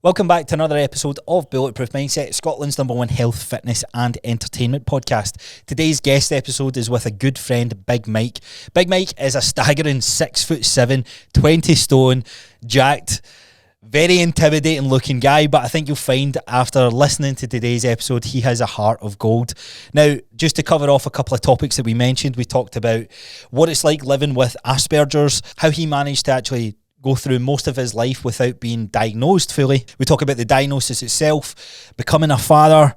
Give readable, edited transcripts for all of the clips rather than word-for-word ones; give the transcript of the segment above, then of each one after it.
Welcome back to another episode of Bulletproof Mindset, Scotland's #1 health, fitness and entertainment podcast. Today's guest episode is with a good friend, Big Mike. Big Mike is a staggering 6'7", 20 stone, jacked, very intimidating looking guy, but I think you'll find after listening to today's episode, he has a heart of gold. Now, just to cover off a couple of topics that we mentioned, we talked about what it's like living with Asperger's, how he managed to actually go through most of his life without being diagnosed fully. We talk about the diagnosis itself, becoming a father,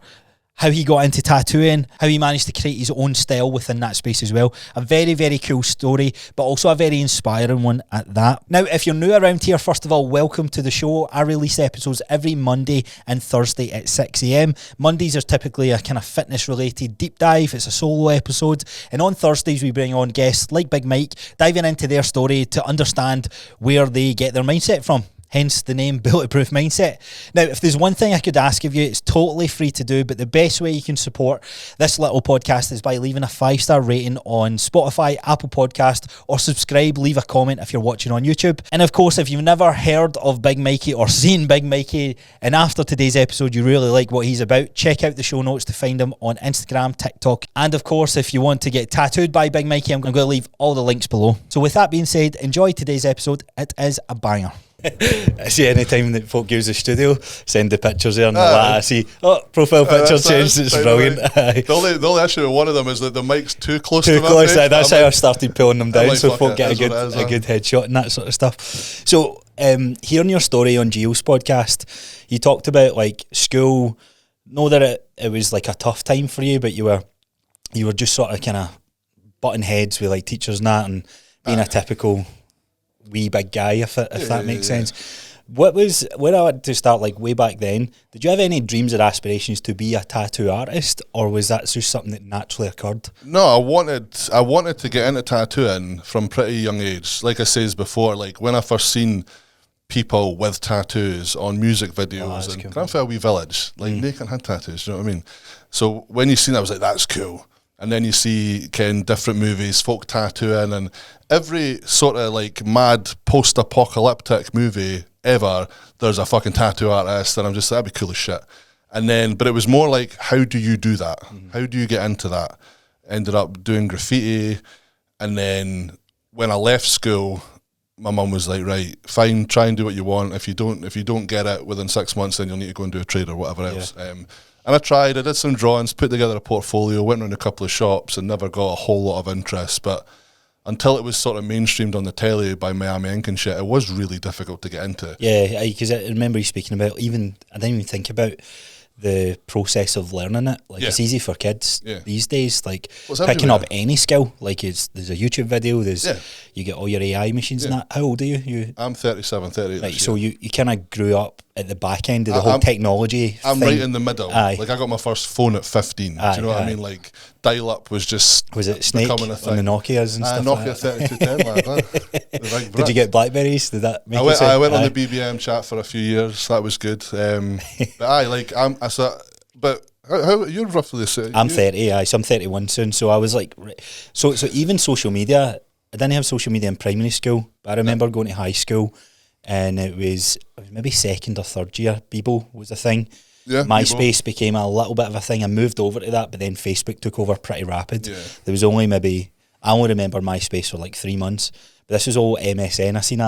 how he got into tattooing, how he managed to create his own style within that space as well. A very, very cool story, but also a very inspiring one at that. Now, if you're new around here, first of all, welcome to the show. I release episodes every Monday and Thursday at 6 a.m. Mondays are typically a kind of fitness-related deep dive. It's a solo episode. And on Thursdays, we bring on guests like Big Mike, diving into their story to understand where they get their mindset from. Hence the name Bulletproof Mindset. Now, if there's one thing I could ask of you, it's totally free to do, but the best way you can support this little podcast is by leaving a 5-star rating on Spotify, Apple Podcast, or subscribe, leave a comment if you're watching on YouTube. And of course, if you've never heard of Big Mikey or seen Big Mikey, and after today's episode you really like what he's about, check out the show notes to find him on Instagram, TikTok, and of course, if you want to get tattooed by Big Mikey, I'm going to leave all the links below. So with that being said, enjoy today's episode. It is a banger. I see any time that folk use the studio, send the pictures there and I see, profile picture changed, it's brilliant. The only issue with one of them is that the mic's too close to my close. face. That's how I started pulling them down, like, so folk get a good headshot and that sort of stuff. So hearing your story on Gio's podcast, you talked about like school, know that it was like a tough time for you, but you were just sort of kind of butting heads with like teachers and that, and being a typical wee big guy, if that makes sense. When I had to start, like way back then, did you have any dreams or aspirations to be a tattoo artist, or was that just something that naturally occurred? No, I wanted to get into tattooing from pretty young age. Like I says before, like when I first seen people with tattoos on music videos and Granville Wee Village, like Nathan had tattoos, you know what I mean? So when you seen that, I was like, that's cool. And then you see different movies, folk tattooing, and every sort of like mad post-apocalyptic movie ever, there's a fucking tattoo artist, and I'm just like, that'd be cool as shit. And then, but it was more like, how do you do that? How do you get into that? Ended up doing graffiti, and then when I left school, my mum was like, right, fine, try and do what you want. If you don't get it within 6 months, then you'll need to go and do a trade or whatever else. And I tried, I did some drawings, put together a portfolio, went around a couple of shops and never got a whole lot of interest. But until it was sort of mainstreamed on the telly by Miami Ink and shit, it was really difficult to get into. Yeah, because I remember you speaking about, I didn't even think about the process of learning it. Like it's easy for kids these days, like picking up any skill. Like there's a YouTube video, you get all your AI machines and that. How old are you? I'm 37, 38. Right, so you kind of grew up at the back end of the whole technology I'm thing. right in the middle. Like I got my first phone at 15. Do you know what I mean? Like dial-up was just becoming a thing. On the Nokias and stuff Nokia like that? 3210, lad. Did you get Blackberries? Did that make I went on the BBM chat for a few years. That was good. But how you're roughly the same? I'm 30, so I'm 31 soon. So I was like, so even social media, I didn't have social media in primary school, but I remember going to high school, and it was maybe second or third year, Bebo was a thing. Yeah, MySpace became a little bit of a thing. I moved over to that, but then Facebook took over pretty rapid. Yeah. There was only I only remember MySpace for like 3 months. But this was all MSN. I seen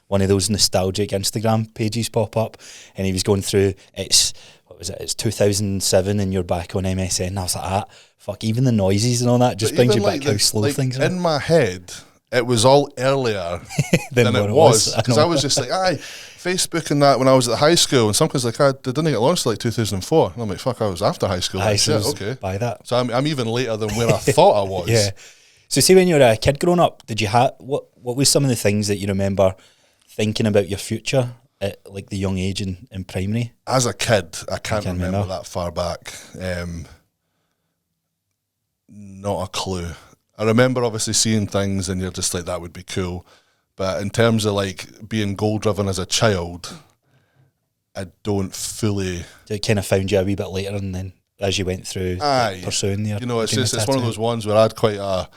one of those nostalgic Instagram pages pop up, and he was going through, it's 2007 and you're back on MSN. And I was like, fuck, even the noises and all that just brings you back how slow things are. In my head, it was all earlier than it was. Because I was just like, Facebook and that when I was at high school, and some kids like, they didn't get launched till like 2004. And I'm like, fuck, I was after high school. Okay. By that. So I'm even later than where I thought I was. Yeah. So see, when you were a kid growing up, did you have, what was some of the things that you remember thinking about your future at like the young age in primary? As a kid, I can't remember that far back. Not a clue. I remember obviously seeing things and you're just like, that would be cool. But in terms of like being goal driven as a child, I don't fully. It kind of found you a wee bit later, and then as you went through pursuing your, it's one of those ones where I had quite a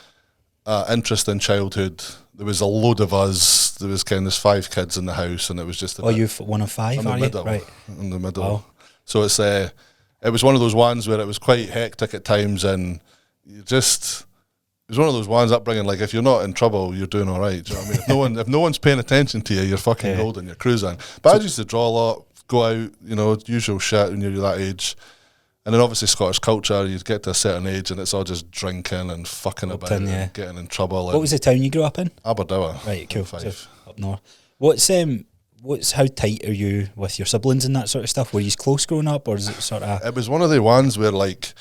interesting childhood. There was a load of us. There was there's 5 kids in the house, and it was just you one of 5, are you? Right. In the middle. Wow. So it was one of those ones where it was quite hectic at times, and it was one of those ones upbringing, like, if you're not in trouble, you're doing all right. Do you know what I mean? If no one's paying attention to you, you're fucking golden, you're cruising. But I used to draw a lot, go out, usual shit when you're that age. And then obviously Scottish culture, you get to a certain age and it's all just drinking and fucking about and getting in trouble. What was the town you grew up in? Aberdour. Right, cool. So up north. How tight are you with your siblings and that sort of stuff? Were you close growing up, or is it sort of... It was one of the ones where, like,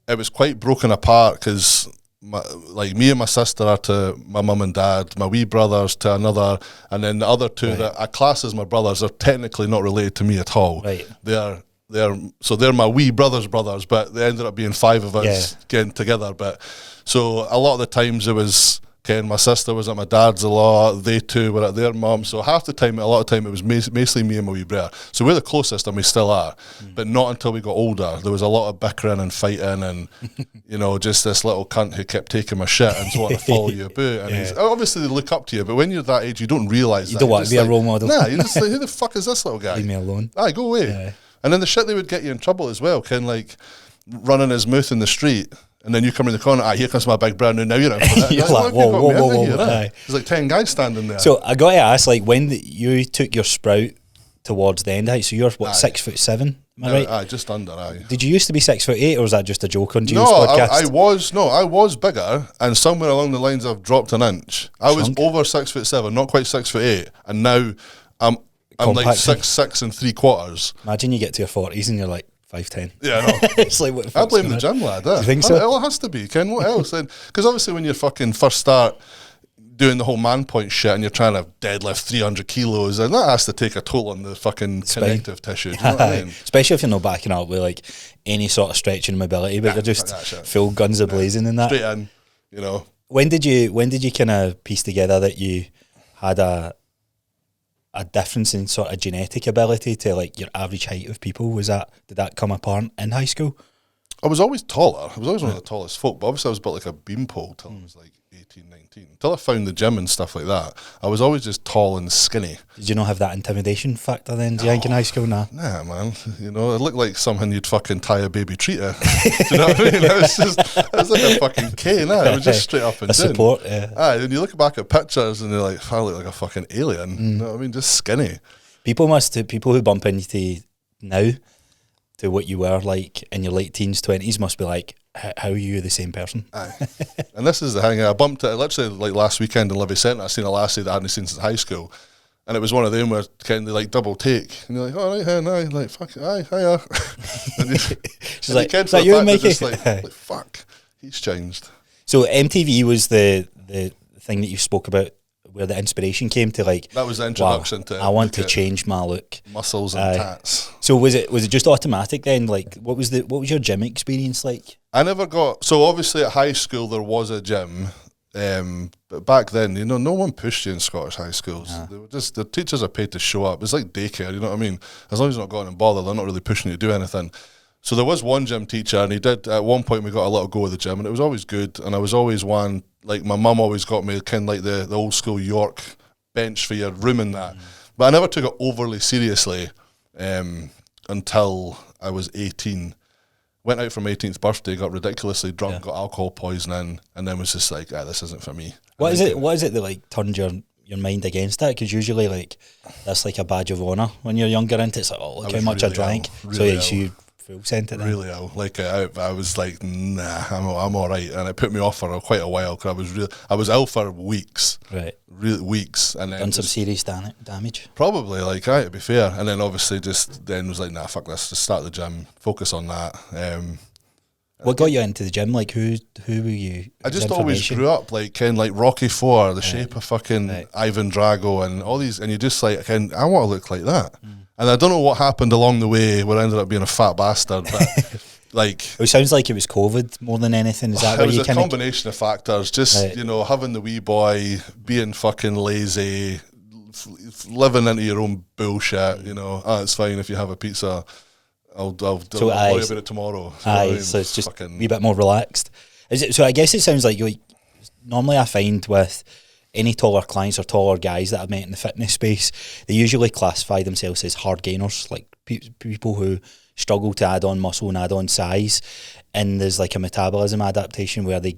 it was quite broken apart because, like, me and my sister are to my mum and dad, my wee brother's to another, and then the other 2 that I class as my brothers are technically not related to me at all. Right. They're my wee brother's brothers, but they ended up being 5 of us getting together. But so a lot of the times it was my sister was at my dad's a lot, they 2 were at their mum. So a lot of the time it was mostly me and my wee brother. So we're the closest, and we still are, but not until we got older. There was a lot of bickering and fighting, and just this little cunt who kept taking my shit and wanting to follow you about. And obviously they look up to you, but when you're that age, you don't realise that. You don't want to be a role model. Nah, you're just like, who the fuck is this little guy? Leave me alone. Aye, go away. Yeah. And then the shit they would get you in trouble as well, like running his mouth in the street, and then you come in the corner, here comes my big brand new, now you're in for that. You're like, whoa. There's like 10 guys standing there. So I got to ask, like, when you took your sprout towards the end height, so you're 6'7", am I right? Aye, just under, aye. Did you used to be 6'8", or was that just a joke on Gio's podcast? I was bigger, and somewhere along the lines I've dropped an inch. I was over 6'7", not quite 6'8", and now I'm like 6'6" and 3/4. Imagine you get to your 40s and you're like 5'10". Yeah, I know. It's like, what the I blame the gym, lad. Do you think so? It has to be, Ken. What else? Because obviously when you fucking first start doing the whole man point shit and you're trying to deadlift 300 kilos, and that has to take a toll on the fucking connective tissue. Do you know what I mean? Especially if you're not backing up with like any sort of stretching mobility, but you're just full guns a blazing in that. Straight in, When did you kind of piece together that you had a difference in sort of genetic ability to like your average height of people? Did that come apart in high school? I was always taller. I was always one of the tallest folk, but obviously I was built like a beanpole till I was like 18, 19. Until I found the gym and stuff like that, I was always just tall and skinny. Did you not have that intimidation factor then, do you think, in high school? Nah, man. It looked like something you'd fucking tie a baby tree to. Do you know what I mean? It was like a fucking cane. It was just straight up and down. Support, yeah. And you look back at pictures and you're like, I look like a fucking alien. You know what I mean? Just skinny. People who bump into now to what you were like in your late teens, 20s must be like, how are you the same person? Aye. And this is the thing, I bumped it literally like last weekend in Livy Centre. I seen a lassie that I hadn't seen since high school, and it was one of them where kind of like double take, and you're like, all right, hey, aye, like fuck, aye, hiya. She's like, is that you, Mikey? Like, fuck, he's changed. So MTV was the thing that you spoke about, where the inspiration came to, like, that was the introduction to. I want to change my look, muscles and tats. So was it just automatic then? Like, what was your gym experience like? I never got, so obviously at high school there was a gym, but back then, no one pushed you in Scottish high schools. They were just, the teachers are paid to show up. It's like daycare, you know what I mean? As long as you're not going and bother, they're not really pushing you to do anything. So there was one gym teacher, and he did, at one point we got a little go of the gym, and it was always good, and I was always one, like my mum always got me kind of like the old school York bench for your room and that. But I never took it overly seriously until I was 18. Went out for my 18th birthday, got ridiculously drunk, got alcohol poisoning, and then was just like, this isn't for me. What is it that like turned your mind against that? Because usually like that's like a badge of honour when you're younger, and it's like, oh, look how much really I drank. Really so you full sent it. Really ill. Like I was like, nah, I'm all right, and it put me off for quite a while because I was ill for weeks. Right. Really weeks, and then done some serious damage. Probably, like, to be fair, and then obviously just then was like, nah, fuck this, just start the gym, focus on that. What got you into the gym? Like, who were you? I just always grew up like Rocky IV, the shape of fucking Ivan Drago, and all these, and you just like, I want to look like that. And I don't know what happened along the way where I ended up being a fat bastard, but like... It sounds like it was COVID more than anything. Is that it was a combination of factors. Just, having the wee boy, being fucking lazy, living into your own bullshit, it's fine if you have a pizza, I'll worry about it tomorrow. So it's just a wee bit more relaxed. So I guess it sounds like normally I find with any taller clients or taller guys that I've met in the fitness space, they usually classify themselves as hard gainers, like people who struggle to add on muscle and add on size, and there's like a metabolism adaptation where they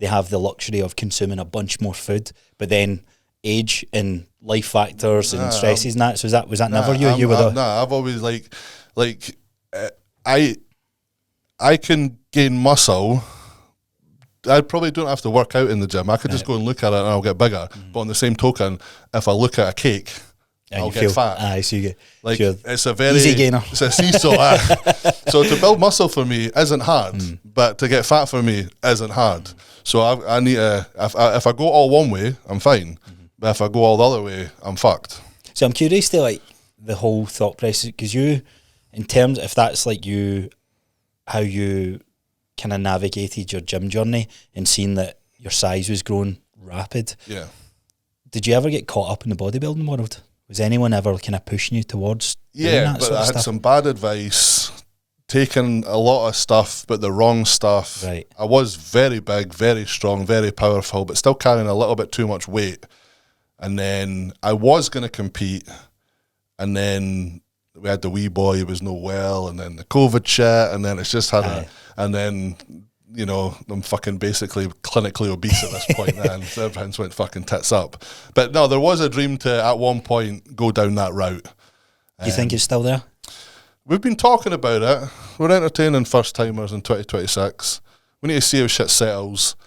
have the luxury of consuming a bunch more food, but then age and life factors and stresses and that. So was that never you? I've always I can gain muscle. I probably don't have to work out in the gym. I could just go and look at it and I'll get bigger. But on the same token, if I look at a cake, I'll get fat. So you get it's a very easy gainer. It's a seesaw. So to build muscle for me isn't hard, but to get fat for me isn't hard. So I need to. If I go all one way, I'm fine. But if I go all the other way, I'm fucked. So I'm curious to like the whole thought process, because you, in terms, if that's like you, how you kind of navigated your gym journey and seeing that your size was growing rapid. Yeah. Did you ever get caught up in the bodybuilding world? Was anyone ever kind of pushing you towards doing that but sort of I had stuff? some bad advice, taken a lot of stuff, but the wrong stuff. Right. I was very big, very strong, very powerful, but still carrying a little bit too much weight. And then I was going to compete, and then we had the wee boy who was no well, and then the COVID shit, and then it's just had and then, you know, I'm fucking basically clinically obese at this point then. So everything's went fucking tits up. But no, there was a dream to, at one point, go down that route. Do you think it's still there? We've been talking about it. We're entertaining first-timers in 2026. We need to see how shit settles.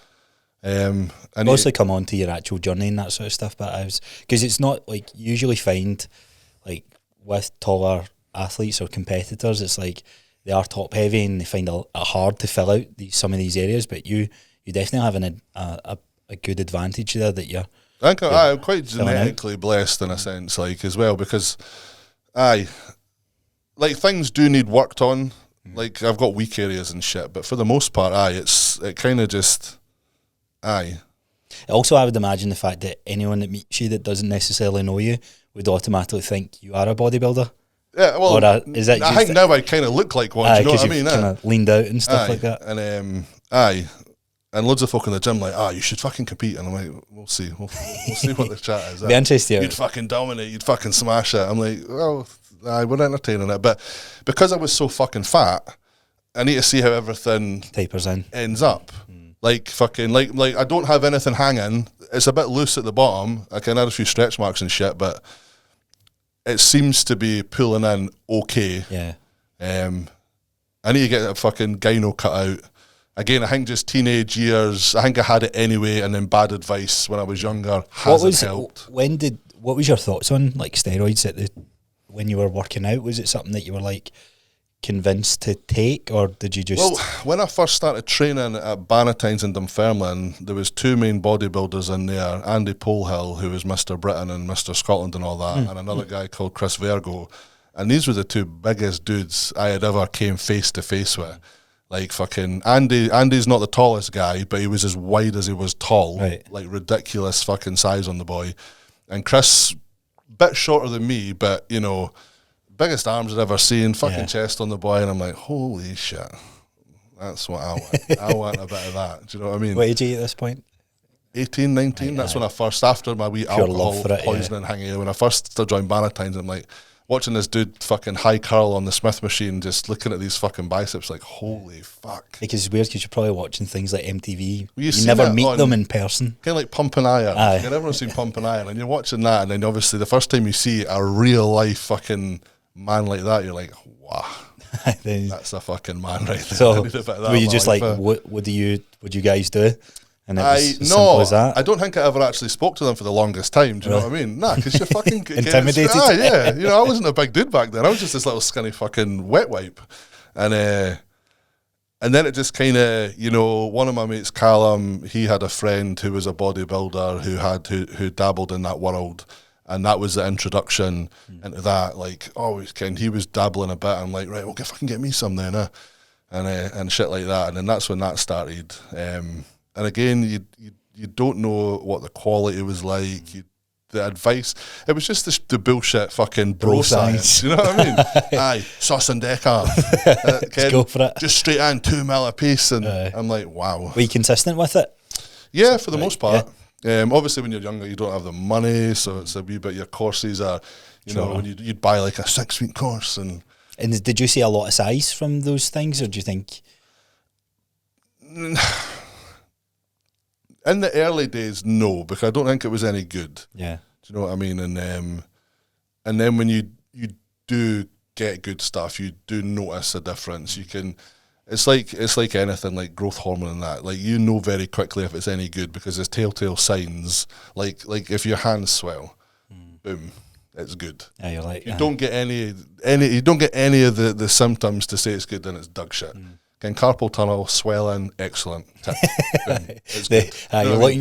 Mostly come on to your actual journey and that sort of stuff, but because it's not like you usually find like with taller athletes or competitors, it's like they are top heavy and they find it hard to fill out some of these areas, but you definitely have a good advantage there that you're. I think I'm quite genetically blessed in a sense, like as well, because like things do need worked on. Like I've got weak areas and shit, but for the most part, it kind of just. Also, I would imagine the fact that anyone that meets you that doesn't necessarily know you would automatically think you are a bodybuilder. Yeah, well, is that I think now I kind of look like one. Do you know what I mean? Kind of leaned out and stuff like that. And and loads of folk in the gym like, you should fucking compete. And I'm like, we'll see. We'll see what the chat is. Be interesting. You'd fucking dominate. You'd fucking smash it. I'm like, well, we're entertaining it. But because I was so fucking fat, I need to see how everything tapers in, ends up. Like fucking like I don't have anything hanging. It's a bit loose at the bottom. I can add a few stretch marks and shit, but it seems to be pulling in okay. Yeah. I need to get a fucking gyno cut out. Again, I think just teenage years. I think I had it anyway, and then bad advice when I was younger hasn't helped. What was your thoughts on like steroids when you were working out? Was it something that you were like convinced to take, or did you just... Well, when I first started training at Bannatynes in Dunfermline, there was two main bodybuilders in there, Andy Polehill, who was Mr. Britain and Mr. Scotland and all that, and another guy called Chris Virgo, and these were the two biggest dudes I had ever came face to face with. Like fucking Andy's not the tallest guy, but he was as wide as he was tall, right. Like ridiculous fucking size on the boy. And Chris, bit shorter than me, but you know, biggest arms I'd ever seen, fucking chest on the boy, and I'm like, holy shit, that's what I want. I want a bit of that. Do you know what I mean? What age are you at this point? 18, 19. That's when I first, after my wee alcohol poisoning hanging, when I first joined Bannatynes, I'm like, watching this dude fucking high curl on the Smith machine, just looking at these fucking biceps, like, holy fuck. Because it's weird because you're probably watching things like MTV. You never meet them in person. Kind of like Pumping Iron. Everyone's seen Pumping Iron, and you're watching that, and then obviously the first time you see a real life fucking man like that, you're like, wow, that's a fucking man right there. So were you just like, what do you guys do? And it was as simple as that? I don't think I ever actually spoke to them for the longest time. Do you know what I mean? Nah, because you're fucking intimidated. Yeah, you know, I wasn't a big dude back then. I was just this little skinny fucking wet wipe, and then it just kind of, you know, one of my mates, Callum, he had a friend who was a bodybuilder who dabbled in that world. And that was the introduction into that. Like, he was dabbling a bit. I'm like, right, okay, fucking get me some then, and shit like that. And then that's when that started. And again, you don't know what the quality was like. The advice, it was just the bullshit fucking bro science. You know what I mean? Aye, sauce and deca. Let's go for it. Just straight in 2 mil a piece, and I'm like, wow. Were you consistent with it? Yeah, for the most part. Yeah. Obviously, when you're younger, you don't have the money, so it's a wee bit. Your courses are, you know, when you'd buy like a 6-week course, and did you see a lot of size from those things, or do you think? In the early days, no, because I don't think it was any good. Yeah, do you know what I mean? And then when you do get good stuff, you do notice a difference. You can. It's like anything, like growth hormone and that. Like, you know very quickly if it's any good because there's telltale signs. Like if your hands swell, boom, it's good. Yeah, you're like, you don't get any of the symptoms to say it's good, then it's dug shit. Again, carpal tunnel, swelling, excellent. Boom, it's good.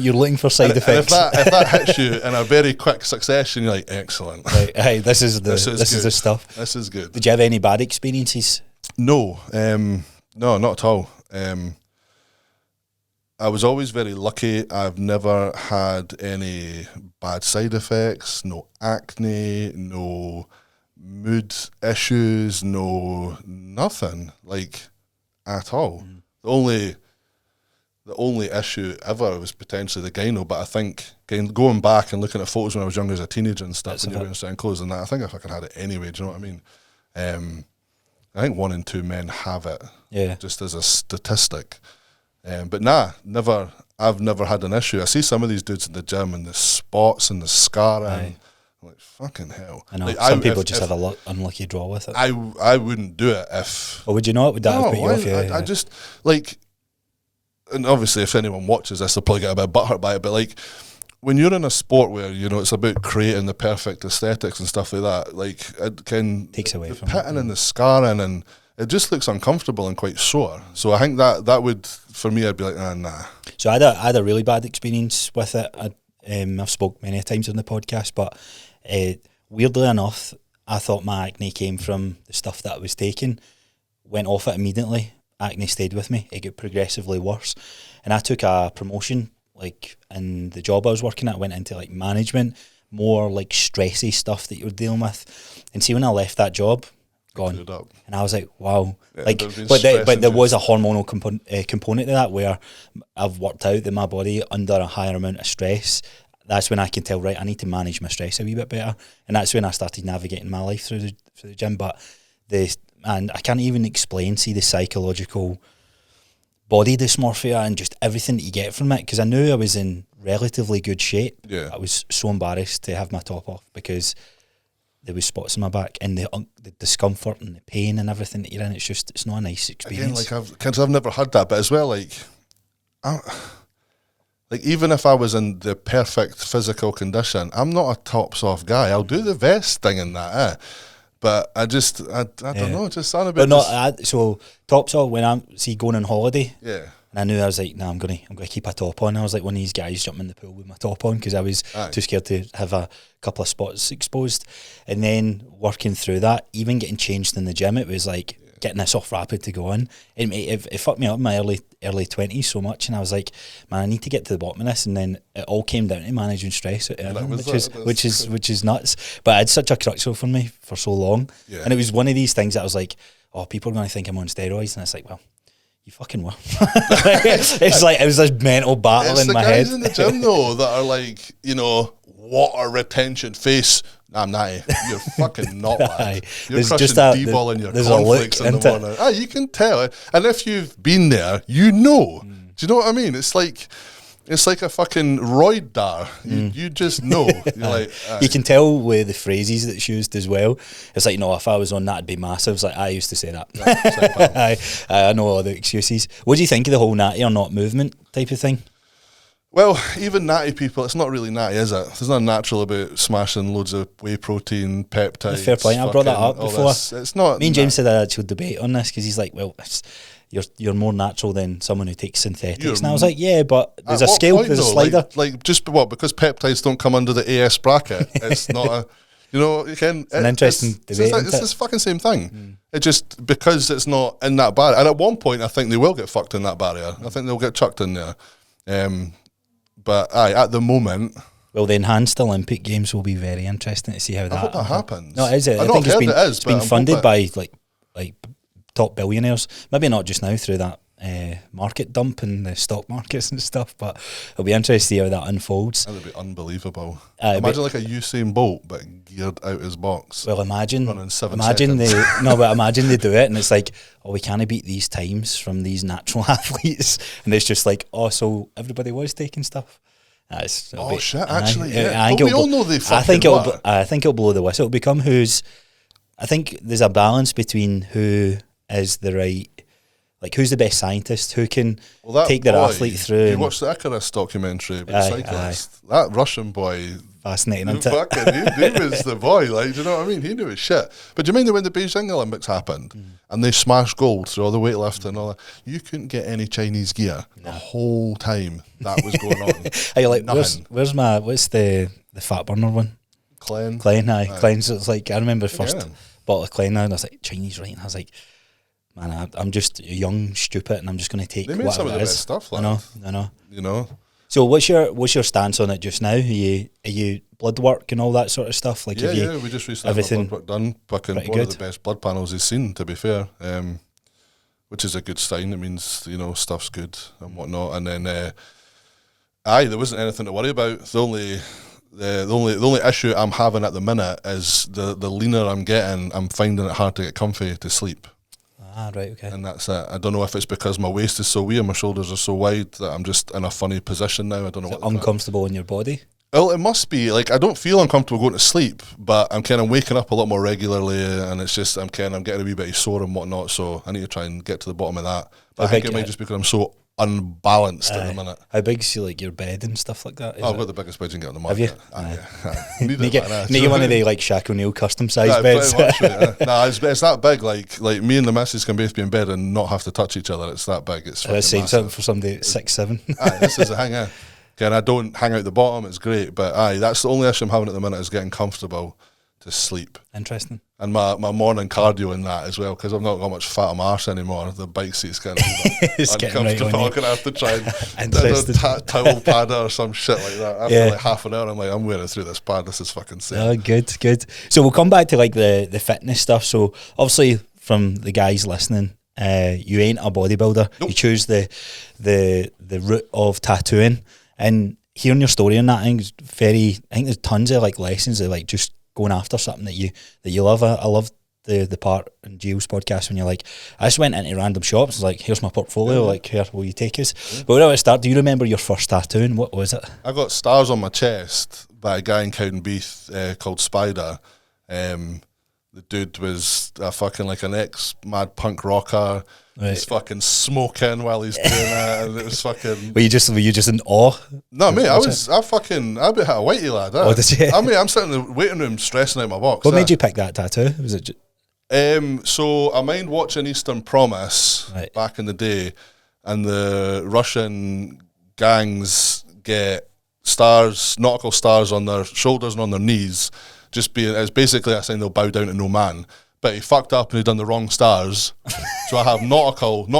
You're looking for side effects. And if that hits you in a very quick succession, you're like, excellent. Right, hey, this is the stuff. This is good. Did you have any bad experiences? No, no, not at all. I was always very lucky. I've never had any bad side effects, no acne, no mood issues, no nothing, like, at all. The only issue ever was potentially the gyno, but I think going back and looking at photos when I was younger as a teenager and stuff, when you're wearing certain clothes and that, I think I fucking had it anyway, do you know what I mean? I think 1 in 2 men have it, just as a statistic. But never. I've never had an issue. I see some of these dudes in the gym and the spots and the scarring. I'm like, fucking hell. I know. Like, some people just have a unlucky draw with it. I wouldn't do it if... Or would you not? Would that have put you off? I just, like... And obviously, if anyone watches this, they'll probably get a bit butthurt by it, but, like, when you're in a sport where, you know, it's about creating the perfect aesthetics and stuff like that, like, it can... Takes away from the pitting and the scarring, and it just looks uncomfortable and quite sore. So I think that would, for me, I'd be like, nah. So I had a really bad experience with it. I've spoke many times on the podcast, but weirdly enough, I thought my acne came from the stuff that I was taking. Went off it immediately. Acne stayed with me. It got progressively worse. And I took a promotion, like, in the job I was working at. I went into, like, management, more, like, stressy stuff that you're dealing with. And see, when I left that job, gone. And I was like, wow. Yeah, like, but there was a hormonal component to that, where I've worked out that my body, under a higher amount of stress, that's when I can tell, right, I need to manage my stress a wee bit better. And that's when I started navigating my life through the gym. And I can't even explain, see, the psychological body dysmorphia and just everything that you get from it, because I knew I was in relatively good shape. Yeah. I was so embarrassed to have my top off because there was spots in my back, and the discomfort and the pain and everything that you're in. It's not a nice experience. Again, like I've never had that, but as well, like even if I was in the perfect physical condition, I'm not a tops off guy. I'll do the vest thing and that, but I don't know, it just sounded a bit... But so tops off, when I'm going on holiday, yeah, and I knew, I was like, I'm gonna keep a top on. I was like one of these guys jumping in the pool with my top on because I was too scared to have a couple of spots exposed. And then working through that, even getting changed in the gym, it was like getting this off rapid to go in. It fucked me up in my early 20s so much, and I was like, man, I need to get to the bottom of this. And then it all came down to managing stress, which is nuts. But it had such a crux for me for so long, and it was one of these things that I was like, oh, people are going to think I'm on steroids, and it's like, well, you fucking were. It's like it was this mental battle in my head. It's the guys in the gym though that are like, you know, water retention face. I'm not. You're fucking not, lad. You're crushing D-ball in your cornflakes in the morning. You can tell. And if you've been there, you know. Do you know what I mean? It's like a fucking roid dar. You just know. You're like, you can tell with the phrases that's used as well. It's like, no, if I was on that, it'd be massive. It's like, I used to say that. I know all the excuses. What do you think of the whole natty or not movement type of thing? Well, even natty people, it's not really natty, is it? There's nothing natural about smashing loads of whey protein, peptides. Fair point. I brought that up before. It's not. Me and James had an actual debate on this because he's like, well, you're more natural than someone who takes synthetics. And I was like, yeah, but there's a scale, there's a slider. Like just because peptides don't come under the AS bracket, it's not a... You know, again, it's an interesting debate. It's this fucking same thing. It just, because it's not in that barrier. And at one point, I think they will get fucked in that barrier. I think they'll get chucked in there. But at the moment... Well, the enhanced Olympic Games will be very interesting to see how that happens. No, it is. I think it's been funded by like top billionaires. Maybe not just now through that market dump in the stock markets and stuff, but it'll be interesting to see how that unfolds. That would be unbelievable. Imagine like a Usain Bolt, but geared out his box. Well, imagine running 7 imagine seconds. imagine they do it, and it's like, oh, we can't beat these times from these natural athletes, and it's just like, oh, so everybody was taking stuff. Shit! Actually, we all know they fucking I think it'll blow the whistle. It'll become I think there's a balance between who is the right, like who's the best scientist, who can take their athlete through. You watched the Icarus documentary about the cyclist? That Russian boy, fascinating, isn't it? He was the boy, like, do you know what I mean? He knew his shit. But do you mind when the Beijing Olympics happened and they smashed gold through all the weightlifting and all that? You couldn't get any Chinese gear the whole time that was going on. Are you like, what's the fat burner one? Klein. Klein. So it's like, I remember the first bottle of Klein now, and I was like, Chinese, right? And I was like, man, I'm just young, stupid, and I'm just going to take. They made some of the best stuff. Like, I know. You know. So what's your stance on it just now? Are you blood work and all that sort of stuff? Like, we just recently had blood work done. Fucking one of the best blood panels he's seen, to be fair. Which is a good sign. It means, you know, stuff's good and whatnot. And then, there wasn't anything to worry about. The only issue I'm having at the minute is the leaner I'm getting, I'm finding it hard to get comfy to sleep. Right, okay. And that's it. I don't know if it's because my waist is so weird, my shoulders are so wide that I'm just in a funny position now. I don't know what. Uncomfortable in your body? Well, it must be. Like, I don't feel uncomfortable going to sleep, but I'm kind of waking up a lot more regularly, and it's just I'm getting a wee bit sore and whatnot. So I need to try and get to the bottom of that. But I think it might just because I'm so unbalanced at the minute. How big's your bed and stuff like that? I've got the biggest bed you can get on the market. Have you? Need one of the like Shaq O'Neal custom size beds. It's that big. Like me and the missus can both be in bed and not have to touch each other. It's that big. It's the same something for somebody 6'7". This is a hang out. Again, I don't hang out the bottom. It's great, but that's the only issue I'm having at the minute is getting comfortable to sleep. Interesting. And my morning cardio in that as well, because I've not got much fat on my arse anymore. The bike seat's getting uncomfortable. Right, I'm going to have to try and towel pad or some shit like that. After like half an hour, I'm like, I'm wearing through this pad. This is fucking sick. Oh, good. So we'll come back to like the fitness stuff. So obviously from the guys listening, you ain't a bodybuilder. Nope. You choose the route of tattooing. And hearing your story on that, I think there's tons of like lessons of like just going after something that you love. I love the part in Gio's podcast when you're like, I just went into random shops, and like, here's my portfolio, like, here, will you take us? But when I start, do you remember your first tattoo and what was it? I got stars on my chest by a guy in Cowdenbeath called Spider. The dude was fucking like an ex-mad punk rocker. Right. He's fucking smoking while he's doing that, and it was fucking. Were you just in awe? No, mate, I had a whitey lad. Oh, did you? I'm sitting in the waiting room stressing out my box. What made you pick that tattoo? Was it? So I mind watching Eastern Promise back in the day, and the Russian gangs get stars, nautical stars on their shoulders and on their knees. It's basically a sign they'll bow down to no man. But he fucked up and he'd done the wrong stars. So I have not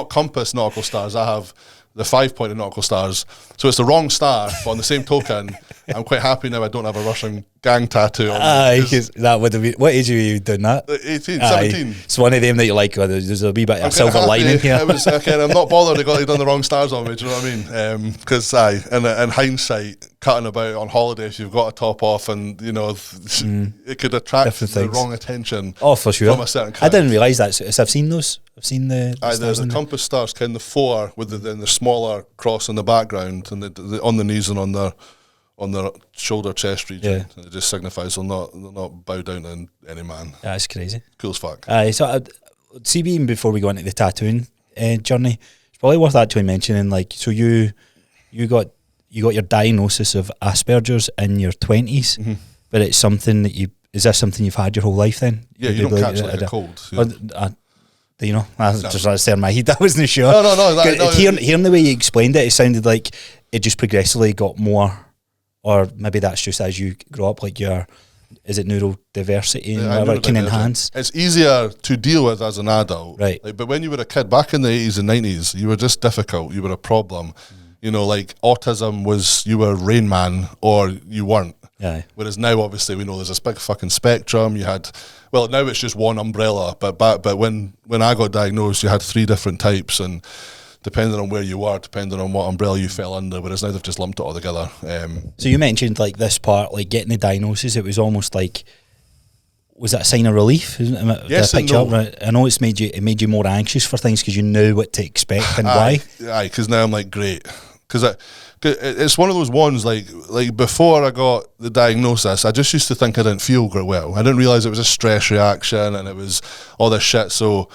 compass nautical stars. I have the 5-pointed nautical stars. So it's the wrong star, but on the same token, I'm quite happy now I don't have a Russian gang tattoo on me. That would have been, what age were you doing that? 18, 17. It's one of them that you're like, oh, there's a wee bit of silver lining here. I'm not bothered he'd done the wrong stars on me, do you know what I mean? Because in hindsight, cutting about on holiday, if you've got a top off and, you know, it could attract the wrong attention. Oh, for sure. From a certain I didn't realise that. So I've seen those. I've seen the there's the compass stars, kind of the 4 with the smaller cross in the background and the on the knees and on their shoulder chest region. Yeah. And it just signifies they'll not bow down to any man. That's crazy. Cool as fuck. So even before we go into the tattooing journey, it's probably worth actually mentioning, like, so you got your diagnosis of Asperger's in your 20s, but it's something that is this something you've had your whole life then? Yeah, you don't catch like a cold. You know, just trying to stay in my head. I wasn't sure. No. Hearing the way you explained it, it sounded like it just progressively got more, or maybe that's just as you grow up, like is it neurodiversity and whatever it can enhance? It's easier to deal with as an adult. Right. But when you were a kid, back in the 80s and 90s, you were just difficult. You were a problem. You know, like autism was, you were Rain Man or you weren't. Yeah. Whereas now, obviously, we know there's this big fucking spectrum. You had, well, now it's just one umbrella. But when I got diagnosed, you had 3 different types, and depending on where you were, depending on what umbrella you fell under, whereas now they've just lumped it all together. So you mentioned like this part, like getting the diagnosis, it was almost like, was that a sign of relief? Yes and no. Right? I know it made you more anxious for things because you knew what to expect and why. Aye, because now I'm like, great. Because it's one of those ones, like before I got the diagnosis, I just used to think I didn't feel very well. I didn't realise it was a stress reaction and it was all this shit. So,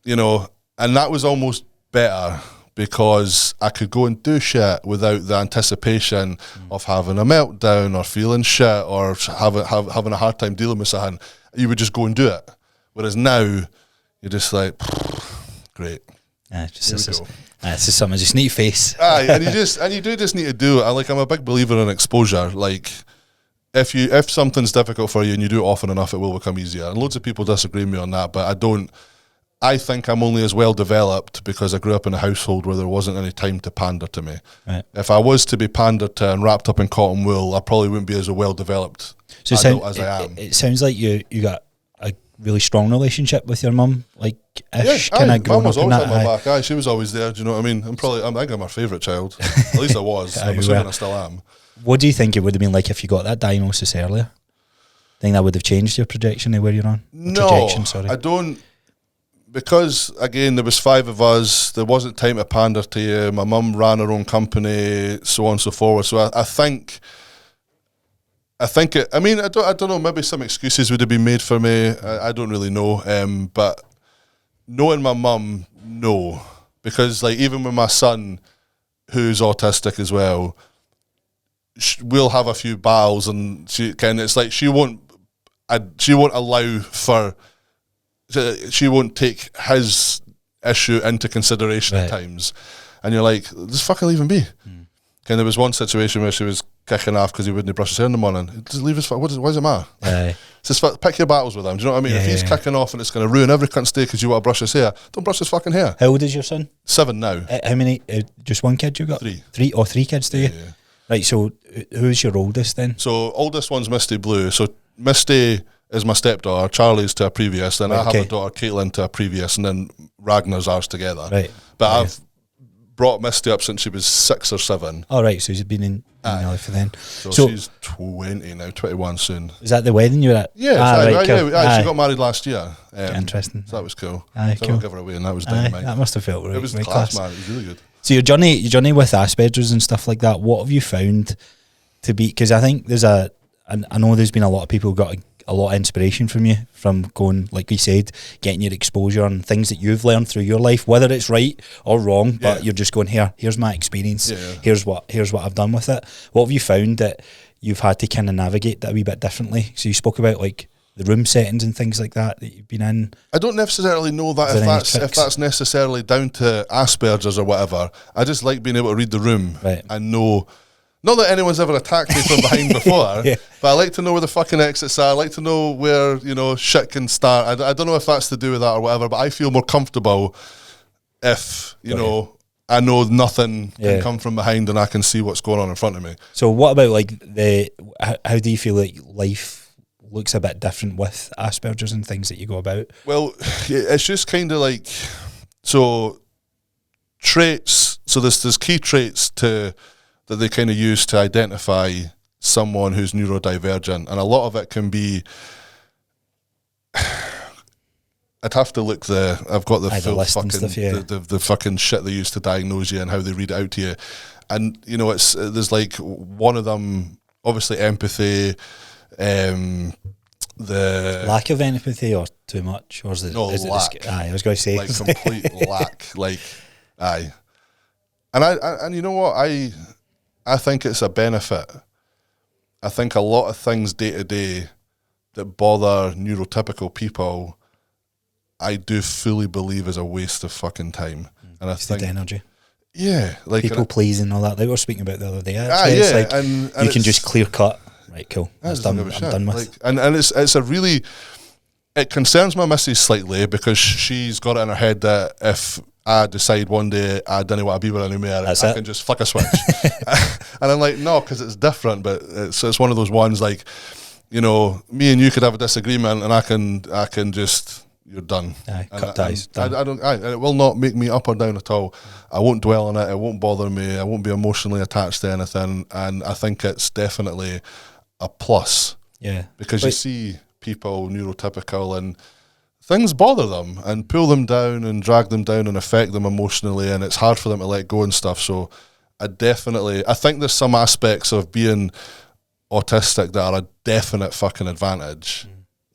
you know, and that was almost better because I could go and do shit without the anticipation of having a meltdown or feeling shit or having a hard time dealing with something. You would just go and do it. Whereas now, you're just like, great. This is something I just need to face. Aye, and you do just need to do it. I'm a big believer in exposure. Like, if something's difficult for you and you do it often enough, it will become easier. And loads of people disagree with me on that, but I think I'm only as well developed because I grew up in a household where there wasn't any time to pander to me. Right. If I was to be pandered to and wrapped up in cotton wool, I probably wouldn't be as well developed as I am. It sounds like you got a really strong relationship with your mum, like ish, kind of growing Mum was up in always that. on my back. Aye, she was always there. Do you know what I mean? I think I'm her favourite child. At least I was. I'm assuming I still am. What do you think it would have been like if you got that diagnosis earlier? Think that would have changed your projection of where you're on? I don't. Because, again, there was 5 of us, there wasn't time to pander to you, my mum ran her own company, so on and so forth. So I think I don't know, maybe some excuses would have been made for me, I don't really know, but knowing my mum, no. Because, like, even with my son, who's autistic as well, we'll have a few battles, and it's like she won't allow for... She won't take his issue into consideration at times, and you're like, just fucking leave him be. And there was one situation where she was kicking off because he wouldn't brush his hair in the morning. Just leave his. What does it matter? Just pick your battles with him. Do you know what I mean? If he's kicking off and it's going to ruin every cunt's day because you want to brush his hair, don't brush his fucking hair. How old is your son? 7 now. How many? Just one kid you got? 3. 3 or 3 kids? Do you? Yeah. Right. So who's your oldest then? So oldest one's Misty Blue. So Misty is my stepdaughter, Charlie's to a previous, then I have a daughter, Caitlin, to a previous, and then Ragnar's ours together. Right. But I've brought Misty up since she was 6 or 7. Oh, right, so she's been in life for then. So she's 20 now, 21 soon. Is that the wedding you were at? Yeah, cool. She got married last year. Interesting. So that was cool. Cool. I'll give her away, and that was dynamite. That must have felt right. It was class, man. It was really good. So your journey with Asperger's and stuff like that, what have you found to be, because I think I know there's been a lot of people who got a lot of inspiration from you, from going, like we said, getting your exposure and things that you've learned through your life, whether it's right or wrong, but you're just going, here's my experience, here's what I've done with it. What have you found that you've had to kind of navigate that a wee bit differently? So you spoke about like the room settings and things like that you've been in. I don't necessarily know that if that's necessarily down to Asperger's or whatever. I just like being able to read the room and know. Not that anyone's ever attacked me from behind before, but I like to know where the fucking exits are. I like to know where, shit can start. I don't know if that's to do with that or whatever, but I feel more comfortable if, I know nothing can come from behind and I can see what's going on in front of me. So what about like how do you feel like life looks a bit different with Asperger's and things that you go about? Well, it's just kind of like, so traits, so there's key traits that they kind of use to identify someone who's neurodivergent, and a lot of it can be. I'd have to look I've got the full fucking stuff, the fucking shit they use to diagnose you and how they read it out to you, and there's like one of them, obviously empathy, the lack of empathy or too much, or is it lack? I was going to say like complete lack, like and you know what I think it's a benefit. I think a lot of things day to day that bother neurotypical people, I do fully believe is a waste of fucking time. And I think energy. Yeah, like people pleasing and all that. They were speaking about the other day. It's like and you can just clear cut. Right, cool. I'm done with. Like, and it's a really. It concerns my missus slightly because she's got it in her head that if I decide one day I don't want to be with her anymore, I can just flick a switch. And I'm like, no, because it's different. But it's one of those ones like, me and you could have a disagreement, and I can just you're done. Cut ties. And it will not make me up or down at all. I won't dwell on it. It won't bother me. I won't be emotionally attached to anything. And I think it's definitely a plus. Yeah. Because you see people neurotypical and things bother them and pull them down and drag them down and affect them emotionally, and it's hard for them to let go and stuff. So I think there's some aspects of being autistic that are a definite fucking advantage.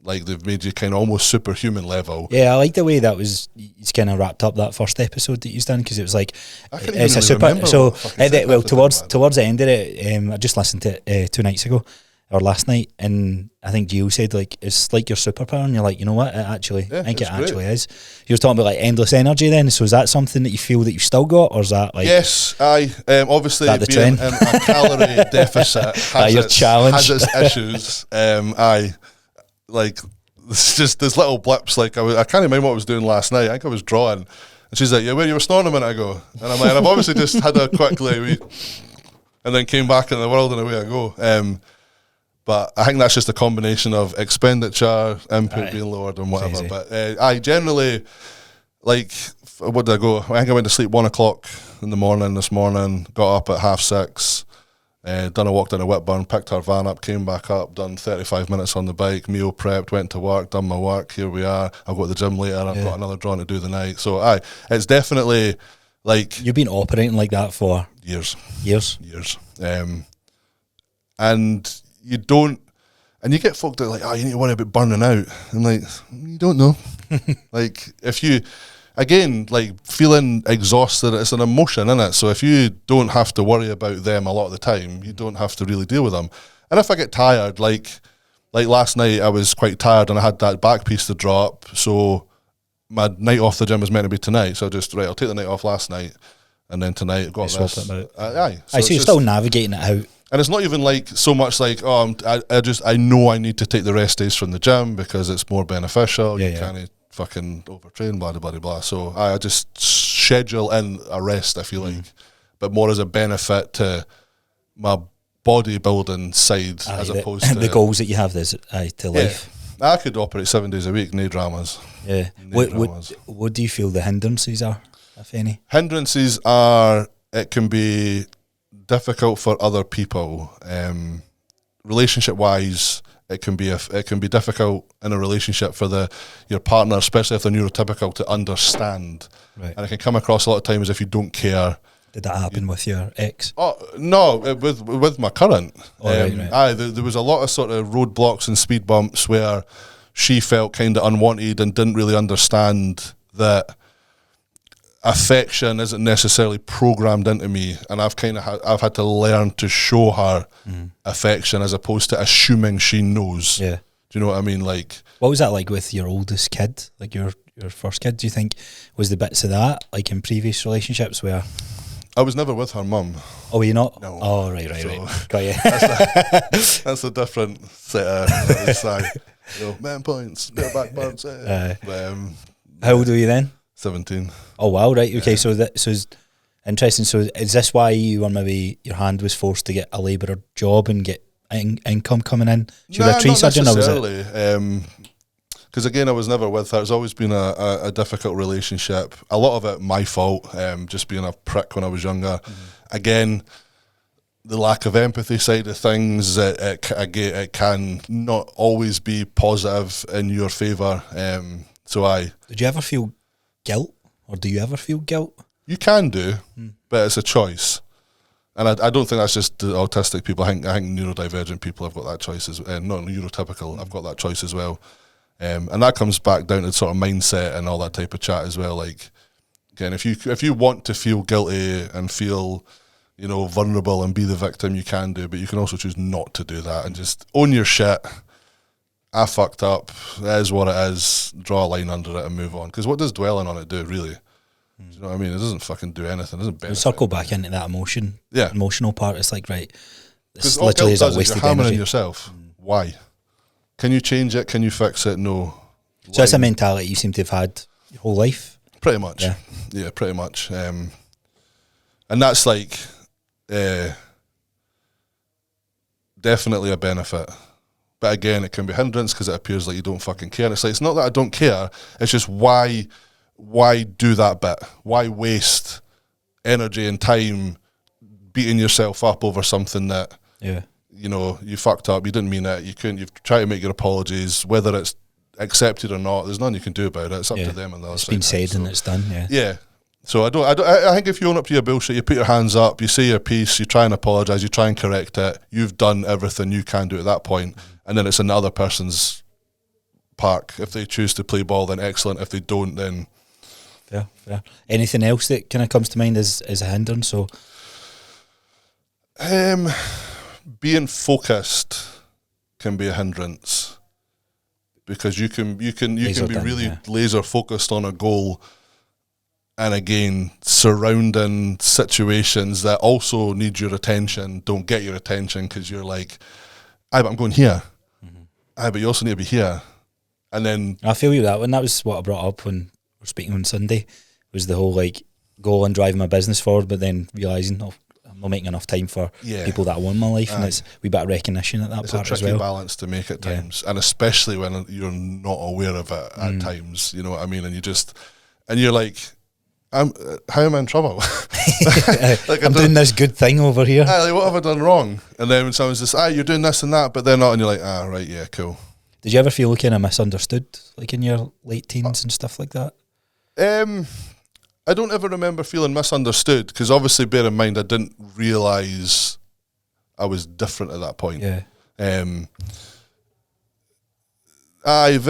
Like they've made you kind of almost superhuman level. Yeah, I like the way that was. He's kind of wrapped up that first episode that he's done, because it was like it's a super. So towards the end of it, I just listened to it 2 nights ago or last night, and I think Gio said like it's like your superpower, and you're like, you know what, I think it actually is. He was talking about like endless energy. Then, so is that something that you feel that you've still got, or is that like yes, obviously being in a calorie deficit has its issues. Like it's just there's little blips. Like I can't remember what I was doing last night. I think I was drawing, and she's like, "Yeah, where you were snoring a minute ago," and I'm like, I've obviously just had a quick wee, and then came back into the world, and away I go. But I think that's just a combination of expenditure, input being lowered, and whatever. Crazy. But I generally, like, what did I go? I think I went to sleep 1 o'clock in the morning this morning, got up at 6:30, done a walk down a Whitburn, picked our van up, came back up, done 35 minutes on the bike, meal prepped, went to work, done my work, here we are. I'll go to the gym later, I've got another drawing to do the night. So it's definitely, like... You've been operating like that for... Years. And... you don't, and you get folk that are like, oh, you need to worry about burning out. And like, you don't know. Like, if you, again, like feeling exhausted, it's an emotion, innit? So if you don't have to worry about them a lot of the time, you don't have to really deal with them. And if I get tired, like last night, I was quite tired and I had that back piece to draw up. So my night off the gym was meant to be tonight. So I'll take the night off last night, and then tonight I've got this. So you're still navigating it out. And it's not even like so much like, oh, I know I need to take the rest days from the gym because it's more beneficial. You can't fucking overtrain, blah, blah, blah, blah. So I just schedule in a rest, I feel like, but more as a benefit to my bodybuilding side as opposed to... the goals that you have to life. I could operate 7 days a week, no dramas. Yeah. What do you feel the hindrances are, if any? Hindrances are, it can be... difficult for other people, relationship wise. It can be difficult in a relationship for your partner, especially if they're neurotypical, to understand. Right. And it can come across a lot of times if you don't care. Did that happen with your ex? Oh no, with my current. Right. There was a lot of sort of roadblocks and speed bumps where she felt kind of unwanted and didn't really understand that affection isn't necessarily programmed into me, and I've had to learn to show her affection as opposed to assuming she knows. Yeah. Do you know what I mean? Like, what was that like with your oldest kid? Like your first kid? Do you think was the bits of that like in previous relationships where? I was never with her mum. Oh, were you not? No. Oh, right. Got you. That's a different set of man points, back points. How old were you then? 17. Oh wow, right, okay, so it's interesting. So is this why your hand was forced to get a labourer job and get income coming in? You were a tree surgeon, or was it? Because again, I was never with her. It's always been a difficult relationship. A lot of it my fault, just being a prick when I was younger. Again, the lack of empathy side of things, it can not always be positive in your favour. Did you ever feel guilt, or do you ever feel guilt? You can do, but it's a choice, and I don't think that's just the autistic people. I think neurodivergent people have got that choice as well. Not neurotypical, I've got that choice as well, and that comes back down to sort of mindset and all that type of chat as well. Like, again, if you want to feel guilty and feel, vulnerable and be the victim, you can do, but you can also choose not to do that and just own your shit. I fucked up, it is what it is, draw a line under it and move on. Because what does dwelling on it do, really? Do you know what I mean? It doesn't fucking do anything, it doesn't benefit. Circle back into that emotional part. It's like, right, this all literally is a wasted wasted you're hammering energy. Yourself. Why? Can you change it? Can you fix it? No. So that's a mentality you seem to have had your whole life? Pretty much. Yeah, pretty much. And that's like definitely a benefit. But again, it can be a hindrance because it appears like you don't fucking care. And it's like, it's not that I don't care. It's just why do that bit? Why waste energy and time beating yourself up over something that, you know, you fucked up, you didn't mean it, you've tried to make your apologies, whether it's accepted or not, there's nothing you can do about it. It's up to them. And it's been said and it's done, Yeah. So I think if you own up to your bullshit, you put your hands up, you say your piece, you try and apologise, you try and correct it, you've done everything you can do at that point, and then it's another person's park. If they choose to play ball, then excellent. If they don't, then... Fair. Anything else that kind of comes to mind as a hindrance? So, being focused can be a hindrance, because you can be really laser focused on a goal, and again, surrounding situations that also need your attention don't get your attention because you're like, but I'm going here. But you also need to be here. And then... I feel you that one. That was what I brought up when we're speaking on Sunday, was the whole like goal and driving my business forward, but then realising, I'm not making enough time for people that I want in my life, and it's a wee bit of recognition at that part as well. It's a tricky balance to make at times, and especially when you're not aware of it at times, you know what I mean? And you're like, how am I in trouble? Like I'm doing this good thing over here. Like, what have I done wrong? And then when someone says, you're doing this and that, but they're not, and you're like, right, yeah, cool. Did you ever feel kind of misunderstood, like in your late teens and stuff like that? I don't ever remember feeling misunderstood, because obviously, bear in mind, I didn't realise I was different at that point. I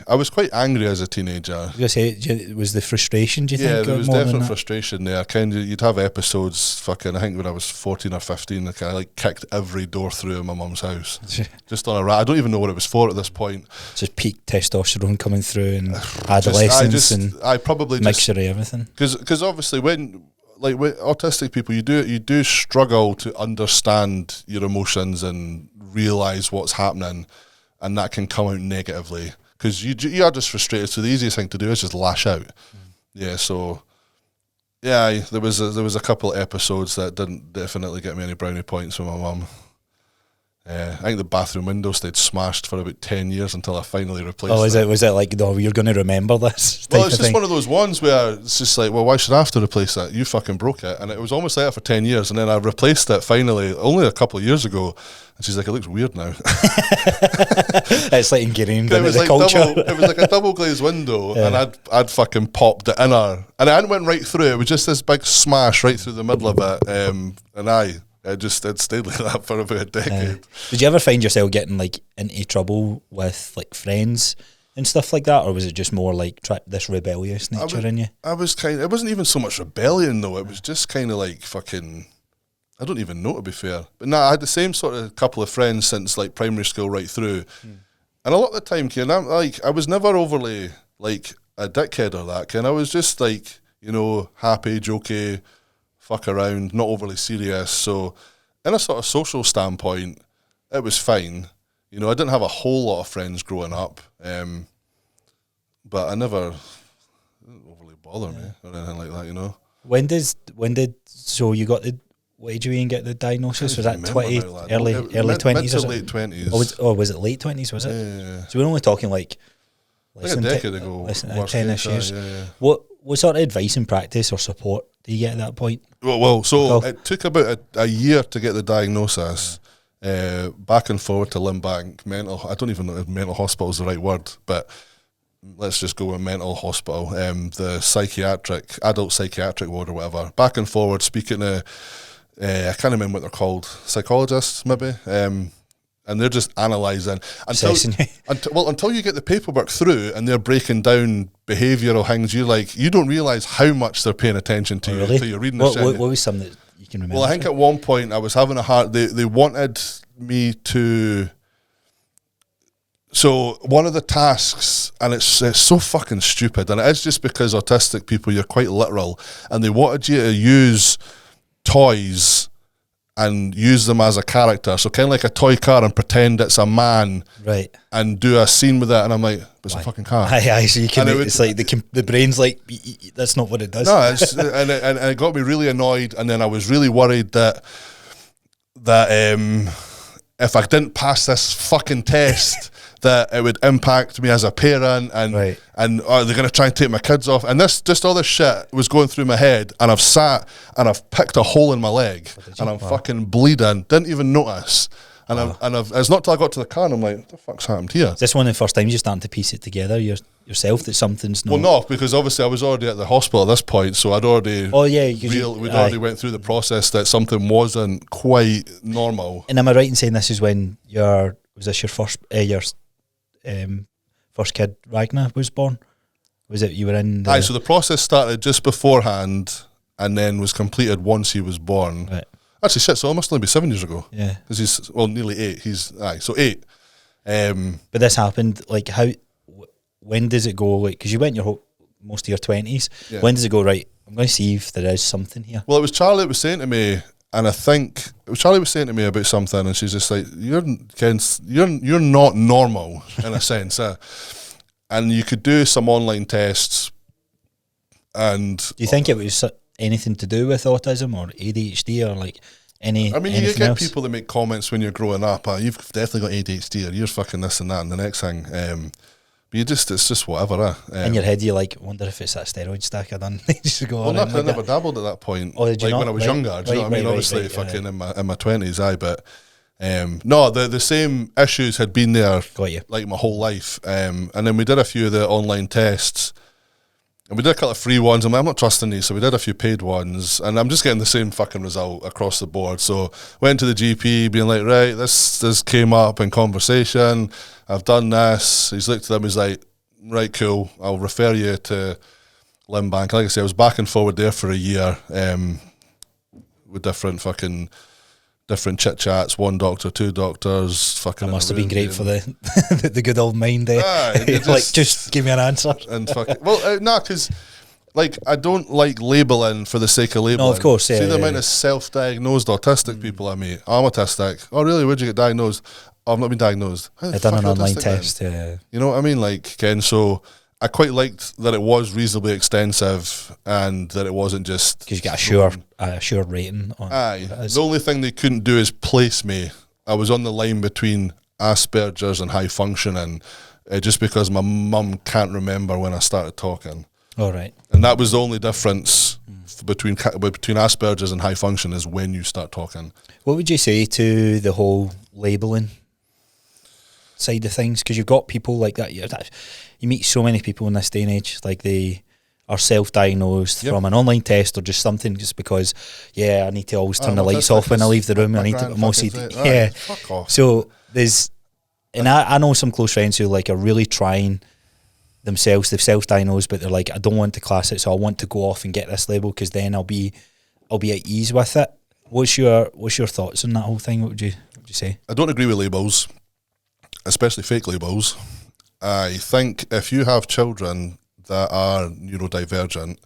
was quite angry as a teenager. I was going to say, was the frustration, do you think? Yeah, there was definite frustration there. You'd have episodes, I think when I was 14 or 15, I kind of like kicked every door through in my mum's house. Just on a rat. I don't even know what it was for at this point. Just peak testosterone coming through, and adolescence, I probably mixture of everything. Because obviously when autistic people, you do struggle to understand your emotions and realise what's happening. And that can come out negatively, because you are just frustrated. So the easiest thing to do is just lash out. There was a couple of episodes that didn't definitely get me any brownie points from my mum. I think the bathroom window stayed smashed for about 10 years until I finally replaced it. Was it like, no, you're going to remember this? Well, it's just one of those ones where it's just like, well, why should I have to replace it? You fucking broke it. And it was almost like that for 10 years. And then I replaced it finally, only a couple of years ago. And she's like, it looks weird now. It's like ingrained into the culture. It was like a double glazed window, and I'd fucking popped it in her. And I hadn't went right through it. It was just this big smash right through the middle of it. It stayed like that for about a decade. Did you ever find yourself getting like into trouble with like friends and stuff like that, or was it just more like this rebellious nature in you? It wasn't even so much rebellion though. It was just kind of like fucking, I don't even know, to be fair. But I had the same sort of couple of friends since like primary school right through. And a lot of the time, Ken, I was never overly like a dickhead or that, Ken. I was just like, you know, happy, jokey, fuck around, not overly serious. So in a sort of social standpoint, it was fine. You know, I didn't have a whole lot of friends growing up, but it didn't overly bother me or anything like that, you know. So you got what age were you in get the diagnosis? Was that 20, early 20s? Mid to late 20s. Was it late 20s, was it? Yeah. So we're only talking like a decade ago. 10-ish years. Yeah. What sort of advice and practice or support do you get at that point? It took about a year to get the diagnosis. Back and forward to Limbank I don't even know if mental hospital is the right word, but let's just go with mental hospital. The adult psychiatric ward or whatever. Back and forward, speaking to I can't remember what they're called, psychologists maybe. And they're just analysing until you get the paperwork through and they're breaking down behavioural things. You don't realise how much they're paying attention to you until you're reading this. What was some that you can remember? Well, I think at one point I was having they wanted me to. So one of the tasks, and it's so fucking stupid, and it is just because autistic people, you're quite literal, and they wanted you to use toys and use them as a character, so kind of like a toy car, and pretend it's a man, right? And do a scene with it, and I'm like, it's a fucking car. Aye, so you can. It's like the brain's like, that's not what it does. No, and it got me really annoyed, and then I was really worried that if I didn't pass this fucking test, that it would impact me as a parent, and are they going to try and take my kids off? And just all this shit was going through my head, and I've sat and I've picked a hole in my leg, and I'm fucking bleeding, didn't even notice. And it's not till I got to the car and I'm like, what the fuck's happened here? Is this one of the first times you're starting to piece it together yourself that something's not... Well, no, because obviously I was already at the hospital at this point, so I'd already... Oh, yeah. We'd already went through the process that something wasn't quite normal. And am I right in saying this is when was this your first kid, Ragnar, was born? Was it you were in... So the process started just beforehand and then was completed once he was born. Right. Actually, shit, so it must only be 7 years ago. Yeah. Because he's, nearly 8. So 8. But this happened, like, when does it go, like, because you went most of your 20s, when does it go, right, I'm going to see if there is something here? Well, it was Charlie that was saying to me, and I think, Charlie was saying to me about something, and she's just like, you're not normal, in a sense. And you could do some online tests, and... Do you think it was anything to do with autism or ADHD or like any... I mean, you get else? people that make comments when you're growing up, you've definitely got ADHD, or you're fucking this and that and the next thing. But it's just whatever. In your head, you like, wonder if it's that steroid stack I done. Just go on. I never dabbled at that point. Oh, did you like not? When I was younger, do you know what I mean? Obviously, fucking in my 20s, but... no, the same issues had been there like my whole life. And then we did a few of the online tests, and we did a couple of free ones. I'm not trusting these, so we did a few paid ones, and I'm just getting the same fucking result across the board. So went to the GP, being like, right, this came up in conversation. I've done this. He's looked at them. He's like, right, cool. I'll refer you to Limbank. Like I said, I was back and forward there for a year with different chit chats, one doctor, two doctors, fucking. That must have been great for the good old mind there. Just give me an answer. And because like I don't like labelling for the sake of labelling. No, of course. Yeah, see the amount of self-diagnosed autistic people I meet. I'm autistic. Oh, really? Where'd you get diagnosed? Oh, I've not been diagnosed. I've done an online test. Yeah. You know what I mean? Like, Ken. So I quite liked that it was reasonably extensive and that it wasn't just... Because you got a sure rating on it. The only thing they couldn't do is place me. I was on the line between Asperger's and high functioning, just because my mum can't remember when I started talking. All right. And that was the only difference between Asperger's and high function, is when you start talking. What would you say to the whole labelling side of things? Because you've got people like that. You meet so many people in this day and age, like they are self-diagnosed from an online test or just something, just because, I need to always turn the lights off when I leave the room. I need to put OCD. Fuck off. So I know some close friends who like are really trying themselves. They've self-diagnosed, but they're like, I don't want to class it, so I want to go off and get this label because then I'll be at ease with it. What's your thoughts on that whole thing? What would you say? I don't agree with labels, especially fake labels. I think if you have children that are neurodivergent,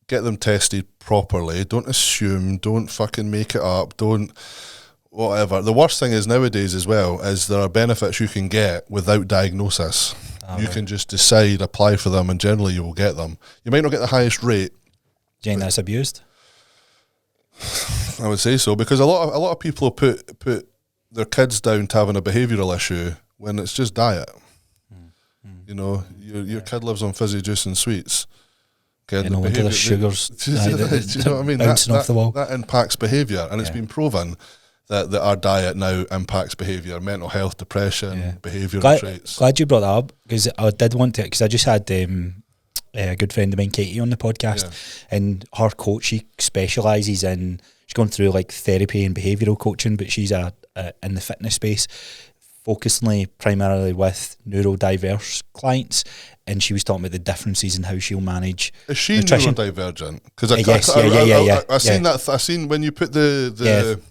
get them tested properly. Don't assume. Don't fucking make it up. Don't whatever. The worst thing is nowadays as well is there are benefits you can get without diagnosis. You can just decide, apply for them, and generally you will get them. You might not get the highest rate. Do you think that's abused? I would say so, because a lot of people put their kids down to having a behavioural issue when it's just diet. You know, your kid lives on fizzy juice and sweets. Okay, no wonder the sugars. Do you know what I mean? Bouncing off the wall. That impacts behaviour, and it's been proven that our diet now impacts behaviour, mental health, depression, behavioural traits. Glad you brought that up, because I did want to, because I just had a good friend of mine, Katie, on the podcast, and her coach, she specialises in, she's gone through like therapy and behavioural coaching, but she's in the fitness space, focusing primarily with neurodiverse clients, and she was talking about the differences in how she'll manage Is she nutrition. Neurodivergent? Because I seen when you put the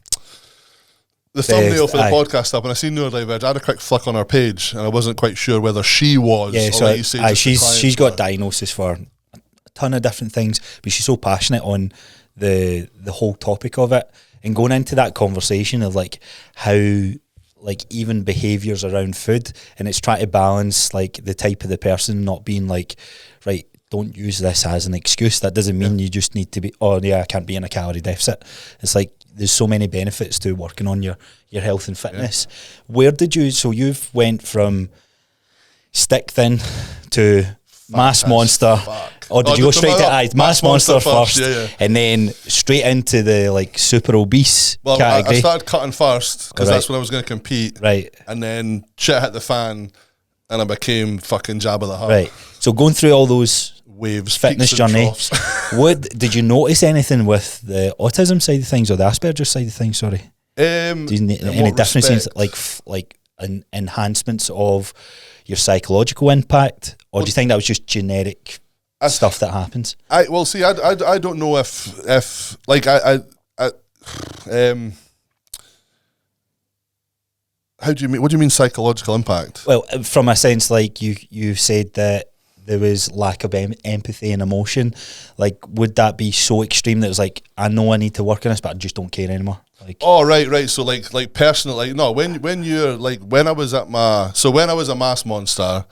thumbnail for the podcast up, and I seen neurodivergent. I had a quick flick on her page, and I wasn't quite sure whether she was. Yeah, so she's got diagnosis for a ton of different things, but she's so passionate on the whole topic of it, and going into that conversation of like how like even behaviours around food, and it's trying to balance like the type of the person not being like, right, don't use this as an excuse. That doesn't mean you just need to be, oh yeah, I can't be in a calorie deficit. It's like there's so many benefits to working on your health and fitness. Where did you, so you've went from stick thin to Mass Monster, or did you go straight to Mass Monster first, and then straight into the like super obese category? I started cutting first because that's when I was going to compete, right? And then shit hit the fan, and I became fucking Jabba the Hutt. Right. So going through all those waves, fitness journey, did you notice anything with the autism side of things or the Asperger's side of things? Sorry, any differences like enhancements of your psychological impact, or do you think that was just generic stuff that happens? I don't know if like how do you mean? What do you mean psychological impact? Well, from a sense, like you said that there was lack of empathy and emotion. Like, would that be so extreme that it was like, I know I need to work on this, but I just don't care anymore? Like, oh, right. So like personal, like no, when you're like when I was a Mass Monster,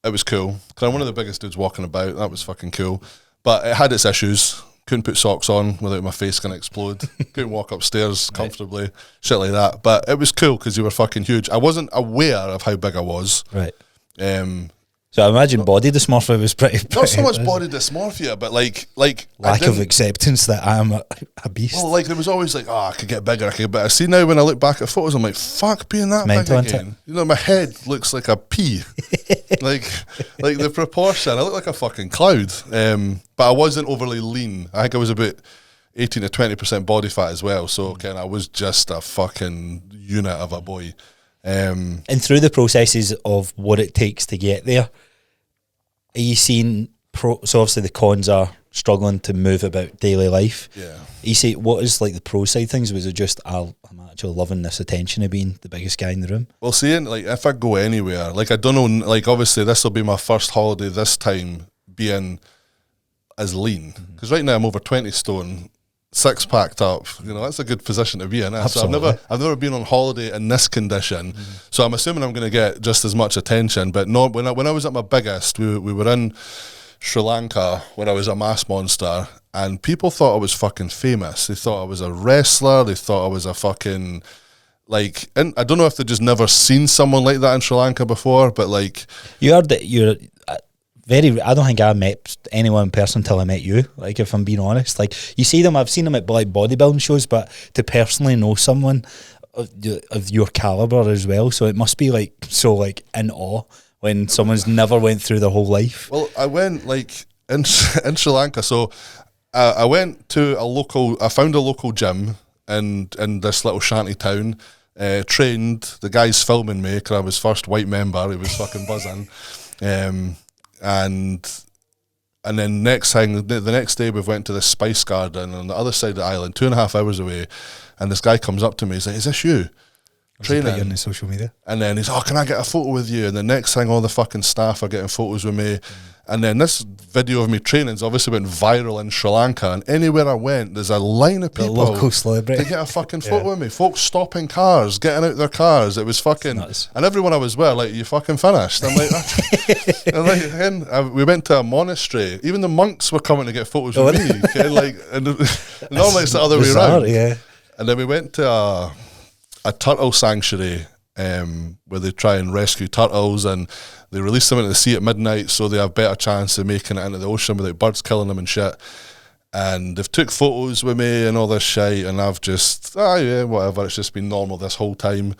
it was cool. Cause I'm one of the biggest dudes walking about. That was fucking cool. But it had its issues. Couldn't put socks on without my face gonna explode. Couldn't walk upstairs comfortably. Shit like that. But it was cool because you were fucking huge. I wasn't aware of how big I was. Right. So I imagine body dysmorphia was pretty not so much body dysmorphia, but like lack of acceptance that I am a beast. Well, like there was always like, oh, I could get bigger, I could get better. See now when I look back at photos, I'm like, fuck being that mental big again. You know, my head looks like a pea. like the proportion, I look like a fucking cloud. But I wasn't overly lean. I think I was about 18 to 20% body fat as well. So again, I was just a fucking unit of a boy. And through the processes of what it takes to get there, are you seeing so obviously the cons are struggling to move about daily life. Yeah. You see, what is like the pro side things? Was it just I'm actually loving this attention of being the biggest guy in the room? Well, seeing like if I go anywhere, like I don't know, like obviously this will be my first holiday this time being as lean because right now I'm over 20 stone. Six packed up, you know, that's a good position to be in. So I've never been on holiday in this condition. So I'm assuming I'm going to get just as much attention. But not when I was at my biggest, we were in Sri Lanka when I was a Mass Monster, and people thought I was fucking famous. They thought I was a wrestler. They thought I was a fucking like. And I don't know if they just never seen someone like that in Sri Lanka before, but like you're I don't think I met anyone in person until I met you, like if I'm being honest. Like you see them, I've seen them at like bodybuilding shows, but to personally know someone of your caliber as well, so it must be like so like in awe when someone's never went through their whole life. Well, I went like in Sri Lanka, so I went to I found a local gym in this little shanty town, trained, the guy's filming me because I was first white member, he was fucking buzzing. And then the next day we went to this spice garden on the other side of the island, 2.5 hours away, and this guy comes up to me, he's like, is this you? Training on the social media. And then he's, oh, can I get a photo with you? And the next thing, all the fucking staff are getting photos with me. And then this video of me training's obviously went viral in Sri Lanka, and anywhere I went, there's a line of people, local celebrity, to get a fucking photo with me. Folks stopping cars, getting out their cars. It was fucking, and everyone I was with, like, you fucking finished. I'm like, we went to a monastery. Even the monks were coming to get photos with me. Okay? Like, and normally it's the other way around. Yeah. And then we went to a turtle sanctuary where they try and rescue turtles, and they release them into the sea at midnight so they have better chance of making it into the ocean without birds killing them and shit. And they've took photos with me and all this shit, and I've just, whatever, it's just been normal this whole time.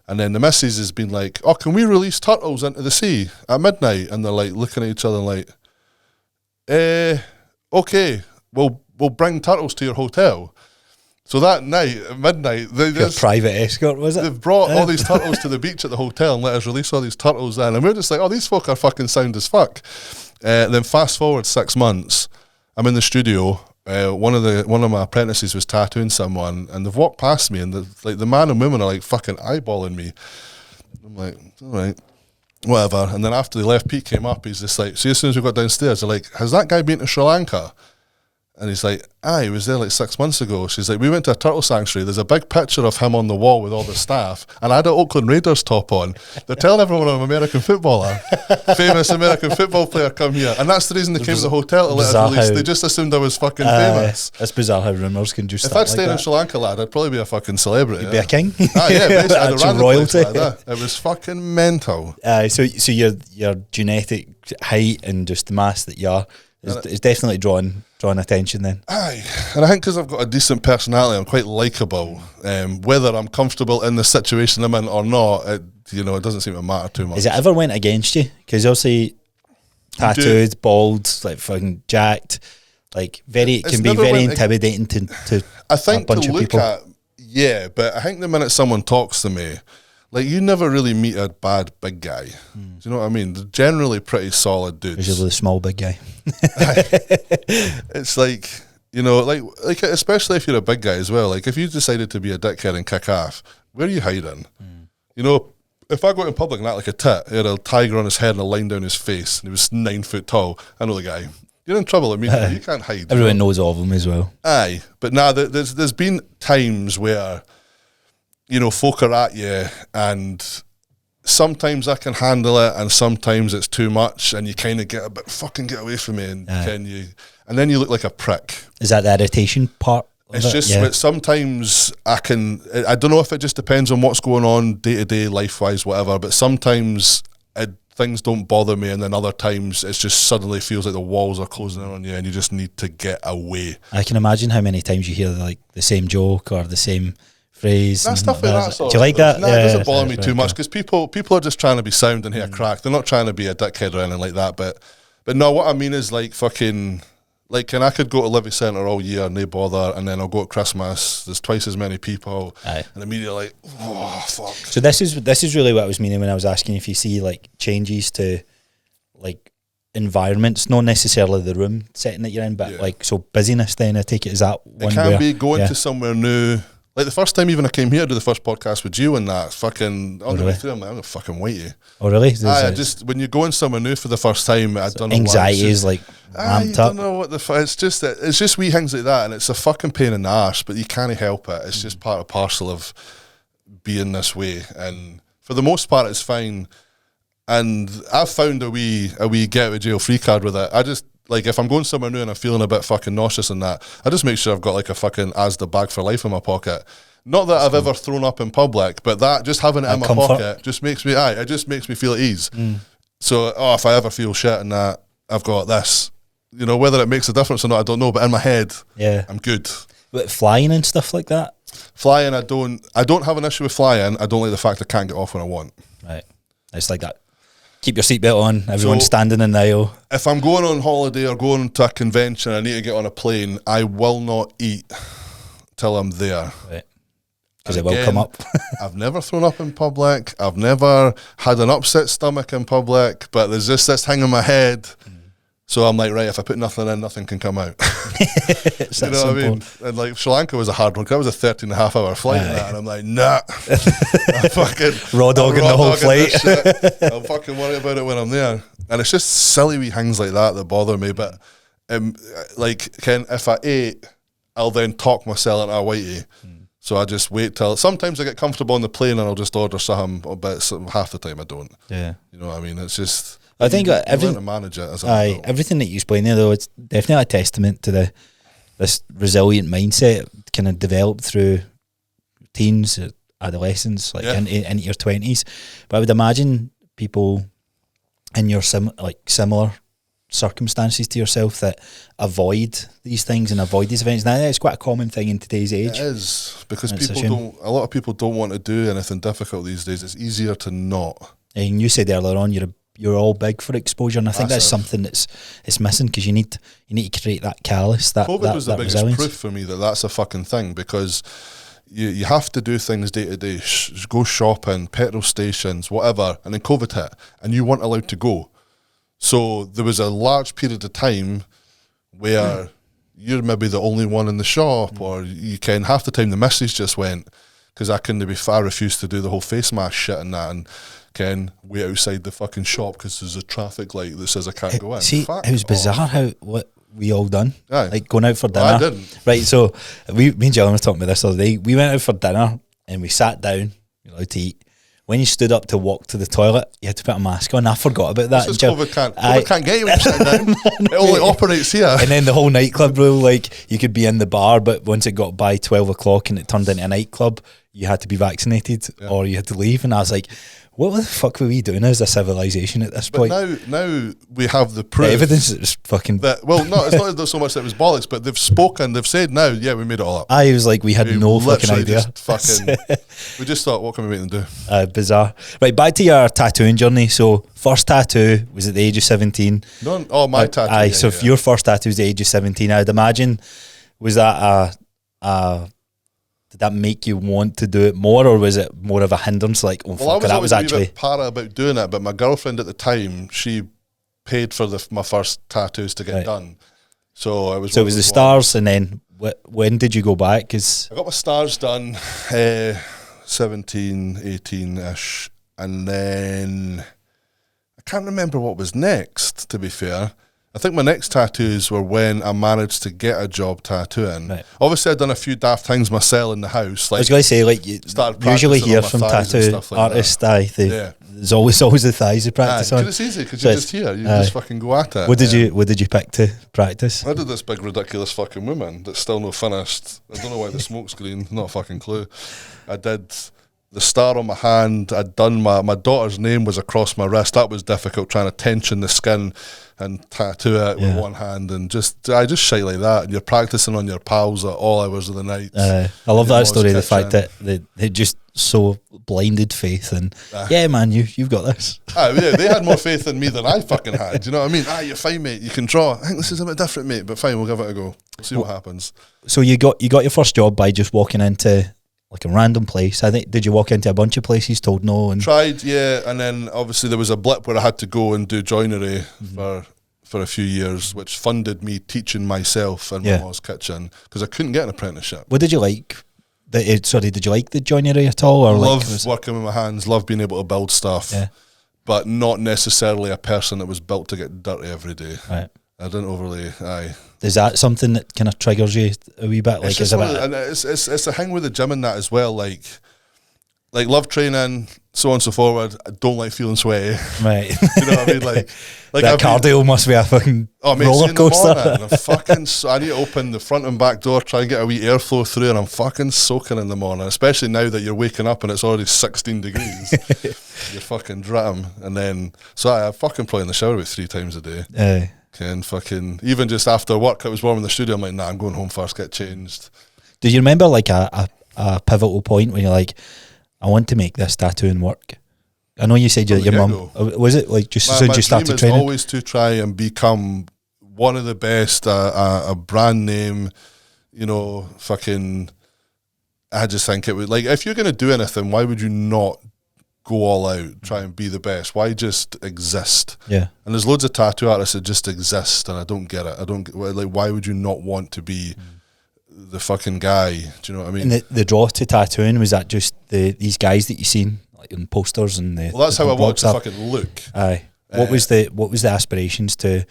And then the missus has been like, oh, can we release turtles into the sea at midnight? And they're like looking at each other like, okay, we'll bring turtles to your hotel. So that night, at midnight, your private escort, was it? They've brought all these turtles to the beach at the hotel and let us release all these turtles in. And we're just like, oh, these folk are fucking sound as fuck. Then fast forward 6 months, I'm in the studio. One of my apprentices was tattooing someone, and they've walked past me, and the man and woman are like fucking eyeballing me. I'm like, all right, whatever. And then after they left, Pete came up. He's just like, see, as soon as we got downstairs, they're like, has that guy been to Sri Lanka? And he's like, he was there like 6 months ago. She's like, we went to a turtle sanctuary. There's a big picture of him on the wall with all the staff. And I had an Oakland Raiders top on. They're telling everyone I'm an American footballer. Famous American football player come here. And that's the reason they came to the hotel to let us release. They just assumed I was fucking famous. It's bizarre how rumours can just If I'd stayed in Sri Lanka, lad, I'd probably be a fucking celebrity. You'd be a king. Yeah, basically. I'd have ran royalty. the place like that. It was fucking mental. So your genetic height and just the mass that you are is definitely drawing attention then. Aye, and I think because I've got a decent personality, I'm quite likeable. Whether I'm comfortable in the situation I'm in or not, it doesn't seem to matter too much. Has it ever went against you? Because obviously tattooed, bald, like fucking jacked, like it can be very intimidating to I think a bunch of people. Yeah, but I think the minute someone talks to me, like, you never really meet a bad big guy. Do you know what I mean? They're generally pretty solid dudes. Usually the small big guy. It's like, like especially if you're a big guy as well. Like, if you decided to be a dickhead and kick off, where are you hiding? If I go out in public and act like a tit, he had a tiger on his head and a line down his face, and he was 9 foot tall, I know the guy. You're in trouble immediately. You can't hide. Everyone knows of him as well. Aye, but there's been times where folk are at you, and sometimes I can handle it, and sometimes it's too much, and you kind of get a bit, fucking get away from me, and then you look like a prick. Is that the irritation part? It's just but sometimes I don't know if it just depends on what's going on day to day, life wise, whatever. But sometimes things don't bother me, and then other times it just suddenly feels like the walls are closing in on you, and you just need to get away. I can imagine how many times you hear like the same joke or the same phrase. That stuff like that. Do you like that? No, it doesn't bother me too much, because people are just trying to be sound and hit a crack. They're not trying to be a dickhead or anything like that. But no, what I mean is like fucking. Like, and I could go to Livy Centre all year and they bother, and then I'll go at Christmas, there's twice as many people, and immediately like, oh, fuck. So this is really what I was meaning when I was asking if you see, like, changes to, like, environments, not necessarily the room setting that you're in, but, like, so busyness then, I take it, is that one it can be going to somewhere new. Like, the first time even I came here to do the first podcast with you and that, fucking, on the way through, I'm like, I'm going to fucking wait you. Oh, really? When you're going somewhere new for the first time, I don't know. Anxiety is like ramped up. I don't know what it's just wee things like that, and it's a fucking pain in the arse, but you can't help it. It's just part and parcel of being this way, and for the most part, it's fine. And I've found a wee get out of jail free card with it. I just, like, if I'm going somewhere new and I'm feeling a bit fucking nauseous and that, I just make sure I've got like a fucking Asda bag for life in my pocket. Not that I've ever thrown up in public, but that just having it in my pocket just makes me, it just makes me feel at ease. So, if I ever feel shit and that, I've got this. Whether it makes a difference or not, I don't know, but in my head, I'm good. But flying and stuff like that? Flying, I don't have an issue with flying. I don't like the fact I can't get off when I want. Right. It's like that. Keep your seatbelt on, everyone's standing in the aisle. If I'm going on holiday or going to a convention, I need to get on a plane, I will not eat till I'm there. Right. Because it will come up. I've never thrown up in public. I've never had an upset stomach in public, but there's just this thing in my head. So I'm like, right, if I put nothing in, nothing can come out. You know what I mean? And like Sri Lanka was a hard one, because that was a 13.5-hour flight, and I'm like, nah. I'm fucking raw dogging the whole flight. I'll fucking worry about it when I'm there. And it's just silly wee things like that bother me. But like, if I ate, I'll then talk myself into a whitey. So I just wait till, sometimes I get comfortable on the plane and I'll just order something, but half the time I don't. Yeah. You know what I mean? It's just, I think everything to manage it as everything that you explain there, though, it's definitely a testament to this resilient mindset kind of developed through teens, adolescence, like into your 20s. But I would imagine people in your similar circumstances to yourself that avoid these things and avoid these events. Now it's quite a common thing in today's age. It is, because a lot of people don't want to do anything difficult these days. It's easier to not. And you said earlier on you're all big for exposure, and I think that's something it's missing, because you need to create that callus. COVID was the biggest resilience. Proof for me that that's a fucking thing, because you have to do things day to day, go shopping, petrol stations, whatever, and then COVID hit, and you weren't allowed to go. So there was a large period of time where you're maybe the only one in the shop, or you can, half the time the missus just went, because I refused to do the whole face mask shit and that, and can wait outside the fucking shop because there's a traffic light that says I can't go in. See, it was bizarre how we all done? Aye. Like going out for dinner. Well, I didn't. Right, so me and John were talking about this the other day. We went out for dinner and we sat down, you're allowed to eat. When you stood up to walk to the toilet, you had to put a mask on. I forgot about that. This is COVID can't get you when you sit down. It only operates here. And then the whole nightclub rule, like you could be in the bar, but once it got by 12 o'clock and it turned into a nightclub, you had to be vaccinated or you had to leave. And I was like, what the fuck were we doing as a civilization at this point? Now we have the proof. The evidence is fucking... Well, no, it's not so much that it was bollocks, but they've spoken, they've said now, yeah, we made it all up. I was like, we had no fucking idea. We just thought, what can we make them do? Bizarre. Right, back to your tattooing journey. So, first tattoo was at the age of 17. My tattoo. So if your first tattoo was the age of 17, I'd imagine, was that did that make you want to do it more, or was it more of a hindrance? Like, oh, fuck, that was actually... a bit para about doing it, but my girlfriend at the time, she paid for my first tattoos to get done. So it was the stars, and then when did you go back? Cause I got my stars done 17, 18-ish, and then I can't remember what was next, to be fair. I think my next tattoos were when I managed to get a job tattooing. Right. Obviously, I'd done a few daft things myself in the house. Like, I was going to say, like, you usually hear from tattoo artists, there's always the thighs you practice on. It's easy because you're just here. You just fucking go at it. What did you pick to practice? I did this big ridiculous fucking woman that's still not finished. I don't know why the smoke's green. Not a fucking clue. I did the star on my hand. I'd done my daughter's name was across my wrist. That was difficult, trying to tension the skin and tattoo it with one hand, and just shite like that. And you're practicing on your pals at all hours of the night. I love that story. The fact that they just so blinded faith and yeah, man, you've got this. They had more faith in me than I fucking had. You know what I mean? You're fine, mate. You can draw. I think this is a bit different, mate, but fine, we'll give it a go. See what happens. So you got your first job by just walking into like a random place. I think, did you walk into a bunch of places, told no? And tried, yeah, and then obviously there was a blip where I had to go and do joinery for a few years, which funded me teaching myself in my mom's kitchen because I couldn't get an apprenticeship. What did you like? Did you like the joinery at all? Or love working with my hands, love being able to build stuff, but not necessarily a person that was built to get dirty every day. Right. I didn't overly. Is that something that kind of triggers you a wee bit? Like, it's a thing with the gym and that as well. Like love training, so on and so forward. I don't like feeling sweaty. Right. You know what I mean? Like that cardio must be a fucking roller coaster. I need to open the front and back door, try and get a wee airflow through, and I'm fucking soaking in the morning. Especially now that you're waking up and it's already 16 degrees. You're fucking dratting, and then I fucking probably in the shower about 3 times a day. And fucking even just after work, it was warm in the studio. I'm like, nah, I'm going home first, get changed. Do you remember like a pivotal point when you're like, I want to make this tattooing work? I know you said your mum, was it like just as soon as you started training? My dream is always to try and become one of the best, a brand name, you know, fucking, I just think it would, like, if you're going to do anything, why would you not go all out, try and be the best? Why just exist? Yeah. And there's loads of tattoo artists that just exist, and I don't get it. Like, why would you not want to be the fucking guy? Do you know what I mean? And the draw to tattooing, was that just these guys that you seen like in posters and the? Well, that's how I wanted to fucking look. Aye. What was the aspirations to?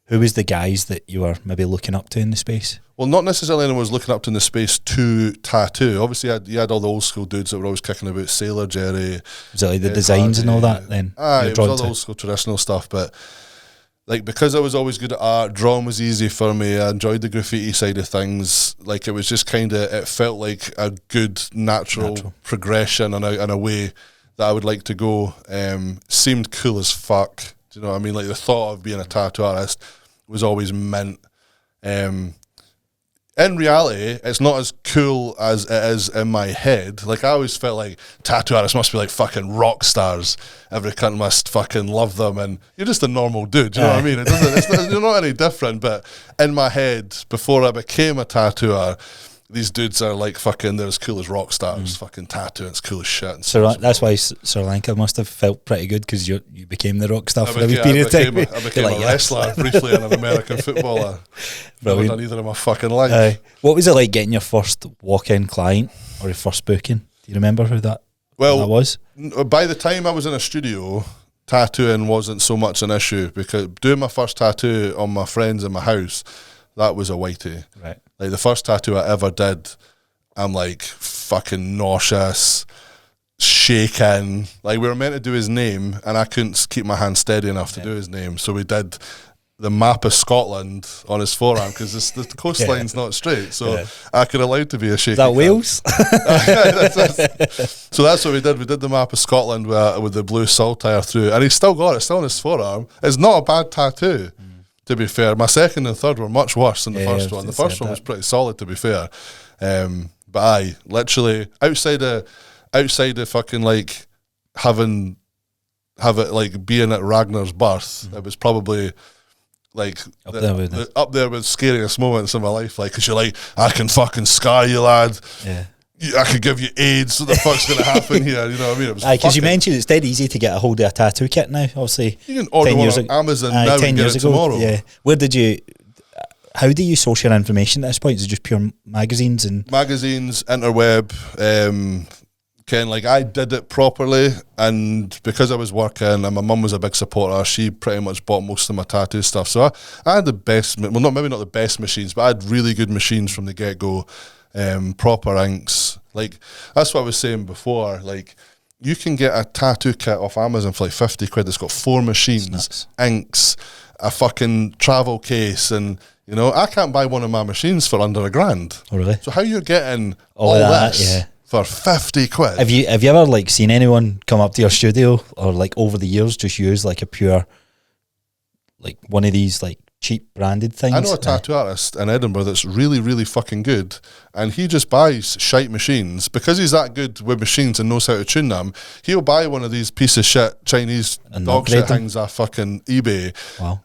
Who was the guys that you were maybe looking up to in the space? Well, not necessarily anyone was looking up to in the space to tattoo. Obviously, you had all the old school dudes that were always kicking about, Sailor Jerry. Was it like the designs and all that then? It was all the old school traditional stuff, but like, because I was always good at art, drawing was easy for me. I enjoyed the graffiti side of things. Like, it was just kind of, it felt like a good natural progression and a way that I would like to go. Seemed cool as fuck. Do you know what I mean? Like, the thought of being a tattoo artist was always meant. In reality, it's not as cool as it is in my head. Like, I always felt like tattoo artists must be like fucking rock stars. Every cunt must fucking love them, and you're just a normal dude. Do you know what I mean? You're not any different. But in my head, before I became a tattooer, these dudes are like fucking, they're as cool as rock stars, fucking tattooing, it's cool as shit. And so that's why Sri Lanka must have felt pretty good, because you became the rock star for a period of time. I became a wrestler briefly and an American footballer. Never done either in my fucking life. What was it like getting your first walk-in client or your first booking? Do you remember who that was? By the time I was in a studio, tattooing wasn't so much an issue, because doing my first tattoo on my friends in my house, that was a whitey. Right. Like the first tattoo I ever did, I'm like fucking nauseous, shaking. Like we were meant to do his name, and I couldn't keep my hand steady enough to do his name, so we did the map of Scotland on his forearm because the coastline's not straight, so I could allowed to be a shaky. Is that Wales? So that's what we did. We did the map of Scotland with the blue saltire through, and he's still got it, still on his forearm. It's not a bad tattoo, to be fair. My second and third were much worse than the first one. The first one was pretty solid, to be fair. But I literally outside of fucking like have it like being at Ragnar's birth, it was probably like up there with scariest moments in my life, like, because you're like, I can fucking scar you, lad. I could give you AIDS. What the fuck's going to happen here? You know what I mean? Because you mentioned it's dead easy to get a hold of a tattoo kit now. Obviously, you can order one on Amazon now 10 and get it tomorrow. Yeah. How do you source your information at this point? Is it just pure magazines interweb? Ken, like I did it properly, and because I was working and my mum was a big supporter, she pretty much bought most of my tattoo stuff. So I had the best, well, maybe not the best machines, but I had really good machines from the get-go, proper inks. Like that's what I was saying before. Like you can get a tattoo kit off Amazon for like 50 quid. It's got 4 machines, inks, a fucking travel case, and you know I can't buy one of my machines for under $1,000. Oh really? So how you're getting all this? Yeah. For 50 quid. Have you ever like seen anyone come up to your studio or like over the years just use like a pure, like one of these like cheap branded things? I know a tattoo artist in Edinburgh that's really, really fucking good, and he just buys shite machines because he's that good with machines and knows how to tune them. He'll buy one of these piece of shit Chinese dog shit things off fucking eBay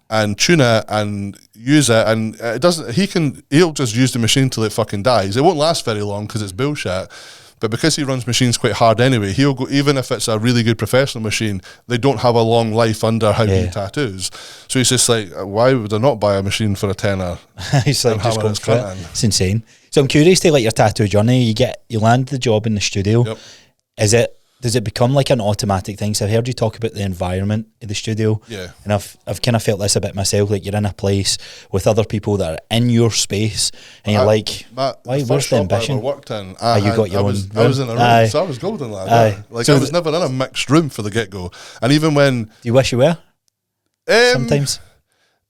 and tune it and use it, and it doesn't. He'll just use the machine till it fucking dies. It won't last very long because it's bullshit. But because he runs machines quite hard anyway, he'll go, even if it's a really good professional machine, they don't have a long life under how many tattoos. So he's just like, why would I not buy a machine for a tenner? He's like, just go for it. It's insane. So I'm curious to like your tattoo journey. You land the job in the studio. Yep. Does it become like an automatic thing? So I've heard you talk about the environment in the studio. Yeah. And I've kind of felt this a bit myself, like you're in a place with other people that are in your space and you're like, where's the ambition? I worked in, you got your own room. I was in a room, so I was golden, lad. Like so I was never in a mixed room for the get-go. And even when... Do you wish you were? Sometimes?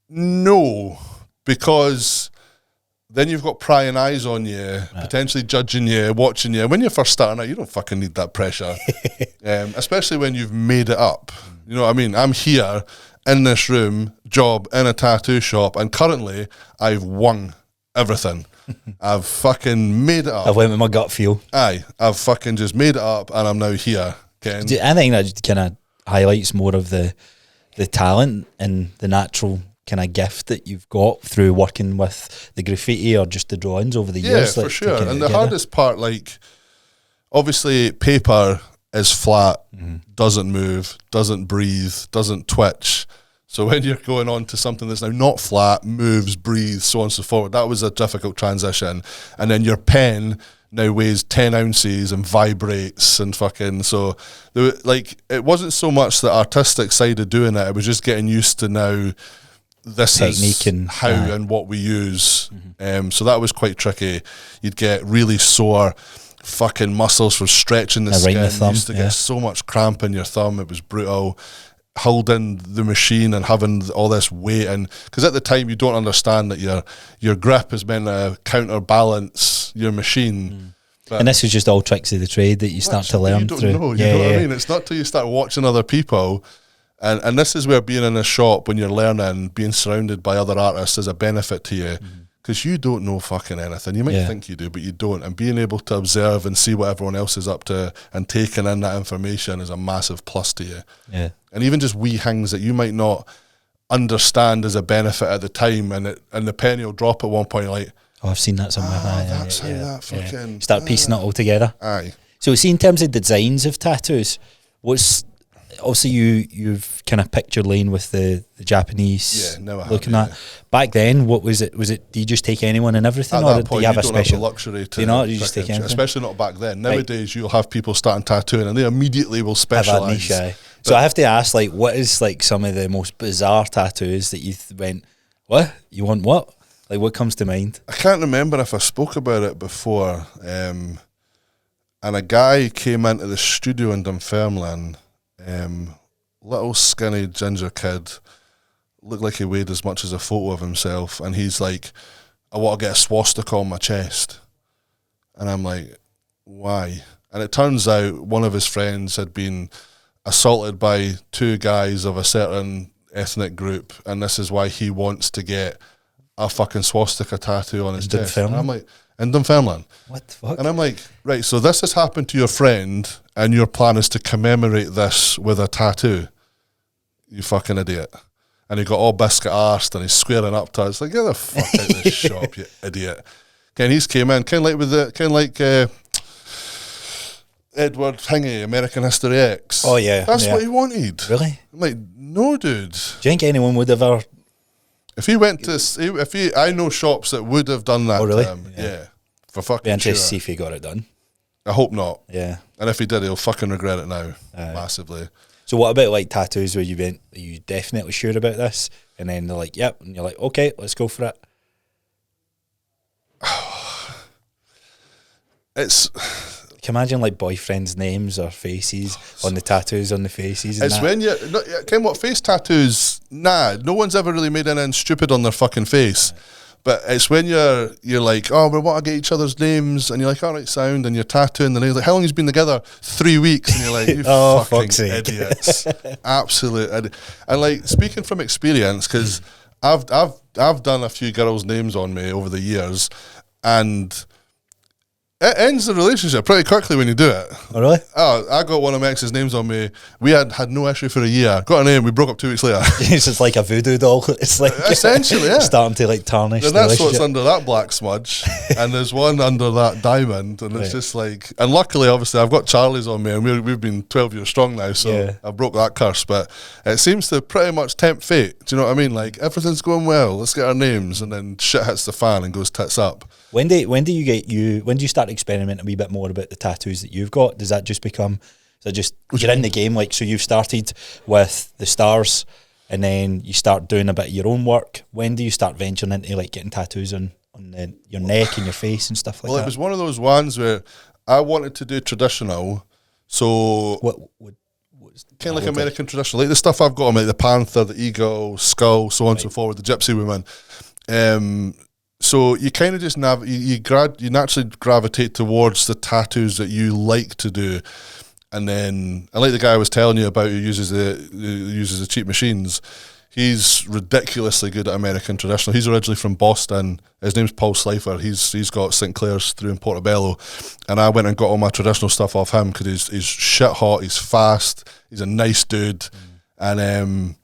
No, because... Then you've got prying eyes on you, potentially judging you, watching you. When you're first starting out, you don't fucking need that pressure. Especially when you've made it up. You know what I mean? I'm here in this room, job in a tattoo shop, and currently I've won everything. I've fucking made it up. I went with my gut feel. Aye, I've fucking just made it up, and I'm now here. Ken. I think that kind of highlights more of the talent and the natural kind of gift that you've got through working with the graffiti or just the drawings over the years. Yeah, for sure. And the hardest part, like, obviously paper is flat, doesn't move, doesn't breathe, doesn't twitch. So when you're going on to something that's now not flat, moves, breathes, so on and so forth, that was a difficult transition. And then your pen now weighs 10 ounces and vibrates and fucking, so like it wasn't so much the artistic side of doing it, it was just getting used to now this technique is and how and what we use. So that was quite tricky. You'd get really sore fucking muscles for stretching the skin. You used to get so much cramp in your thumb, it was brutal. Holding the machine and having all this weight, and because at the time you don't understand that your grip is meant to counterbalance your machine. And this is just all tricks of the trade that you start to learn through. You know what I mean? It's not till you start watching other people. And this is where being in a shop when you're learning, being surrounded by other artists is a benefit to you, because you don't know fucking anything. You might think you do, but you don't. And being able to observe and see what everyone else is up to and taking in that information is a massive plus to you. Yeah. And even just wee things that you might not understand as a benefit at the time, and the penny will drop at one point, like, oh, I've seen that somewhere. That's how that fucking... Start piecing it all together. Aye. So see, in terms of designs of tattoos, also you've kind of picked your lane with the Japanese looking at. Back then, what was it? Do you just take anyone and everything, or do you have a special luxury to? Do you know, you just take anything? Especially not back then. Nowadays, you'll have people starting tattooing, and they immediately will specialise. So I have to ask, like, what is like some of the most bizarre tattoos that you went, what? You want what? Like, what comes to mind? I can't remember if I spoke about it before. And a guy came into the studio in Dunfermline, little skinny ginger kid, looked like he weighed as much as a photo of himself, and he's like, I want to get a swastika on my chest. And I'm like, why? And it turns out one of his friends had been assaulted by two guys of a certain ethnic group, and this is why he wants to get a fucking swastika tattoo on his chest. And I'm like, in Dunfermline. What the fuck? And I'm like, right, so this has happened to your friend, and your plan is to commemorate this with a tattoo. You fucking idiot. And he got all biscuit arsed, and he's squaring up to us. Like, get the fuck out of this shop, you idiot. Ken, he's came in, kind of like with the, Edward Hingy, American History X. Oh, yeah. That's what he wanted. Really? I'm like, no, dude. Do you think anyone would ever... If he went to, I know shops that would have done that. Oh, really? Yeah. For fucking Be interested sure. to see if he got it done. I hope not. Yeah. And if he did, he'll fucking regret it now. Massively. So what about like tattoos where you went, are you definitely sure about this? And then they're like, yep. And you're like, okay, let's go for it. Can you imagine like boyfriends' names or faces on the tattoos on the faces? And it's when you, Ken, what face tattoos? Nah, no one's ever really made anything stupid on their fucking face. But it's when you're like, oh, we want to get each other's names, and you're like, all right, sound, and you're tattooing the names. Like, how long has been together? 3 weeks, and you're like, you fucking idiots, absolute idiot. And like, speaking from experience, because I've done a few girls' names on me over the years, and it ends the relationship pretty quickly when you do it. Oh, really? Oh, I got one of my ex's names on me. We had no issue for a year. Got a name, we broke up 2 weeks later. It's just like a voodoo doll. It's like essentially, yeah. Starting to like tarnish. And that's what's under that black smudge. And there's one under that diamond. And it's just like, and luckily, obviously, I've got Charlie's on me, and we've been 12 years strong now, so I broke that curse. But it seems to pretty much tempt fate. Do you know what I mean? Like, everything's going well, let's get our names, and then shit hits the fan and goes tits up. When do you start experimenting a wee bit more about the tattoos that you've got? Does that just become, you're in the game, like, so you've started with the stars and then you start doing a bit of your own work. When do you start venturing into like getting tattoos on your neck and your face and stuff like that? Well, it was one of those ones where I wanted to do traditional, so kind of like American traditional, like the stuff I've got on, like the panther, the eagle, skull, so on and so forth, the gypsy woman. So you kind of just you naturally gravitate towards the tattoos that you like to do, and then, and like the guy I was telling you about who uses the cheap machines, he's ridiculously good at American traditional. He's originally from Boston. His name's Paul Slifer. He's got St. Clair's through in Portobello, and I went and got all my traditional stuff off him because he's shit hot. He's fast. He's a nice dude, and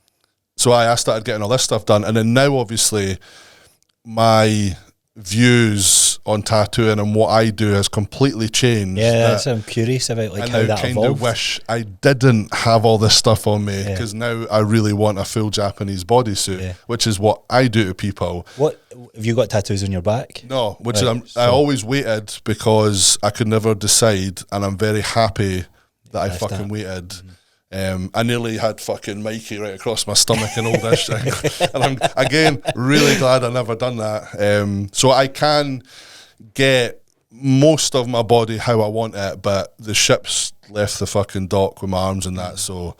so I started getting all this stuff done, and then now obviously my views on tattooing and what I do has completely changed. Yeah, that's I'm curious about, like, how that evolved. I kind of wish I didn't have all this stuff on me, because now I really want a full Japanese bodysuit, which is what I do to people. What have you got tattoos on your back? No, which I always waited because I could never decide, and I'm very happy that I fucking waited. I nearly had fucking Mikey right across my stomach and all this shit. And I'm, again, really glad I never done that. So I can get most of my body how I want it, but the ship's left the fucking dock with my arms and that. So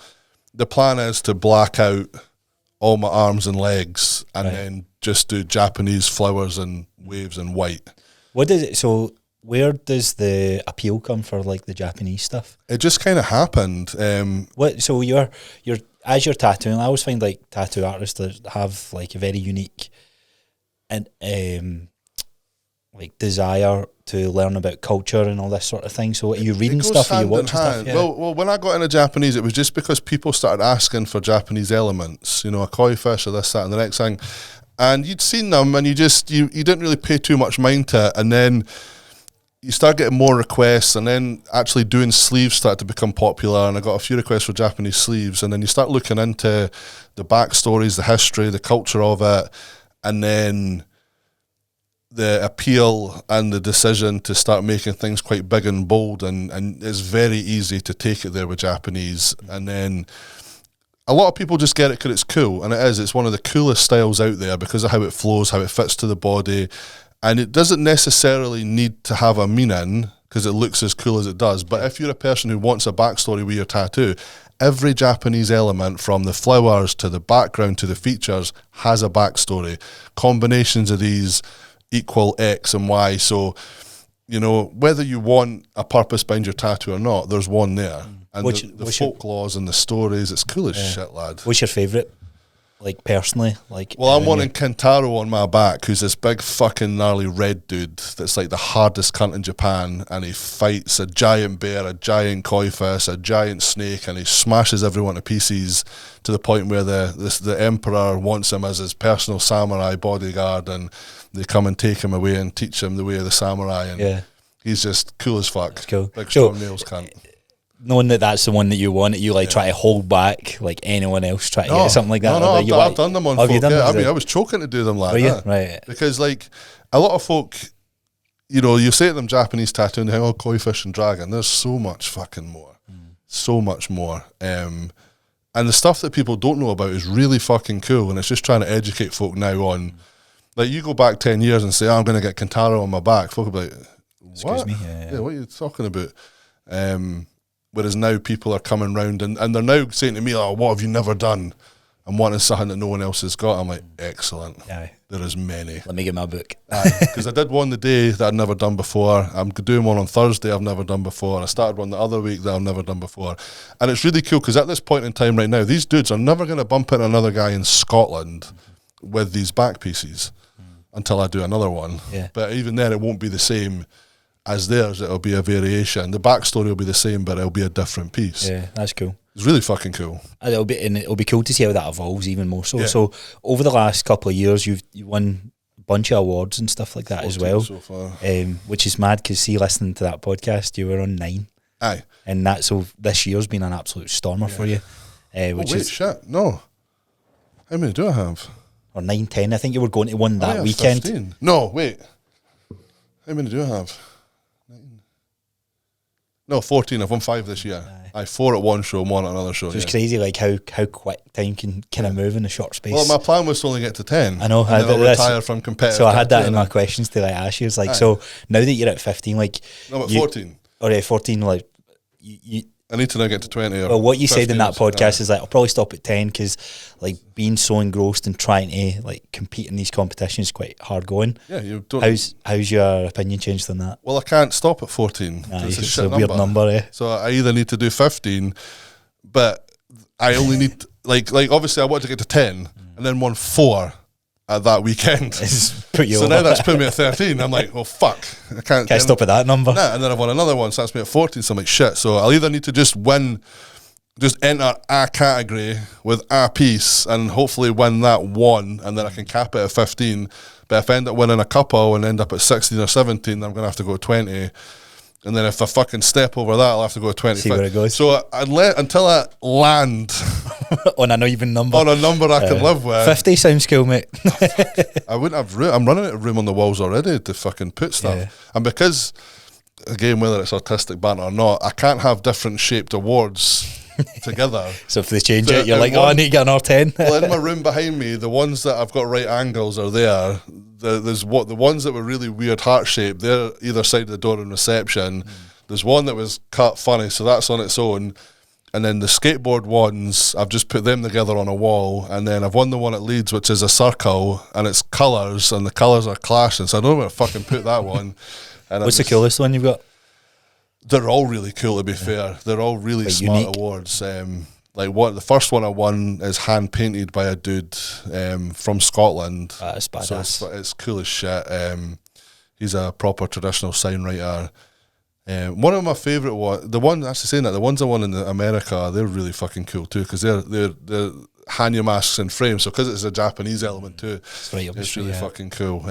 the plan is to black out all my arms and legs and then just do Japanese flowers and waves in white. What does it, so where does the appeal come for, like, the Japanese stuff? It just kind of happened. So you're as you're tattooing, I always find, like, tattoo artists that have, like, a very unique and like desire to learn about culture and all this sort of thing. So are you reading stuff? Are you watching stuff? Yeah. Well, when I got into Japanese, it was just because people started asking for Japanese elements. You know, a koi fish or this, that, and the next thing. And you'd seen them, and you didn't really pay too much mind to it, and then you start getting more requests, and then actually doing sleeves started to become popular, and I got a few requests for Japanese sleeves, and then you start looking into the backstories, the history, the culture of it, and then the appeal and the decision to start making things quite big and bold, and it's very easy to take it there with Japanese. And then a lot of people just get it because it's cool, and it is. It's one of the coolest styles out there because of how it flows, how it fits to the body, and it doesn't necessarily need to have a meaning because it looks as cool as it does. But if you're a person who wants a backstory with your tattoo, every Japanese element, from the flowers to the background to the features, has a backstory. Combinations of these equal X and Y. So, you know, whether you want a purpose behind your tattoo or not, there's one there. And the folklores and the stories, it's cool as shit, lad. What's your favourite? Like, personally? Well, I'm wanting Kentaro on my back, who's this big fucking gnarly red dude that's like the hardest cunt in Japan, and he fights a giant bear, a giant koi fish, a giant snake, and he smashes everyone to pieces to the point where the emperor wants him as his personal samurai bodyguard, and they come and take him away and teach him the way of the samurai, and he's just cool as fuck. That's cool. Big strong nails cunt. Knowing that that's the one that you want, you like try to hold back like anyone else try to get something like that. No, I've done them on folk. I was choking to do them like that. Right. Because like a lot of folk, you know, you say to them Japanese tattoo and they think, koi fish and dragon. There's so much fucking more. So much more. And the stuff that people don't know about is really fucking cool, and it's just trying to educate folk now on, like, you go back 10 years and say, I'm going to get Kentaro on my back. Folk will be like, what? Excuse me? Yeah, what are you talking about? Whereas now people are coming round and they're now saying to me, oh, what have you never done? I'm wanting something that no one else has got. I'm like, excellent. Aye. There is many. Let me get my book. Because I did one the day that I'd never done before. I'm doing one on Thursday I've never done before. I started one the other week that I've never done before. And it's really cool because at this point in time right now, these dudes are never going to bump into another guy in Scotland with these back pieces until I do another one. Yeah. But even then, it won't be the same as theirs. It'll be a variation. The backstory will be the same, but it'll be a different piece. Yeah, that's cool. It's really fucking cool. And it'll be cool to see how that evolves even more so. Yeah. So over the last couple of years, you've won a bunch of awards and stuff like that as well. So far. Which is mad because, see, listening to that podcast, you were on 9. Aye. And so this year's been an absolute stormer for you. Shit, no. How many do I have? Or 9, 10. I think you were going to one that weekend. 15. No, wait. How many do I have? 9. No, 14. I've won 5 this year. I 4 at one show and 1 at another show. So it's crazy, like how quick time can kind of move in a short space. Well, my plan was to only get to 10. I know. And then I'll retire from competitive. So I had that in my questions to like ask you. It's like, so now that you're at 15, like... No, I'm at 14. Or 14, like... I need to now get to 20. Well, what you said in that podcast is like, I'll probably stop at 10 because like being so engrossed and trying to like compete in these competitions is quite hard going. Yeah, you don't. How's your opinion changed on that? Well, I can't stop at 14. It's a weird number. So I either need to do 15, but I only need like obviously I want to get to 10 and then won 4 at that weekend. So now that's put me at 13. I'm like, well, fuck. I can't stop at that number. Nah, and then I've won another one, so that's me at 14. So I'm like, shit. So I'll either need to just enter a category with a piece and hopefully win that one, and then I can cap it at 15. But if I end up winning a couple and end up at 16 or 17, I'm going to have to go 20. And then if I fucking step over that, I'll have to go 25. See where it goes. So until I land on an even number. On a number I can live with. 50 sounds cool, mate. I wouldn't have room. I'm running out of room on the walls already to fucking put stuff. Yeah. And because, again, whether it's artistic banter or not, I can't have different shaped awards together. So if they change it, you're like, I need to get an R10. Well, in my room behind me, the ones that I've got right angles are there. The ones that were really weird heart shaped, they're either side of the door in reception. There's one that was cut funny, so that's on its own. And then the skateboard ones, I've just put them together on a wall. And then I've won the one at Leeds, which is a circle, and it's colours, and the colours are clashing. So I don't know where to fucking put that one. And what's the coolest one you've got? They're all really cool, to be fair. They're all really smart unique awards. The first one I won is hand painted by a dude from Scotland. That's badass. So it's cool as shit. He's a proper traditional sign writer. One of my favourite ones, the ones I won in America, they're really fucking cool too, because they're Hanyu masks in frame. So because it's a Japanese element too, it's really fucking cool.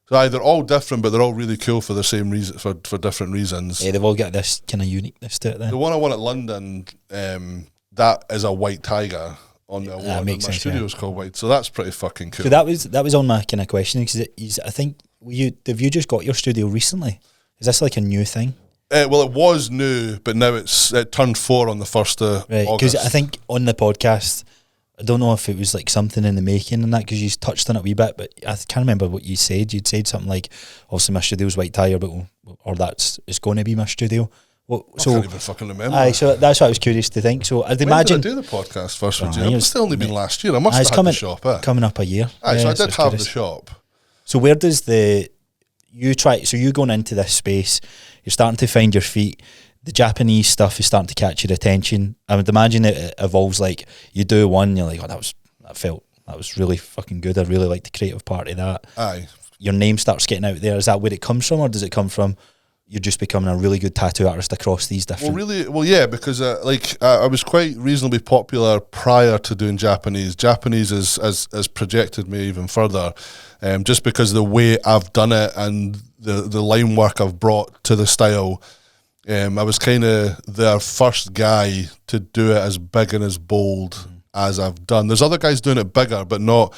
So they're all different, but they're all really cool for the same reason, for different reasons. Yeah, they've all got this kind of uniqueness to it then. The one I won at London, that is a white tiger on the award. That makes sense. My studio's called White, so that's pretty fucking cool. So that was on my kind of questioning, because I think have you just got your studio recently? Is this like a new thing? Well, it was new, but now it turned 4 on the 1st of August. Because I think on the podcast, I don't know if it was like something in the making and that, because you touched on it a wee bit, but I can't remember what you said. You'd said something like, obviously my studio's white tire, or it's going to be my studio. Well, I can't even fucking remember. Aye, so that's what I was curious to think. So I'd imagine... When did I do the podcast first with you? It's still only been last year. I must have had the shop, coming up a year. Aye, so I did have the shop. So where does you're going into this space, you're starting to find your feet, the Japanese stuff is starting to catch your attention. I would imagine it evolves, like you do one, you're like, oh, that was really fucking good. I really like the creative part of that. Aye. Your name starts getting out there. Is that where it comes from, or does it come from you're just becoming a really good tattoo artist across these different... Well, yeah, because I was quite reasonably popular prior to doing Japanese. Japanese has projected me even further, just because of the way I've done it and the line work I've brought to the style. I was kind of their first guy to do it as big and as bold as I've done. There's other guys doing it bigger, but not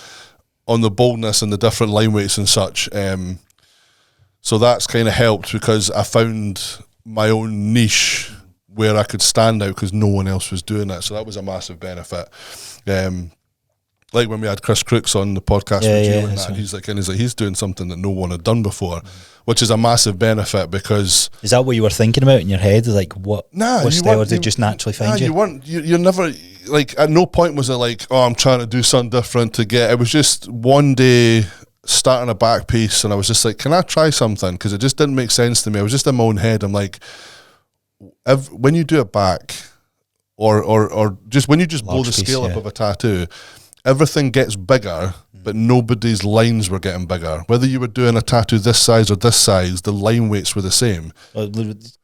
on the boldness and the different line weights and such. So that's kind of helped, because I found my own niche where I could stand out because no one else was doing it. So that was a massive benefit. Like when we had Chris Crooks on the podcast with you and that, right. He's doing something that no one had done before, which is a massive benefit, because... Is that what you were thinking about in your head? Like, what style did it just naturally find you? You're never... Like, at no point was it like, oh, I'm trying to do something different to get... It was just one day... starting a back piece, and I was just like, can I try something? Because it just didn't make sense to me. I was just in my own head. I'm like, when you do it back, or just when you just blow the scale up of a tattoo, everything gets bigger, but nobody's lines were getting bigger. Whether you were doing a tattoo this size or this size, the line weights were the same.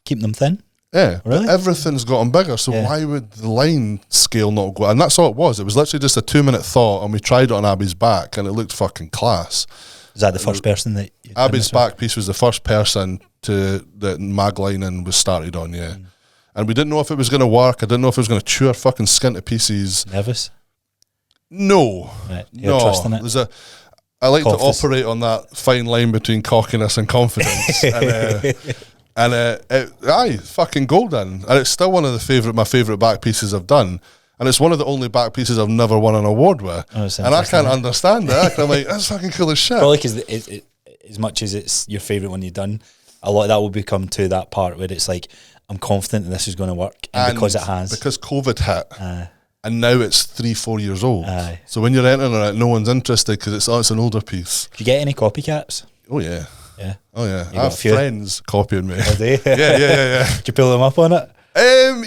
Keep them thin? Yeah, really? Everything's gotten bigger, so why would the line scale not go? And that's all it was. It was literally just a 2-minute thought, and we tried it on Abby's back, and it looked fucking class. Is that the first person that... Abby's back piece was the first person that mag lining was started on, And we didn't know if it was going to work. I didn't know if it was going to chew our fucking skin to pieces. Nervous? No. Right. You're trusting it? I like to operate on that fine line between cockiness and confidence. And fucking golden. And it's still one of my favourite back pieces I've done. And it's one of the only back pieces I've never won an award with. And I can't understand it. I'm like, that's fucking cool as shit. Probably because as much as it's your favourite one you've done, a lot of that will become to that part where it's like, I'm confident that this is going to work. And because it has. Because COVID hit. And now it's 3-4 years old. So when you're entering it, no one's interested because it's an older piece. Do you get any copycats? Oh, yeah. Yeah. Oh, yeah. I have friends copying me. Oh, do you? Yeah. Do you pull them up on it?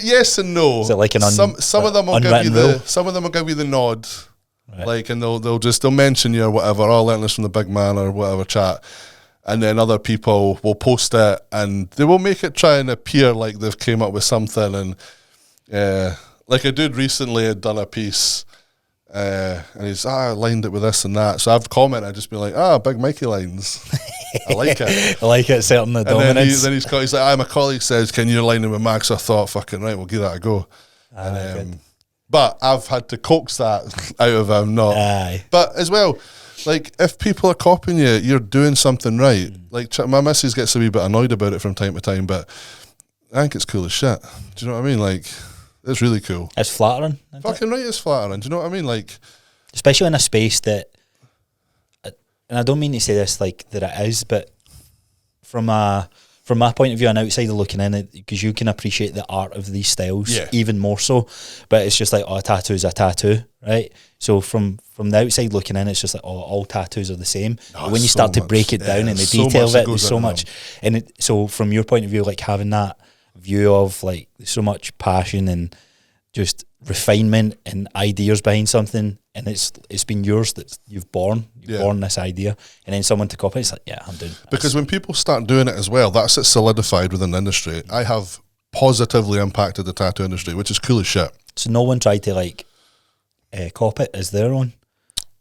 Yes and no. Is it like an some of them will give you the nod, right. Like, and they'll mention you or whatever. I'll learn this from the big man or whatever chat, and then other people will post it and they will make it try and appear like they've came up with something. And like a dude recently had done a piece, and he's I lined it with this and that. So I've commented, I've just been like, Big Mikey lines. I like it. I like it, certainly. Dominance. Then he's like, my colleague says, can you line it with Max? I thought, fucking right, we'll give that a go. But I've had to coax that out of him, But as well, like, if people are copying you, you're doing something right. Like, my missus gets a wee bit annoyed about it from time to time, but I think it's cool as shit. Do you know what I mean? Like, it's really cool. It's flattering. Fucking right, it's flattering. Do you know what I mean? Like, especially in a space that, and I don't mean to say this like that it is, but from my point of view, an outsider looking in, because you can appreciate the art of these styles even more so. But it's just like, a tattoo is a tattoo, right? So from the outside looking in, it's just like, all tattoos are the same. But when you start to break it down and the detail of it, there's so much. And so from your point of view, like having that view of like so much passion and just refinement and ideas behind something, and it's been yours that you've born this idea, and then someone to copy it's like, I'm doing because when people start doing it as well, that's it solidified within the industry. I have positively impacted the tattoo industry, which is cool as shit. So no one tried to like copy it as their own?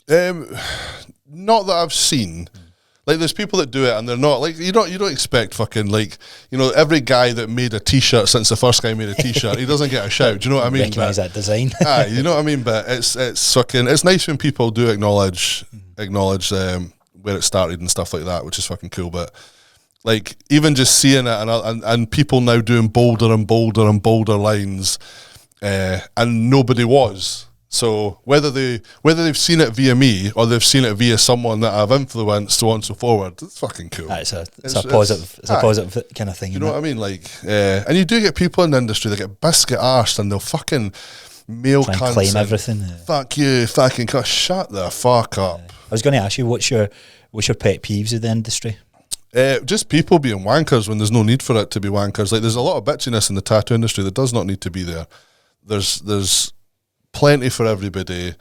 Not that I've seen. Like, there's people that do it and they're not, like, you don't expect fucking, like, every guy that made a t-shirt since the first guy made a t-shirt, he doesn't get a shout. Do you know what I mean? Recognise that design. You know what I mean? But it's fucking, it's nice when people do acknowledge where it started and stuff like that, which is fucking cool. But Like, even just seeing it, and people now doing bolder and bolder and bolder lines, and nobody was. So whether they've seen it via me or they've seen it via someone that I've influenced, so on and so forward, it's fucking cool. It's a positive kind of thing. You know what I mean? Like, and you do get people in the industry that get biscuit arsed and they'll fucking male try and claim everything. Fuck you, fucking cuss. Shut the fuck up. I was going to ask you, what's your pet peeves of the industry? Just people being wankers when there's no need for it to be wankers. Like, there's a lot of bitchiness in the tattoo industry that does not need to be there. There's plenty for everybody.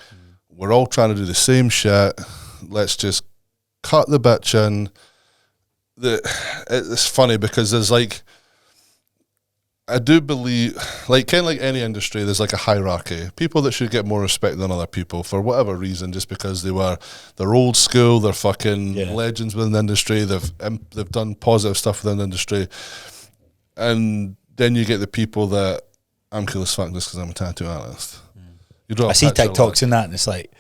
We're all trying to do the same shit. Let's just cut the bitching. It's funny because there's like, I do believe, like, kind of like any industry, there's like a hierarchy. People that should get more respect than other people for whatever reason, just because they're old school, they're fucking legends within the industry, they've done positive stuff within the industry. And then you get the people that, I'm cool as fuck just because I'm a tattoo artist. I see TikToks and that, and it's like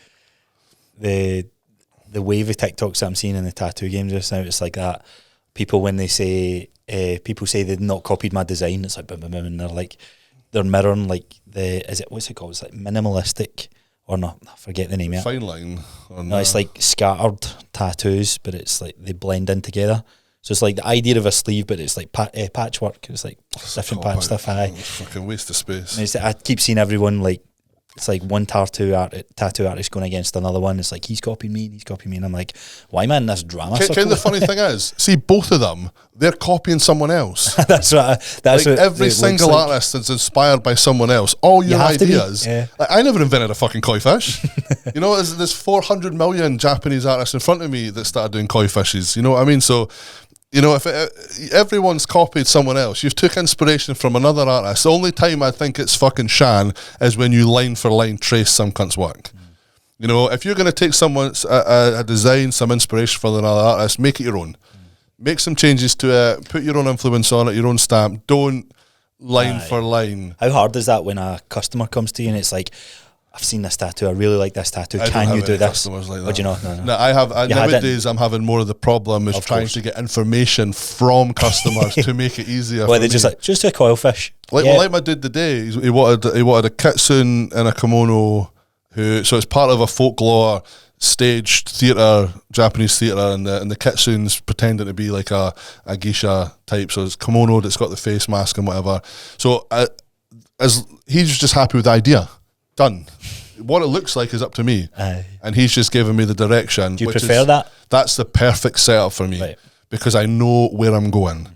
the wave of TikToks that I'm seeing in the tattoo game just now. It's like that. People, when they say people say they've not copied my design, it's like boom, boom, boom, and they're mirroring like what's it called? It's like minimalistic or not? I forget the name. Fine line. No, it's like scattered tattoos, but it's like they blend in together. So it's like the idea of a sleeve, but it's like patchwork. It's like different patch stuff. It's fucking waste of space. I keep seeing everyone like, it's like one tattoo artist going against another one. It's like, he's copying me, and I'm like, why am I in this drama? The funny thing is, see, both of them, they're copying someone else. That's like what every single artist that's inspired by someone else. All your ideas. Like, I never invented a fucking koi fish. You know, there's 400 million Japanese artists in front of me that started doing koi fishes. You know what I mean? So, you know, if everyone's copied someone else, you've took inspiration from another artist. The only time I think it's fucking shan is when you line for line trace some cunt's work. You know, if you're going to take someone's a design, some inspiration from another artist, make it your own. Make some changes to it, put your own influence on it, your own stamp. Don't line for line. How hard is that when a customer comes to you and it's like, I've seen this tattoo, I really like this tattoo, can you do this? Like that. Would you not? No. Nowadays I'm having more of the problem is trying to get information from customers to make it easier. Well, they just a coil fish. Like my dude today, he wanted a kitsune and a kimono, so it's part of a folklore staged theatre, Japanese theatre, and the kitsune's pretending to be like a geisha type, so it's kimono that's got the face mask and whatever. So as he's just happy with the idea. Done. What it looks like is up to me, and he's just giving me the direction. Do you prefer that? That's the perfect setup for me, because I know where I'm going.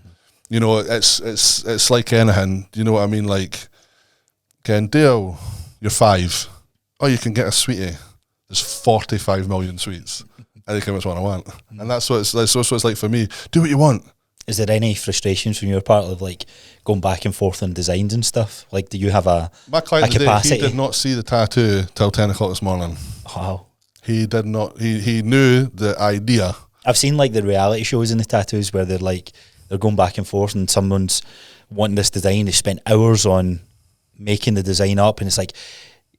You know, it's like anything. You know what I mean? Like, again, Dale, you're 5. Oh, you can get a sweetie. There's 45 million sweets. I think which one I want, and that's what it's like for me. Do what you want. Is there any frustrations from your part of like going back and forth on designs and stuff? Like, do you have my client capacity? He did not see the tattoo till 10 o'clock this morning. Wow. He did not. He knew the idea. I've seen like the reality shows in the tattoos where they're going back and forth, and someone's wanting this design. They spent hours on making the design up, and it's like,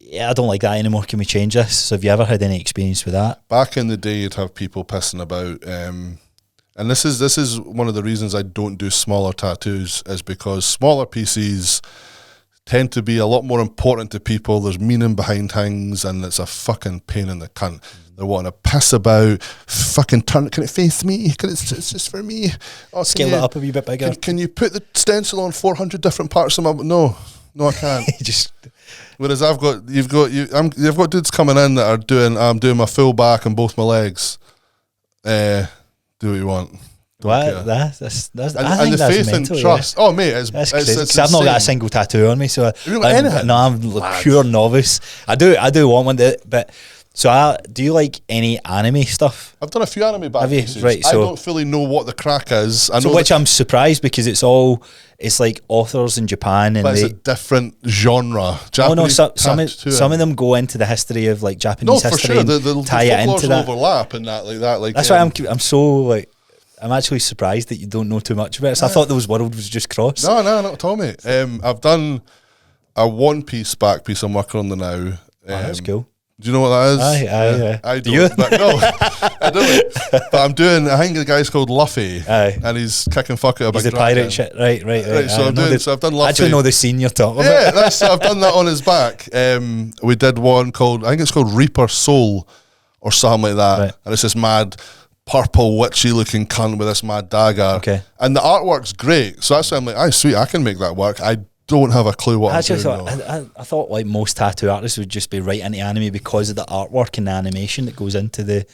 yeah, I don't like that anymore. Can we change this? So have you ever had any experience with that? Back in the day, you'd have people pissing about. And this is one of the reasons I don't do smaller tattoos, is because smaller pieces tend to be a lot more important to people. There's meaning behind things, and it's a fucking pain in the cunt. They're wanting to piss about, fucking turn. Can it face me? It's just for me. Oh, scale it up a wee bit bigger. Can you put the stencil on 400 different parts of my? No, I can't. Whereas I've got dudes coming in that are doing. I'm doing my full back and both my legs. Do what you want. That's I think the that's faith mental, and trust. Oh, mate, it's because I've not got a single tattoo on me, so I'm pure novice. I do want one, but so do you like any anime stuff? I've done a few anime back pieces. Right, so I don't fully know what the crack is. I'm surprised, because it's like authors in Japan, and it's a different genre. Japanese some of them go into the history of like Japanese history. No, for sure. The tie it into that. Overlap and that like that. Like, that's why I'm so like, I'm actually surprised that you don't know too much about it. So I thought those worlds was just crossed. No, not at all, mate. I've done a one-piece back piece I'm working on now. That's cool. Do you know what that is? Aye. I Do you? don't. But no, I don't. But I think the guy's called Luffy. Aye. And he's kicking fuck at a big He's the dragon. pirate shit. Right. So I've done Luffy. I actually know the scene you're talking Yeah, about. so I've done that on his back. We did one called, I think it's called Reaper Soul or something like that. Right. And it's this mad purple witchy looking cunt with this mad dagger. Okay. And the artwork's great. So that's why I'm like, aye, sweet, I can make that work. I don't have a clue what I I'm doing. I thought like most tattoo artists would just be right into anime because of the artwork and the animation that goes into the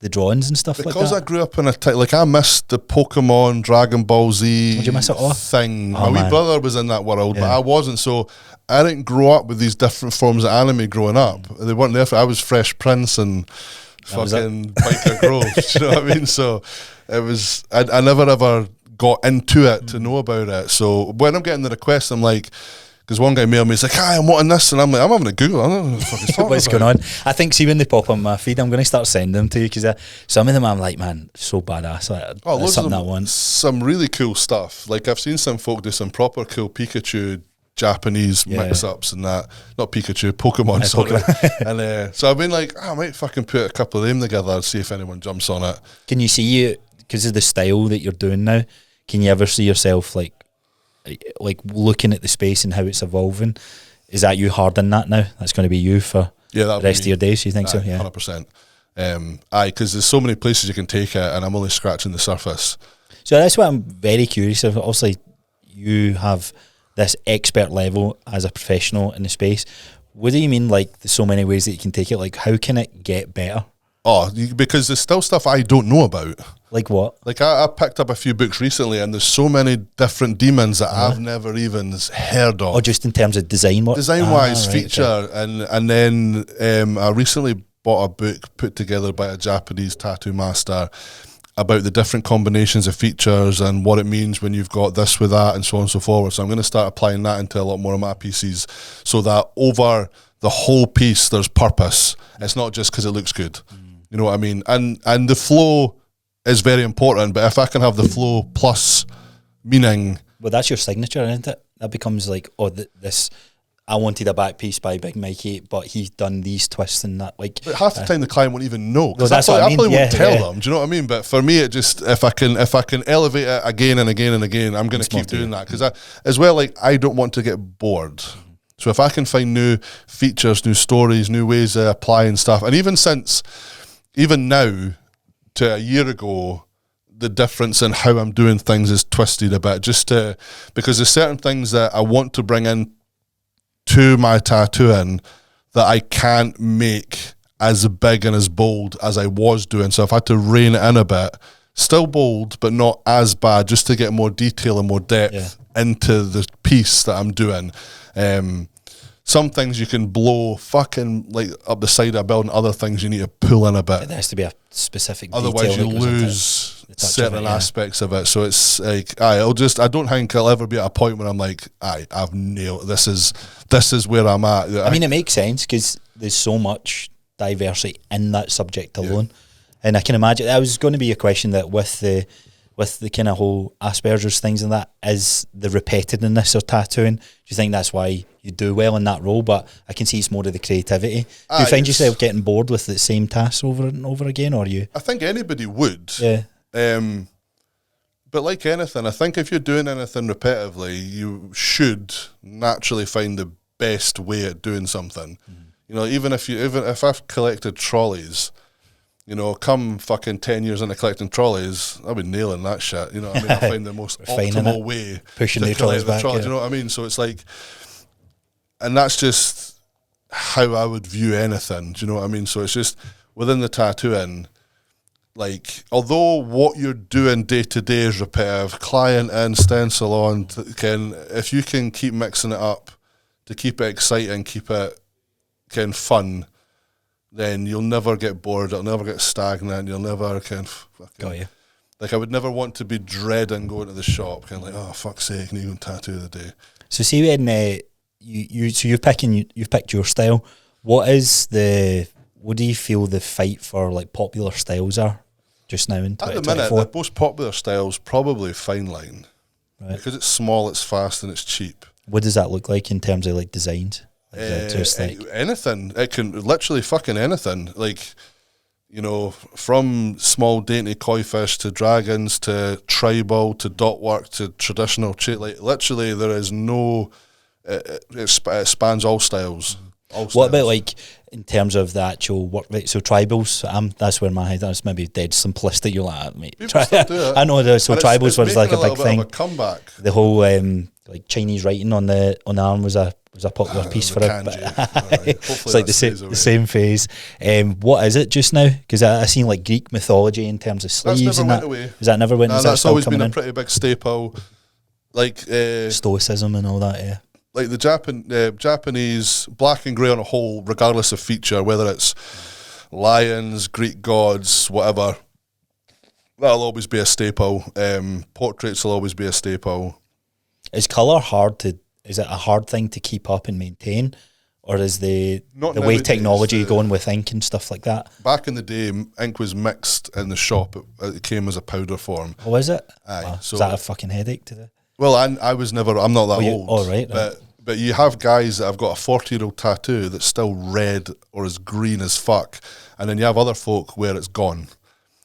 drawings and stuff Because like that. I grew up in I missed the Pokemon, Dragon Ball Z Did you miss it all? thing. Oh, My wee man. brother was in that world, but Yeah. I wasn't. So I didn't grow up with these different forms of anime growing up. They weren't there. I was Fresh Prince and was fucking Biker Grove. Do you know what I mean? So it was, I never ever got into it to know about it. So when I'm getting the request, I'm like, because one guy mailed me, he's like, hi, I'm wanting this. And I'm like, I'm having a Google. I don't know what the fuck he's talking What's about. going on? I think, see, when they pop on my feed, I'm going to start sending them to you because some of them I'm like, man, so badass. That's Loads something of I want. some really cool stuff. Like I've seen some folk do some proper cool Pikachu Japanese mix-ups and that. Not Pikachu, Pokemon, sorry. And so I've been like, I might fucking put a couple of them together and see if anyone jumps on it. Can you see you, because of the style that you're doing now, can you ever see yourself like looking at the space and how it's evolving? Is that you hard in that now? That's going to be you for the rest of your days, you think so? Yeah. 100%. Because there's so many places you can take it and I'm only scratching the surface. So that's what I'm very curious of. Obviously, you have this expert level as a professional in the space. What do you mean, like, there's so many ways that you can take it? Like, how can it get better? Because there's still stuff I don't know about. Like what? Like I picked up a few books recently and there's so many different demons that I've never even heard of. Or just in terms of design work? Design-wise, right, feature. okay. And then I recently bought a book put together by a Japanese tattoo master about the different combinations of features and what it means when you've got this with that and so on and so forth. So I'm going to start applying that into a lot more of my pieces so that over the whole piece there's purpose. It's not just because it looks good. You know what I mean? And the flow is very important, but if I can have the flow plus meaning... Well, that's your signature, isn't it? That becomes like, this... I wanted a back piece by Big Mikey, but he's done these twists and that. Like, but half the time the client won't even know. Well, that's what I mean. probably won't tell them. Do you know what I mean? But for me, it just if I can elevate it again and again and again, I'm going to keep doing that because as well. Like I don't want to get bored. So if I can find new features, new stories, new ways of applying stuff, and even now to a year ago, the difference in how I'm doing things is twisted a bit. Because there's certain things that I want to bring in to my tattooing that I can't make as big and as bold as I was doing. So I've had to rein it in a bit. Still bold, but not as bad, just to get more detail and more depth into the piece that I'm doing. Some things you can blow fucking like up the side of a building, other things you need to pull in a bit. There has to be a specific otherwise detail you that goes into lose the touch certain of it, aspects of it. So it's like I don't think I'll ever be at a point where I'm like, I've nailed this is where I'm at. I mean, it makes sense because there's so much diversity in that subject alone. And I can imagine that was going to be a question that with the kind of whole Asperger's things and that, is the repetitiveness of tattooing. Do you think that's why you do well in that role? But I can see it's more of the creativity. Do you find yourself getting bored with the same tasks over and over again, or you? I think anybody would. Yeah. But like anything, I think if you're doing anything repetitively, you should naturally find the best way at doing something. You know, even if I've collected trolleys, you know, come fucking 10 years into collecting trolleys, I'll be nailing that shit. You know what I mean? I'll find the most optimal way pushing to the collect trolleys the back. trolleys. You know what I mean? So it's like, and that's just how I would view anything. Do you know what I mean? So it's just within the tattooing, like, although what you're doing day to day is repetitive, client in, stencil on, if you can keep mixing it up to keep it exciting, keep it fun, then you'll never get bored, it'll never get stagnant, you'll never Got you. Like I would never want to be dreading going to the shop, kind of like, oh fuck's sake, need to go and tattoo the day. So see when you've picked your style. What do you feel the fight for like popular styles are just now in 2024? At the minute, the most popular style's probably fine line. Right. Because it's small, it's fast and it's cheap. What does that look like in terms of like designs? Just like anything. It can literally fucking anything. Like, you know, from small dainty koi fish to dragons to tribal to dot work to traditional. Like, literally, there is no. It spans all styles. What about like in terms of the actual work rate? So tribals, that's where my head. That's maybe dead simplistic. You're like, mate. I know. So tribals was like a big thing. Of a comeback. The whole like Chinese writing on the arm was a popular piece for it. It's like the same phase. What is it just now? Because I seen like Greek mythology in terms of sleeves and that. Is that never went? Nah, that's always been a pretty big staple. Like Stoicism and all that. Yeah. Like the Japanese black and grey on a whole, regardless of feature, whether it's lions, Greek gods, whatever, that'll always be a staple. Portraits will always be a staple. Is colour is it a hard thing to keep up and maintain? Or is the way technology going with ink and stuff like that? Back in the day, ink was mixed in the shop. It came as a powder form. Oh, is it? Aye. Wow. So, is that a fucking headache to do? Well, I was never. I'm not that old. Oh, right. But you have guys that have got a 40-year-old tattoo that's still red or as green as fuck, and then you have other folk where it's gone.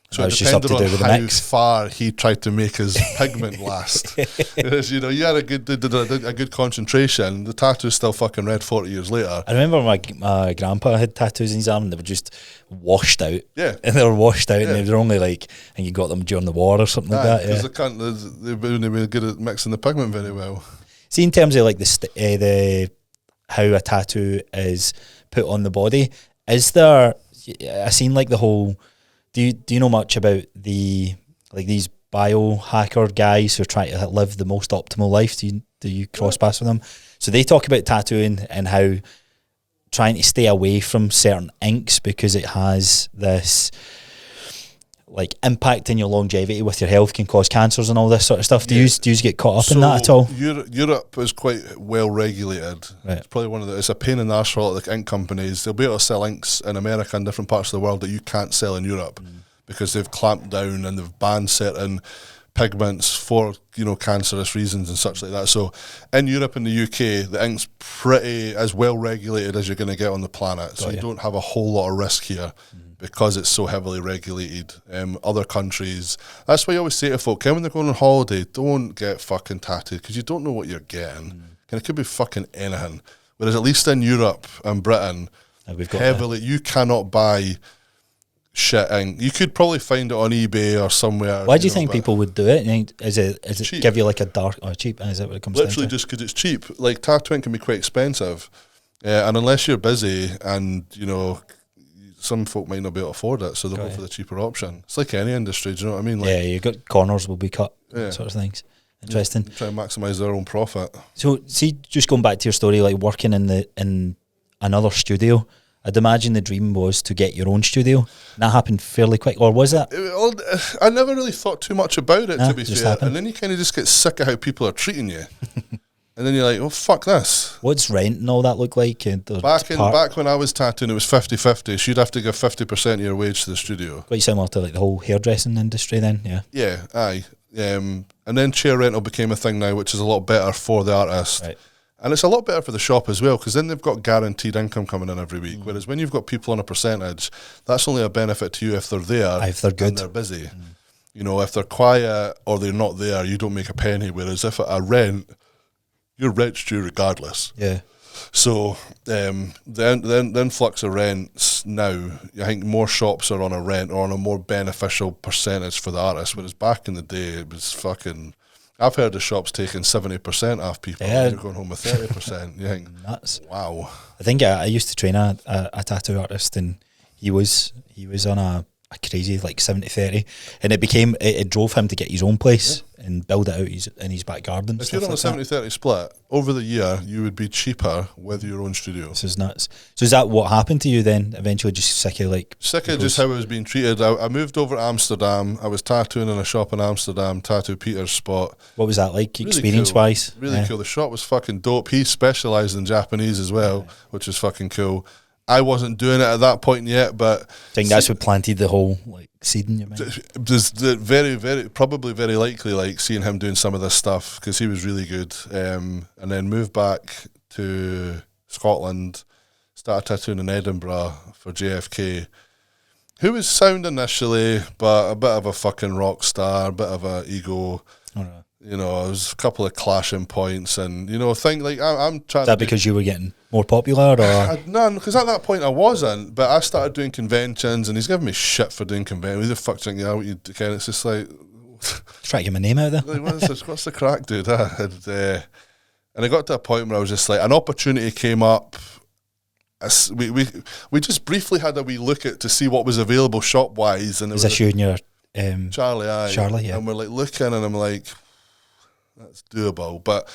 So it depended on how far he tried to make his pigment last. Because, you know, you had a good concentration. The tattoo's still fucking red 40 years later. I remember my grandpa had tattoos in his arm and they were just washed out. Yeah. And they were washed out and they were only like, and you got them during the war or something like that. Because they were good at mixing the pigment very well. See, in terms of like the how a tattoo is put on the body, is there, I seen like the whole, do you know much about these biohacker guys who are trying to live the most optimal life? Do you cross paths with them? So they talk about tattooing and how trying to stay away from certain inks because it has this like impact in your longevity with your health, can cause cancers and all this sort of stuff. Do you get caught up in that at all? Europe is quite well regulated. Right. It's probably it's a pain in the arse for a lot of the ink companies. They'll be able to sell inks in America and different parts of the world that you can't sell in Europe because they've clamped down and they've banned certain pigments for, you know, cancerous reasons and such like that. So in Europe and the UK, the ink's pretty as well regulated as you're going to get on the planet. So you don't have a whole lot of risk here. Because it's so heavily regulated. Other countries, that's why I always say to folk, when they're going on holiday, don't get fucking tattooed because you don't know what you're getting. And it could be fucking anything. Whereas at least in Europe and Britain, you cannot buy shit ink. You could probably find it on eBay or somewhere. Why do you think people would do it? Is it cheap. Give you like a dark or cheap? Is it what it comes down to? Literally just because it's cheap. Like tattooing can be quite expensive, and unless you're busy and you know. Some folk might not be able to afford it, so they'll go for the cheaper option. It's like any industry, do you know what I mean? Like, you got corners will be cut, sort of things. Interesting. Try and maximise their own profit. So, see, just going back to your story, like working in another studio, I'd imagine the dream was to get your own studio. And that happened fairly quick, or was it? I never really thought too much about it, to be fair. Happened. And then you kind of just get sick of how people are treating you. And then you're like, oh, fuck this. What's rent and all that look like? Back when I was tattooing, it was 50-50. So you'd have to give 50% of your wage to the studio. Quite similar to like the whole hairdressing industry then, yeah? Yeah, aye. And then chair rental became a thing now, which is a lot better for the artist. Right. And it's a lot better for the shop as well, because then they've got guaranteed income coming in every week. Whereas when you've got people on a percentage, that's only a benefit to you if they're there if they're good. And they're busy. You know, if they're quiet or they're not there, you don't make a penny. Whereas if a rent... You're rent's due regardless. Yeah. So the influx of rents now, I think more shops are on a rent or on a more beneficial percentage for the artist. Whereas back in the day, it was fucking. I've heard of shops taking 70% off people. Yeah. And you're going home with 30%. You think nuts? Wow. I think I used to train a tattoo artist, and he was on a crazy like 70-30, and it drove him to get his own place and build it out in his back garden. If you're on a 70-30 split, over the year you would be cheaper with your own studio. This is nuts. So is that what happened to you then? Eventually just sick of just how I was being treated. I moved over to Amsterdam. I was tattooing in a shop in Amsterdam, Tattoo Peter's spot. What was that like, really experience wise? Really cool. The shop was fucking dope. He specialised in Japanese as well, which was fucking cool. I wasn't doing it at that point yet, but I think that's what planted the whole like seed in your mind. There's probably very likely like seeing him doing some of this stuff because he was really good, and then moved back to Scotland, started tattooing in Edinburgh for JFK, who was sound initially, but a bit of a fucking rock star, a bit of a ego. Oh, no. You know, there was a couple of clashing points, and you know, think like I'm trying. Is that because you were getting more popular, or no? Because at that point I wasn't. But I started doing conventions, and he's giving me shit for doing conventions. Who the fuck do you think you are? What you again? It's just like try to get my name out there. Like, what's the crack, dude? And I got to a point where I was just like, an opportunity came up. We just briefly had a wee look at to see what was available shop wise, and it was this you and your Charlie? Charlie, yeah. And we're like looking, and I'm like, that's doable, but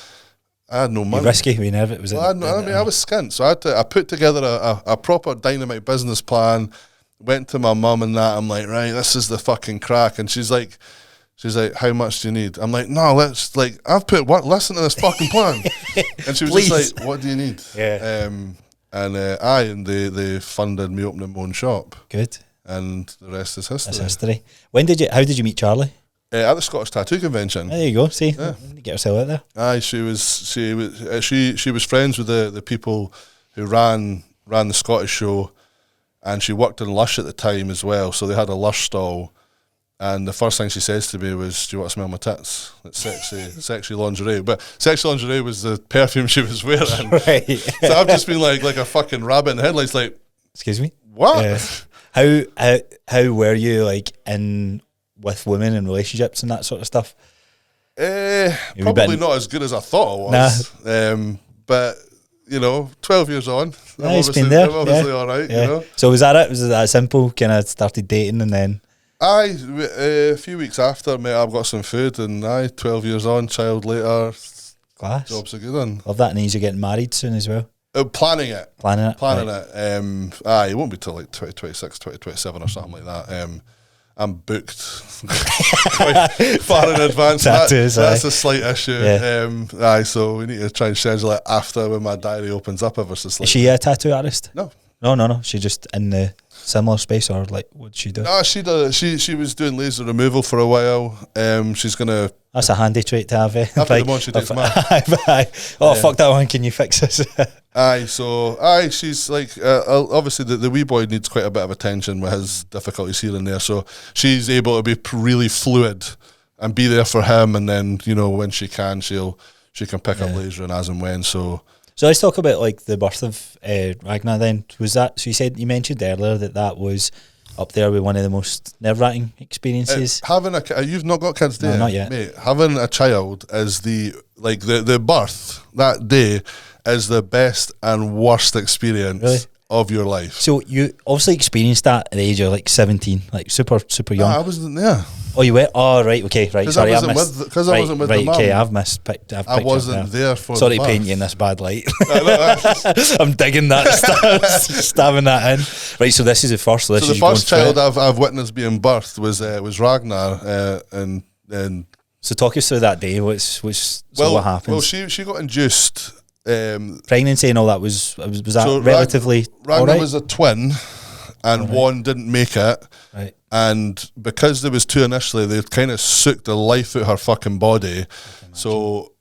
I had no money. Risky, we never. Was well, I was skint, so I put together a proper dynamite business plan. Went to my mum and that. I'm like, right, this is the fucking crack, and she's like, how much do you need? I'm like, no, let's like, I've put listen to this fucking plan, and she was just like, what do you need? Yeah. And they funded me opening my own shop. Good. And the rest is history. That's history. How did you meet Charlie? At the Scottish Tattoo Convention. There you go. See, yeah. Get herself out there. Aye, she was friends with the people who ran the Scottish show, and she worked in Lush at the time as well. So they had a Lush stall, and the first thing she says to me was, "Do you want to smell my tits?" It's sexy lingerie. But sexy lingerie was the perfume she was wearing. Right. So I've just been like a fucking rabbit in the headlights. Like, excuse me, what? How were you like in with women and relationships and that sort of stuff? Probably not as good as I thought I was. Nah. But you know, 12 years on, I'm obviously all right. Yeah. You know. So was that it? Was it that simple? Kind of started dating and then. A few weeks after, mate, I've got some food, and 12 years on, child later. Class. Job's a good one. Love that, and you're getting married soon as well. Planning it. Right. It won't be till like 2026, 2027 or something like that. I'm booked quite far in advance. That's a slight issue. Yeah. So we need to try and schedule it after when my diary opens up ever so slightly. Is she a tattoo artist? No. She just in the similar space, or like what'd she do? No, she was doing laser removal for a while. She's gonna. That's a handy trait to have. After the month she takes them out. Fuck that one! Can you fix this? She's like obviously the wee boy needs quite a bit of attention with his difficulties here and there. So she's able to be really fluid and be there for him, and then you know when she can, she can pick up laser and as and when. So let's talk about like the birth of Ragnar then. Was that, so you mentioned earlier that was up there with one of the most nerve-wracking experiences? Having you've not got kids, do you? No, not yet. Mate, having a child is the birth that day is the best and worst experience of your life. So you obviously experienced that at the age of like 17, like super young. No, I wasn't there. Oh, you were? Oh, right, okay, right. Sorry, I wasn't with the mum. Okay, I've mispicked. I wasn't there for. Sorry to paint you in this bad light. I'm digging that, stabbing that in. Right, so this is the first. So the first child I've witnessed being birthed was Ragnar, and so talk us through that day. What happens? Well, she got induced. Pregnancy and all that was that so relatively. Ragnar was a twin, and one didn't make it. Right. And because there was two initially, they kind of sucked the life out of her fucking body. So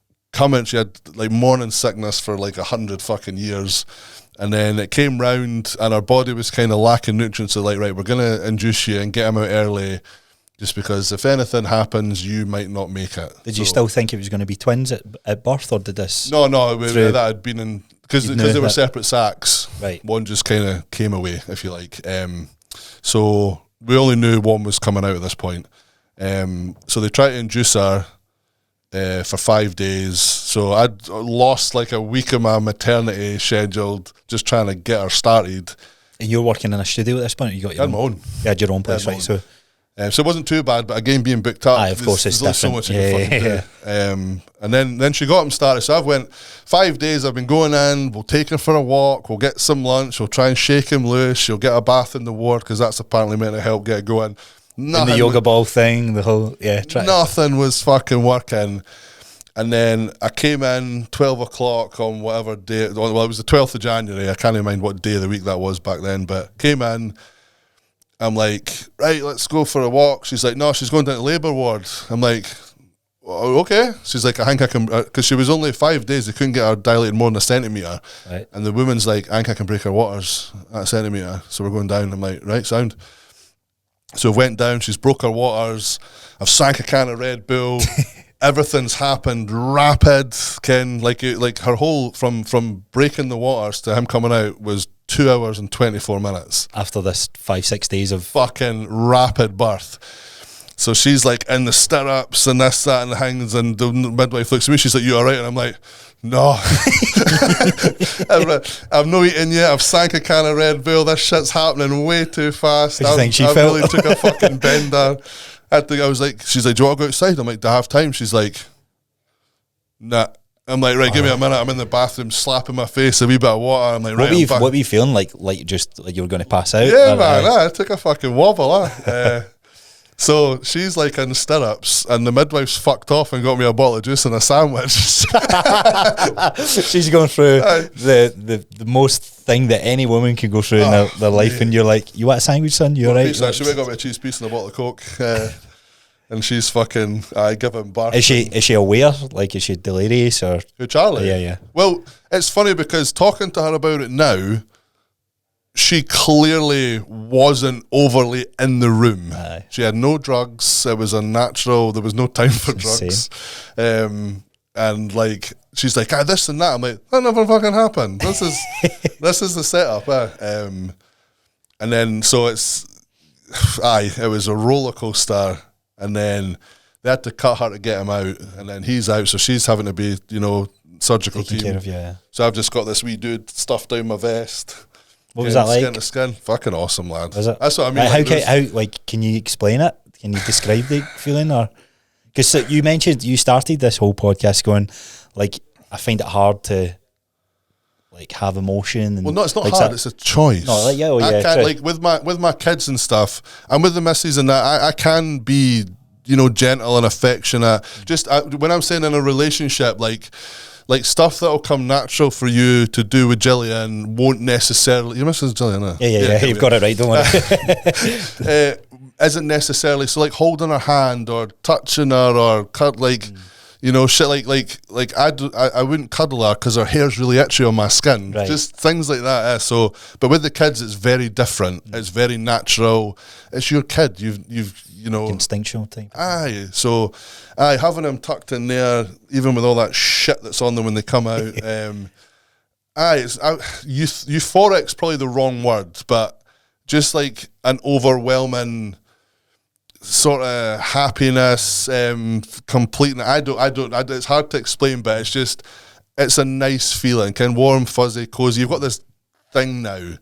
she had like morning sickness for like 100 fucking years. And then it came round and her body was kind of lacking nutrients. So like, right, we're going to induce you and get him out early just because if anything happens, you might not make it. Did you still think it was going to be twins at birth, or did this? No, that had been in, because they were separate sacs. Right. One just kind of came away, if you like. So we only knew one was coming out at this point. So they tried to induce her for 5 days. So I'd lost like a week of my maternity scheduled just trying to get her started. And you're working in a studio at this point? Or you got your own? You had your own place, right? So it wasn't too bad, but again, being booked up, of course, it's there's so much you can fucking do. And then she got him started. So I've went 5 days. I've been going in. We'll take her for a walk. We'll get some lunch. We'll try and shake him loose. She'll get a bath in the ward because that's apparently meant to help get going. And the yoga ball thing, the whole nothing was fucking working. And then I came in 12 o'clock on whatever day. Well, it was the 12th of January. I can't even mind what day of the week that was back then. But came in. I'm like, right, let's go for a walk. She's like, no, she's going down to labour ward. I'm like, oh, okay. She's like, I think I can, because she was only 5 days, they couldn't get her dilated more than a centimetre. Right. And the woman's like, I think I can break her waters at a centimetre. So we're going down. I'm like, right, sound. So I went down, she's broke her waters. I've sank a can of Red Bull. Everything's happened rapid, Ken. Like her whole, from breaking the waters to him coming out was 2 hours and 24 minutes. After this 5-6 days of fucking rapid birth. So she's like in the stirrups and this, that, and the things, and the midwife looks at me, she's like, you alright? And I'm like, no. I've no eaten yet, I've sank a can of Red Bull, this shit's happening way too fast. I think she I felt? really took a fucking bender. I was like, she's like, do you want to go outside? I'm like, do I have time? She's like, nah. I'm like, right, give me a minute. I'm in the bathroom slapping my face, a wee bit of water. I'm like, right, what were you feeling like you were going to pass out? Yeah, man, I took a fucking wobble. So she's like in stirrups, and the midwife's fucked off and got me a bottle of juice and a sandwich. She's going through the most thing that any woman can go through in their life, and you're like, you want a sandwich, son? You're right. She went and got me a cheese piece and a bottle of Coke. And she's fucking giving birth. Is she aware? Like, is she delirious or? Who, Charlie? Yeah. Well, it's funny because talking to her about it now, she clearly wasn't overly in the room. Aye. She had no drugs. It was unnatural. There was no time for drugs. And like, she's like, this and that. I'm like, that never fucking happened. This is the setup. And then so it was a roller coaster. And then they had to cut her to get him out, and then he's out, so she's having to be, surgical taking team. care of you, yeah. So I've just got this wee dude stuffed down my vest. What was that like? Skin to skin. Fucking awesome, lad. Was it? That's what I mean. How can you explain it? Can you describe the feeling? Or because you mentioned you started this whole podcast going, like, I find it hard to like have emotion. And, well, no, it's not like, hard. It's a choice. No, like, I can't, like with my kids and stuff, and with the missus and that, I can be, gentle and affectionate. Just when I'm saying in a relationship, like stuff that'll come natural for you to do with Gillian won't necessarily. Your missus is Gillian, huh? Yeah. You've got it right. Don't worry. Isn't necessarily so, like holding her hand or touching her or shit like I wouldn't cuddle her because her hair's really itchy on my skin. Right. Just things like that. So, but with the kids, it's very different. It's very natural. It's your kid. You've instinctual type. Aye. So, having them tucked in there, even with all that shit that's on them when they come out. Euphoric's probably the wrong word, but just like an overwhelming sort of happiness, complete. It's hard to explain, but it's a nice feeling, kind of warm, fuzzy, cozy. You've got this thing now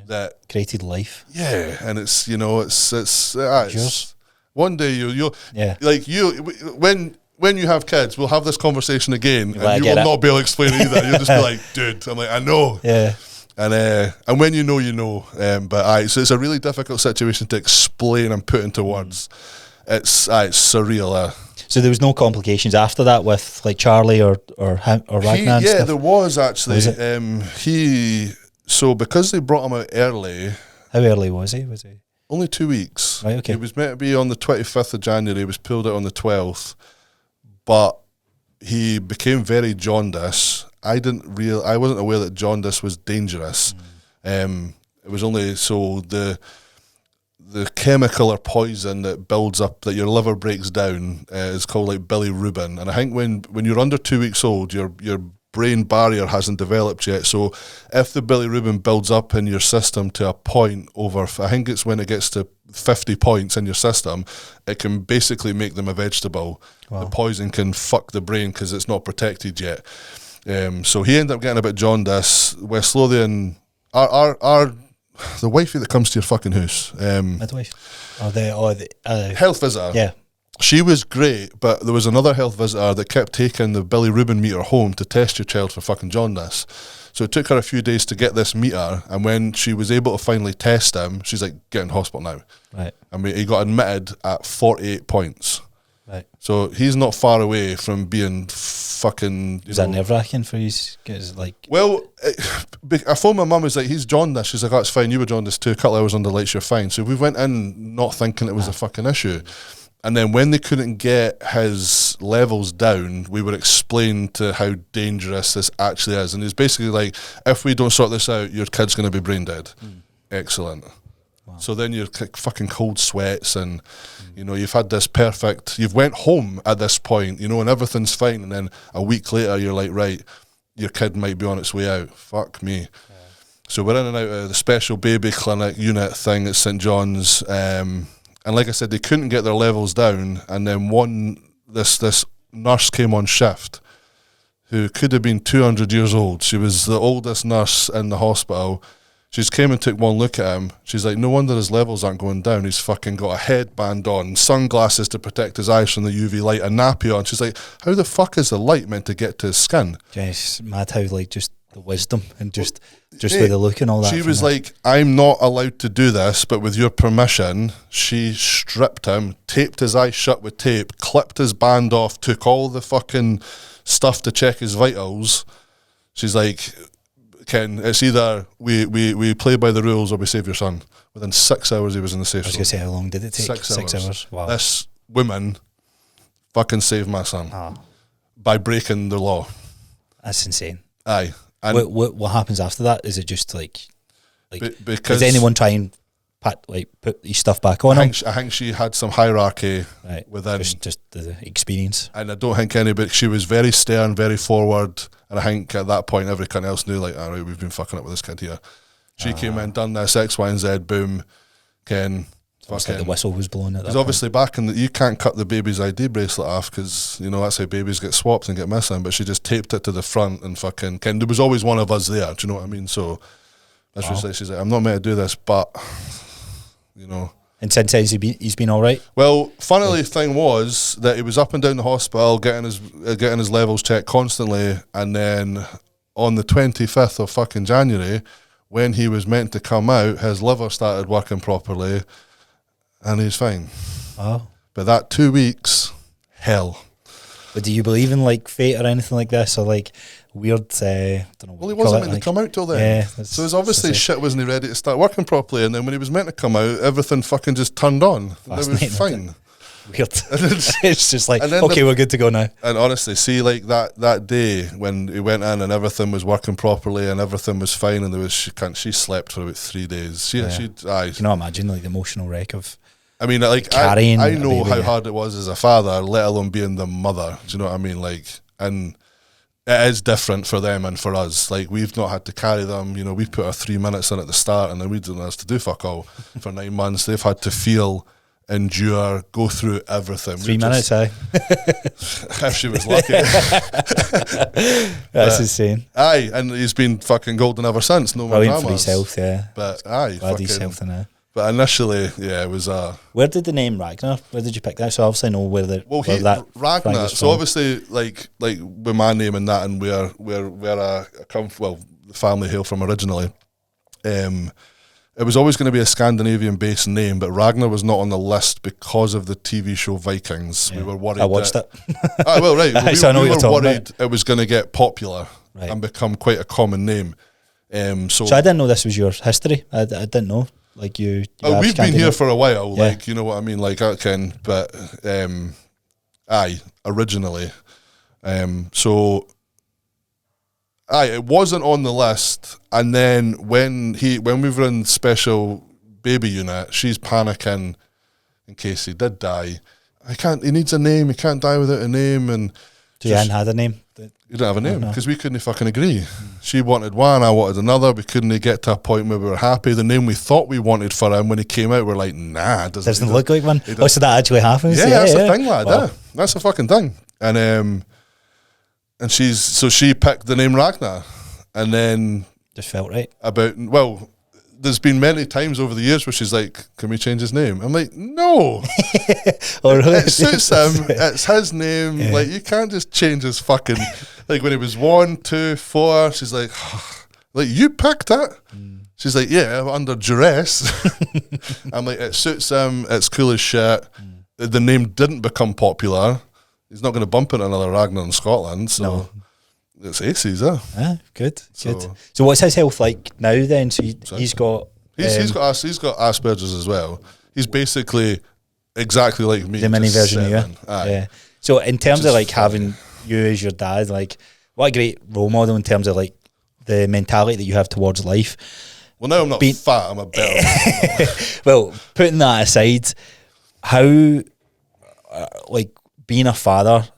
that created life. Yeah, and it's one day you'll like when you have kids, we'll have this conversation again, and you will not be able to explain it either. You'll just be like, dude, I'm like, I know. Yeah. And when you know, but so it's a really difficult situation to explain and put into words. It's surreal. So there was no complications after that with like Charlie or Ragnar? Yeah, there was actually. So because they brought him out early. How early was he? Only 2 weeks. Right, okay. He was meant to be on the 25th of January. He was pulled out on the 12th, but he became very jaundiced. I wasn't aware that jaundice was dangerous. It was only so the chemical or poison that builds up, that your liver breaks down, is called like bilirubin. And I think when you're under 2 weeks old, your brain barrier hasn't developed yet. So if the bilirubin builds up in your system to a point over, I think it's when it gets to 50 points in your system, it can basically make them a vegetable. Wow. The poison can fuck the brain because it's not protected yet. So he ended up getting a bit jaundice. West Lothian, the wifey that comes to your fucking house, midwife, the health visitor. Yeah, she was great, but there was another health visitor that kept taking the bilirubin meter home to test your child for fucking jaundice. So it took her a few days to get this meter, and when she was able to finally test him, she's like, get in hospital now. Right. And he got admitted at 48 points. Right. So he's not far away from being fucking. Is that nerve-wracking for you? Like, well, I phoned my mum. Was like, he's jaundiced. She's like, oh, it's fine. You were jaundiced too. A couple of hours under lights, you're fine. So we went in not thinking it was a fucking issue. And then when they couldn't get his his levels down, we were explained to how dangerous this actually is. And it's basically like, if we don't sort this out, your kid's going to be brain dead. Excellent. Wow. So then you're fucking cold sweats and, you know, you've had this perfect, you've went home at this point, you know, and everything's fine. And then a week later, you're like, right, your kid might be on its way out. Fuck me. Yeah. So we're in and out of the special baby clinic unit thing at St. John's. And like I said, they couldn't get their levels down. And then this nurse came on shift who could have been 200 years old. She was the oldest nurse in the hospital. She just came and took one look at him. She's like, no wonder his levels aren't going down. He's fucking got a headband on, sunglasses to protect his eyes from the UV light, a nappy on. She's like, how the fuck is the light meant to get to his skin? Yes, mad how, like, just the wisdom and just with the look and all that. She was like, I'm not allowed to do this, but with your permission, she stripped him, taped his eyes shut with tape, clipped his band off, took all the fucking stuff to check his vitals. She's like, Ken, it's either we play by the rules or we save your son. Within 6 hours, he was in the safe zone. I was going to say, how long did it take? 6 hours. Wow. This woman fucking saved my son by breaking the law. That's insane. Aye. And what happens after that? Is it just like does anyone try and put his stuff back on him? I think she had some hierarchy within. Just the experience. And I don't think anybody, she was very stern, very forward. And I think at that point, everyone else knew, like, all right, we've been fucking up with this kid here. She came in, done this, X, Y, and Z, boom, Ken. It's like the whistle was blown at that Because obviously back in you can't cut the baby's ID bracelet off because, you know, that's how babies get swapped and get missing. But she just taped it to the front and fucking, Ken, there was always one of us there, do you know what I mean? So that's what she's like, I'm not meant to do this, but, you know. And since then, he's been all right? Well, funnily thing was that he was up and down the hospital getting his levels checked constantly, and then on the 25th of fucking January, when he was meant to come out, his liver started working properly, and he's fine. Oh. But that 2 weeks, hell. But do you believe in, like, fate or anything like this, or like weird? I don't know. Well, he wasn't meant to come out till then. Yeah, so his obviously shit wasn't ready to start working properly, and then when he was meant to come out, everything fucking just turned on. And it was fine. Weird. It's just like, okay, we're good to go now. And honestly, see, like that day when he went in and everything was working properly and everything was fine, and there was she slept for about 3 days. She you can imagine, like, the emotional wreck of. I mean, like, carrying. I know how hard it was as a father, let alone being the mother. Do you know what I mean? Like, and it is different for them and for us. Like, we've not had to carry them. You know, we put our 3 minutes in at the start, and then we didn't have to do fuck all for 9 months. They've had to feel, endure, go through everything. 3 minutes, if she was lucky. That's insane. Aye, and he's been fucking golden ever since. No more dramas. For his health, yeah. But aye, glad he's healthy now. But initially, yeah, it was Where did the name Ragnar? Where did you pick that? So obviously, I know where that Ragnar. So obviously, like with my name and that, and where I come, well, the family hail from originally. It was always going to be a Scandinavian-based name, but Ragnar was not on the list because of the TV show Vikings. Yeah. We were worried. I watched it. Well, right. So we were worried it was going to get popular and become quite a common name. So I didn't know this was your history. I didn't know. Like you we've been here for a while, like, you know what I mean, like, I can, but originally, so it wasn't on the list, and then when we were in special baby unit, she's panicking in case he did die. He needs a name, he can't die without a name, and so you hadn't had a name? You didn't have a name because we couldn't fucking agree. She wanted one, I wanted another. We couldn't get to a point where we were happy. The name we thought we wanted for him, when he came out, we're like, nah, doesn't look like one. Oh, so that actually happens? Yeah, that's the thing, lad. Wow. Yeah, that's a fucking thing. And she picked the name Ragnar, and then just felt right. There's been many times over the years where she's like, can we change his name? I'm like, no. It suits him. It's his name. Yeah. Like, you can't just change his fucking... Like, when he was 1, 2, 4, she's like, like, you picked it? She's like, yeah, under duress. I'm like, it suits him. It's cool as shit. The name didn't become popular. He's not going to bump into another Ragnar in Scotland, so... No. It's aces, good. So what's his health like now then? So he's got Asperger's as well. He's basically exactly like me. The mini version of you. Yeah. So in terms of like having you as your dad, like what a great role model in terms of like the mentality that you have towards life. Well, now I'm not fat, I'm a better. Well, putting that aside, how, like being a father,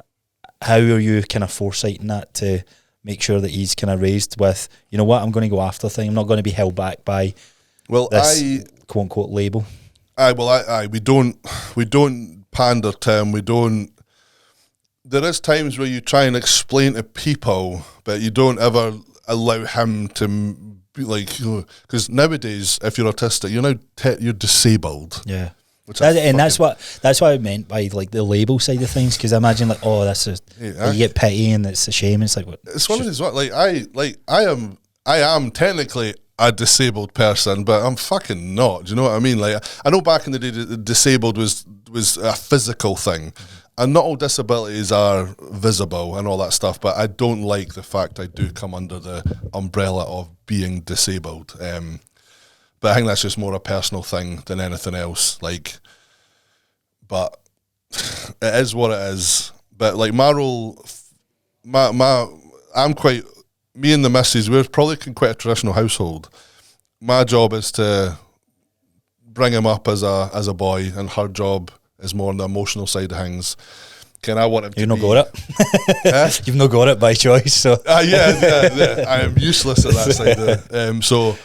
how are you kind of foresighting that to make sure that he's kind of raised with, you know what, I'm going to go after thing. I'm not going to be held back by this quote unquote label. We don't pander to him. We don't. There is times where you try and explain to people, but you don't ever allow him to be like, because nowadays, if you're autistic, you're disabled. Yeah. That's what I meant by like the label side of things. Because I imagine like, oh, you get pity and it's a shame. It's like what? It's one of these. I am technically a disabled person, but I'm fucking not. Do you know what I mean? Like, I know back in the day, disabled was a physical thing, and not all disabilities are visible and all that stuff. But I don't like the fact I do come under the umbrella of being disabled. But I think that's just more a personal thing than anything else. Like, but it is what it is. But like my role, me and the missus, we're probably quite a traditional household. My job is to bring him up as a boy, and her job is more on the emotional side of things. I want him to You've not got it. You've not got it by choice. So yeah. I am useless at that side of it. So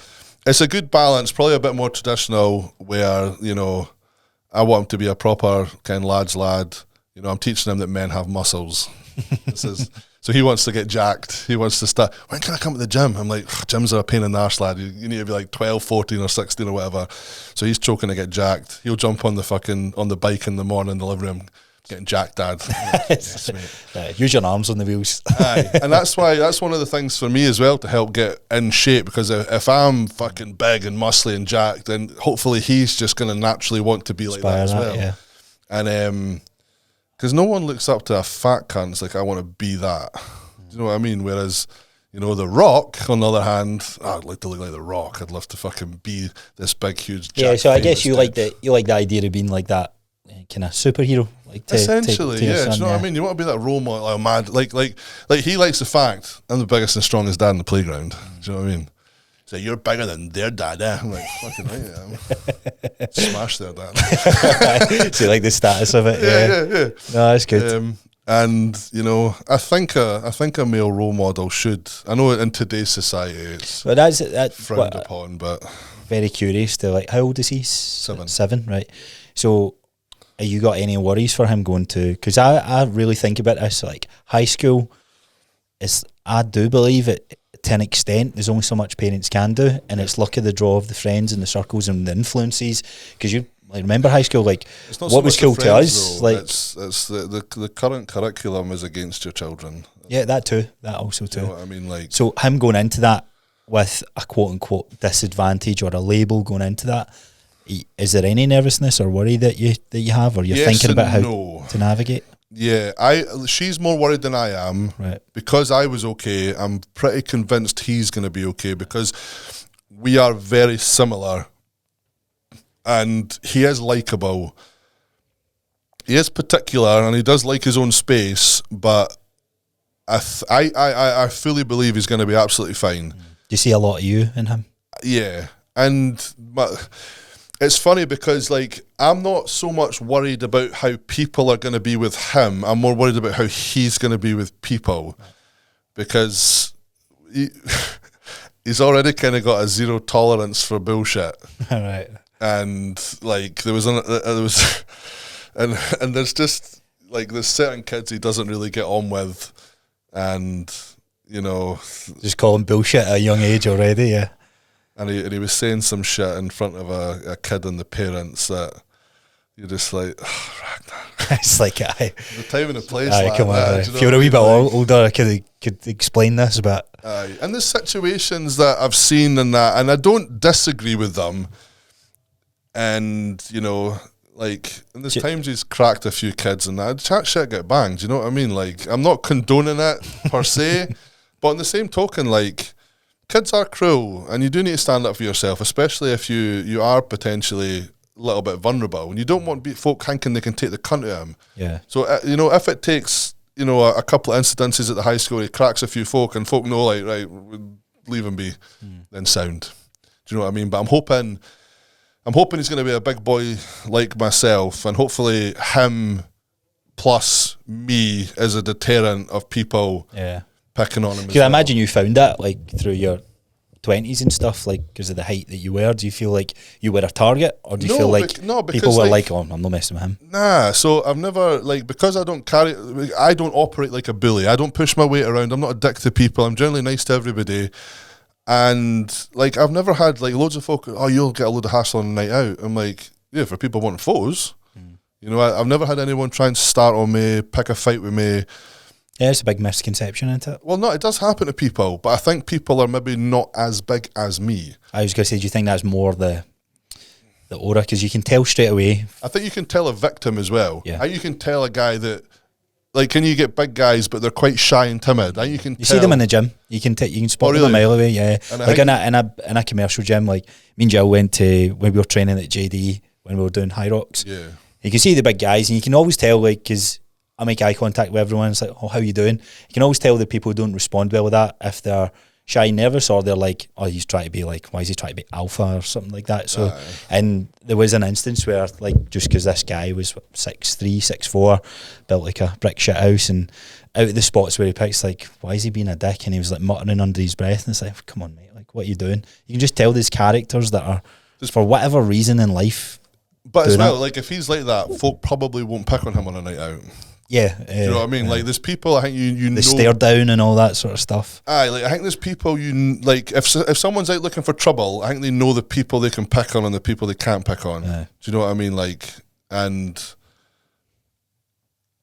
it's a good balance, probably a bit more traditional, where, I want him to be a proper kind of lad's lad. I'm teaching him that men have muscles. So he wants to get jacked. He wants to start, when can I come to the gym? I'm like, gyms are a pain in the arse, lad. You need to be like 12, 14 or 16 or whatever. So he's choking to get jacked. He'll jump on the bike in the morning in the living room, getting jacked, Dad. Yes, mate. Use your arms on the wheels. Aye. And that's one of the things for me as well, to help get in shape, because if I'm fucking big and muscly and jacked, then hopefully he's just going to naturally want to be like that as well. Yeah. And because no one looks up to a fat cunt. It's like, I want to be that. Do you know what I mean? Whereas, The Rock, on the other hand, I'd like to look like The Rock. I'd love to fucking be this big, huge jacked. Yeah, so I guess you like the idea of being like that kind of superhero. Like essentially, to yeah. Do you know what I mean? You want to be that role model, like mad, like he likes the fact I'm the biggest and strongest dad in the playground. Do you know what I mean? So you're bigger than their dad, eh? I'm like, fucking right, I am. Smash their dad. So you like the status of it? Yeah. No, that's good. And I think a male role model should. I know in today's society it's frowned upon, but very curious to like. How old is he? 7. 7, right? So, have you got any worries for him going to? Because I really think about this. Like high school, I do believe it to an extent. There's only so much parents can do, and it's luck of the draw of the friends and the circles and the influences. Because you remember high school, like what was cool to us. Though. Like it's the current curriculum is against your children. Yeah, that too. That also too. You know what I mean? Like, so him going into that with a quote unquote disadvantage or a label going into that. Is there any nervousness or worry that you have, or you're thinking about how to navigate? Yeah, she's more worried than I am. Right. Because I was okay, I'm pretty convinced he's going to be okay, because we are very similar, and he is likeable. He is particular, and he does like his own space, but I fully believe he's going to be absolutely fine. Do you see a lot of you in him? Yeah, and it's funny because, like, I'm not so much worried about how people are going to be with him. I'm more worried about how he's going to be with people, because he's already kind of got a zero tolerance for bullshit. All right. And like and there's just like there's certain kids he doesn't really get on with, and just call him bullshit at a young age already. Yeah. And he was saying some shit in front of a kid and the parents that you're just like, Ragnar. It's like, the time and the place. Come on. If you were a wee bit older, I could explain this, but. And there's situations that I've seen and I don't disagree with them. And, like, and there's times he's cracked a few kids and that. Chat shit get banged, you know what I mean? Like, I'm not condoning it per se, but on the same token, like, kids are cruel, and you do need to stand up for yourself, especially if you are potentially little bit vulnerable, and you don't want folk thinking they can take the cunt out of him. Yeah. So if it takes a couple of incidences at the high school, he cracks a few folk, and folk know like right, leave him be, then sound. Do you know what I mean? But I'm hoping he's going to be a big boy like myself, and hopefully him plus me as a deterrent of people picking on him. Because I imagine you found that like through your 20s and stuff, like because of the height that you were. Do you feel like you were a target, or do you feel like people were like, "Oh, I'm not messing with him"? Nah. So I've never because I don't operate like a bully. I don't push my weight around. I'm not a dick to people. I'm generally nice to everybody. And like I've never had like loads of folk. Oh, you'll get a load of hassle on a night out. I'm like, yeah, for people wanting photos. I've never had anyone try and start on me, pick a fight with me. Yeah, it's a big misconception, isn't it? Well, no, it does happen to people, but I think people are maybe not as big as me. I was going to say, do you think that's more the aura? Because you can tell straight away. I think you can tell a victim as well. Yeah. You can tell a guy that, like, can you get big guys, but they're quite shy and timid? You see them in the gym. You can spot them a mile away. Yeah, like in a commercial gym. Like me and Jill went to when we were training at JD when we were doing high rocks. Yeah. You can see the big guys, and you can always tell, like, because I make eye contact with everyone. It's like, oh, how you doing? You can always tell the people who don't respond well with that if they're shy, nervous, or they're like, oh, he's trying to be like, why is he trying to be alpha or something like that? So, and there was an instance where, like, just because this guy was 6'3", 6'4", built like a brick shit house, and out of the spots where he picks, like, why is he being a dick? And he was like muttering under his breath, and it's like, come on, mate, like, what are you doing? You can just tell these characters that are, just for whatever reason in life. But as well, like, if he's like that, folk probably won't pick on him on a night out. Yeah. Do you know what I mean? Like, there's people, I think you know... They stare down and all that sort of stuff. Aye, like, I think there's people like, if someone's out looking for trouble, I think they know the people they can pick on and the people they can't pick on. Do you know what I mean? Like, and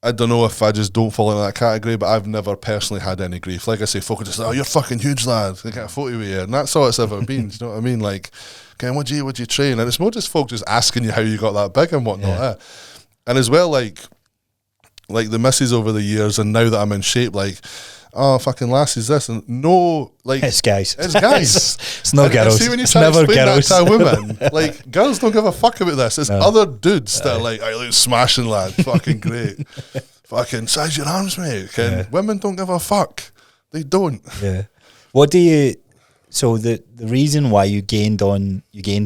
I don't know if I just don't fall into that category, but I've never personally had any grief. Like I say, folk are just like, oh, you're fucking huge, lad. They get a photo with you. And that's all it's ever been. Do you know what I mean? Like, okay, would you train? And it's more just folk just asking you how you got that big and whatnot. And as well, like the misses over the years, and now that I'm in shape, like, oh, fucking lassies, this, and no, like, it's guys. It's no girls. See, when you it's try to explain girls. that to a woman, like, girls don't give a fuck about this. It's other dudes that are like, I look smashing, lad, fucking great, fucking size your arms, mate. Women don't give a fuck. They don't. Yeah. What do you? So the reason why you gained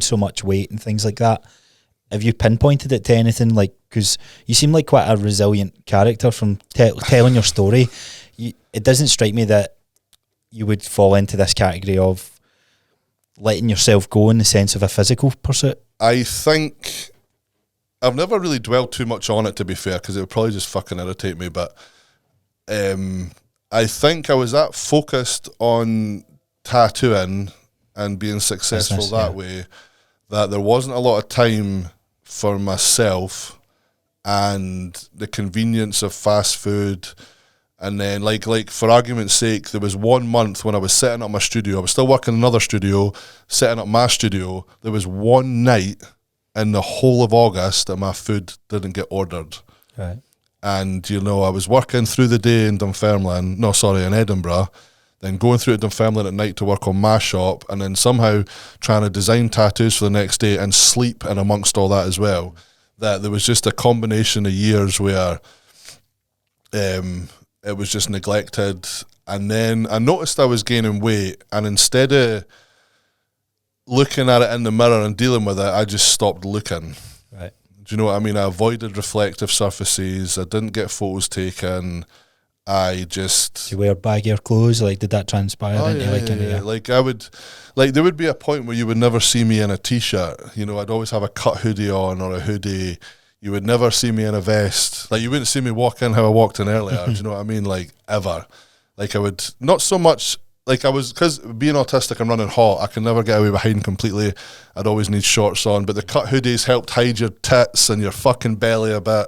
so much weight and things like that, have you pinpointed it to anything? Like, because you seem like quite a resilient character from telling your story. It doesn't strike me that you would fall into this category of letting yourself go in the sense of a physical pursuit. I think I've never really dwelled too much on it, to be fair, because it would probably just fucking irritate me. But I think I was that focused on tattooing and being successful that way that there wasn't a lot of time for myself and the convenience of fast food. And then, like for argument's sake, there was 1 month when I was setting up my studio. I was still working in another studio, setting up my studio. There was one night in the whole of August that my food didn't get ordered. Right. And, I was working through the day in in Edinburgh, then going through to Dunfermline at night to work on my shop, and then somehow trying to design tattoos for the next day and sleep in amongst all that as well. That there was just a combination of years where it was just neglected. And then I noticed I was gaining weight, and instead of looking at it in the mirror and dealing with it, I just stopped looking. Right. Do you know what I mean? I avoided reflective surfaces. I didn't get photos taken. Did you wear baggier clothes? Like, did that transpire? Like, I would, like, there would be a point where you would never see me in a t-shirt. I'd always have a cut hoodie on or a hoodie. You would never see me in a vest. Like, you wouldn't see me walk in how I walked in earlier. Do you know what I mean? Like, ever. Like, I would, not so much, like, I was, because being autistic and running hot, I can never get away with hiding completely. I'd always need shorts on, but the cut hoodies helped hide your tits and your fucking belly a bit.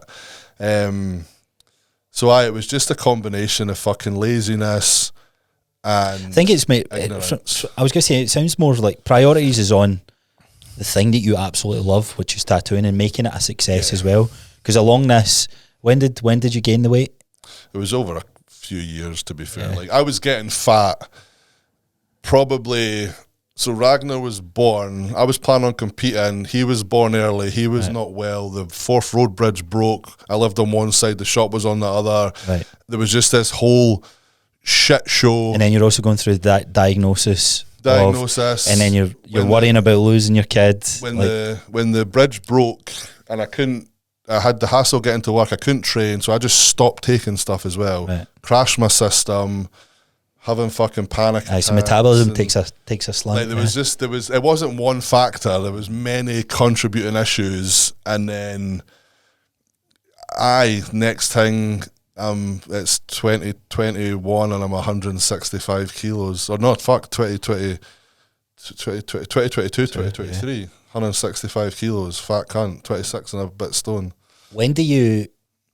So it was just a combination of fucking laziness and I think it's, mate, I was going to say, it sounds more like priorities is on the thing that you absolutely love, which is tattooing, and making it a success as well. Because along this, when did you gain the weight? It was over a few years, to be fair. Like, I was getting fat probably So Ragnar was born. I was planning on competing. He was born early. He was not well. The Forth Road Bridge broke. I lived on one side. The shop was on the other. Right. There was just this whole shit show. And then you're also going through that diagnosis. And then you're worrying about losing your kids. When the bridge broke and I had the hassle getting to work. I couldn't train, so I just stopped taking stuff as well. Right. Crashed my system. Having fucking panic attacks. So metabolism takes a slant. Like it wasn't one factor. There was many contributing issues, and then next thing it's 2021 and I'm 165 kilos. Or not, fuck 2022, 2023, 165 kilos, fat cunt, 26 and a bit stone. When do you?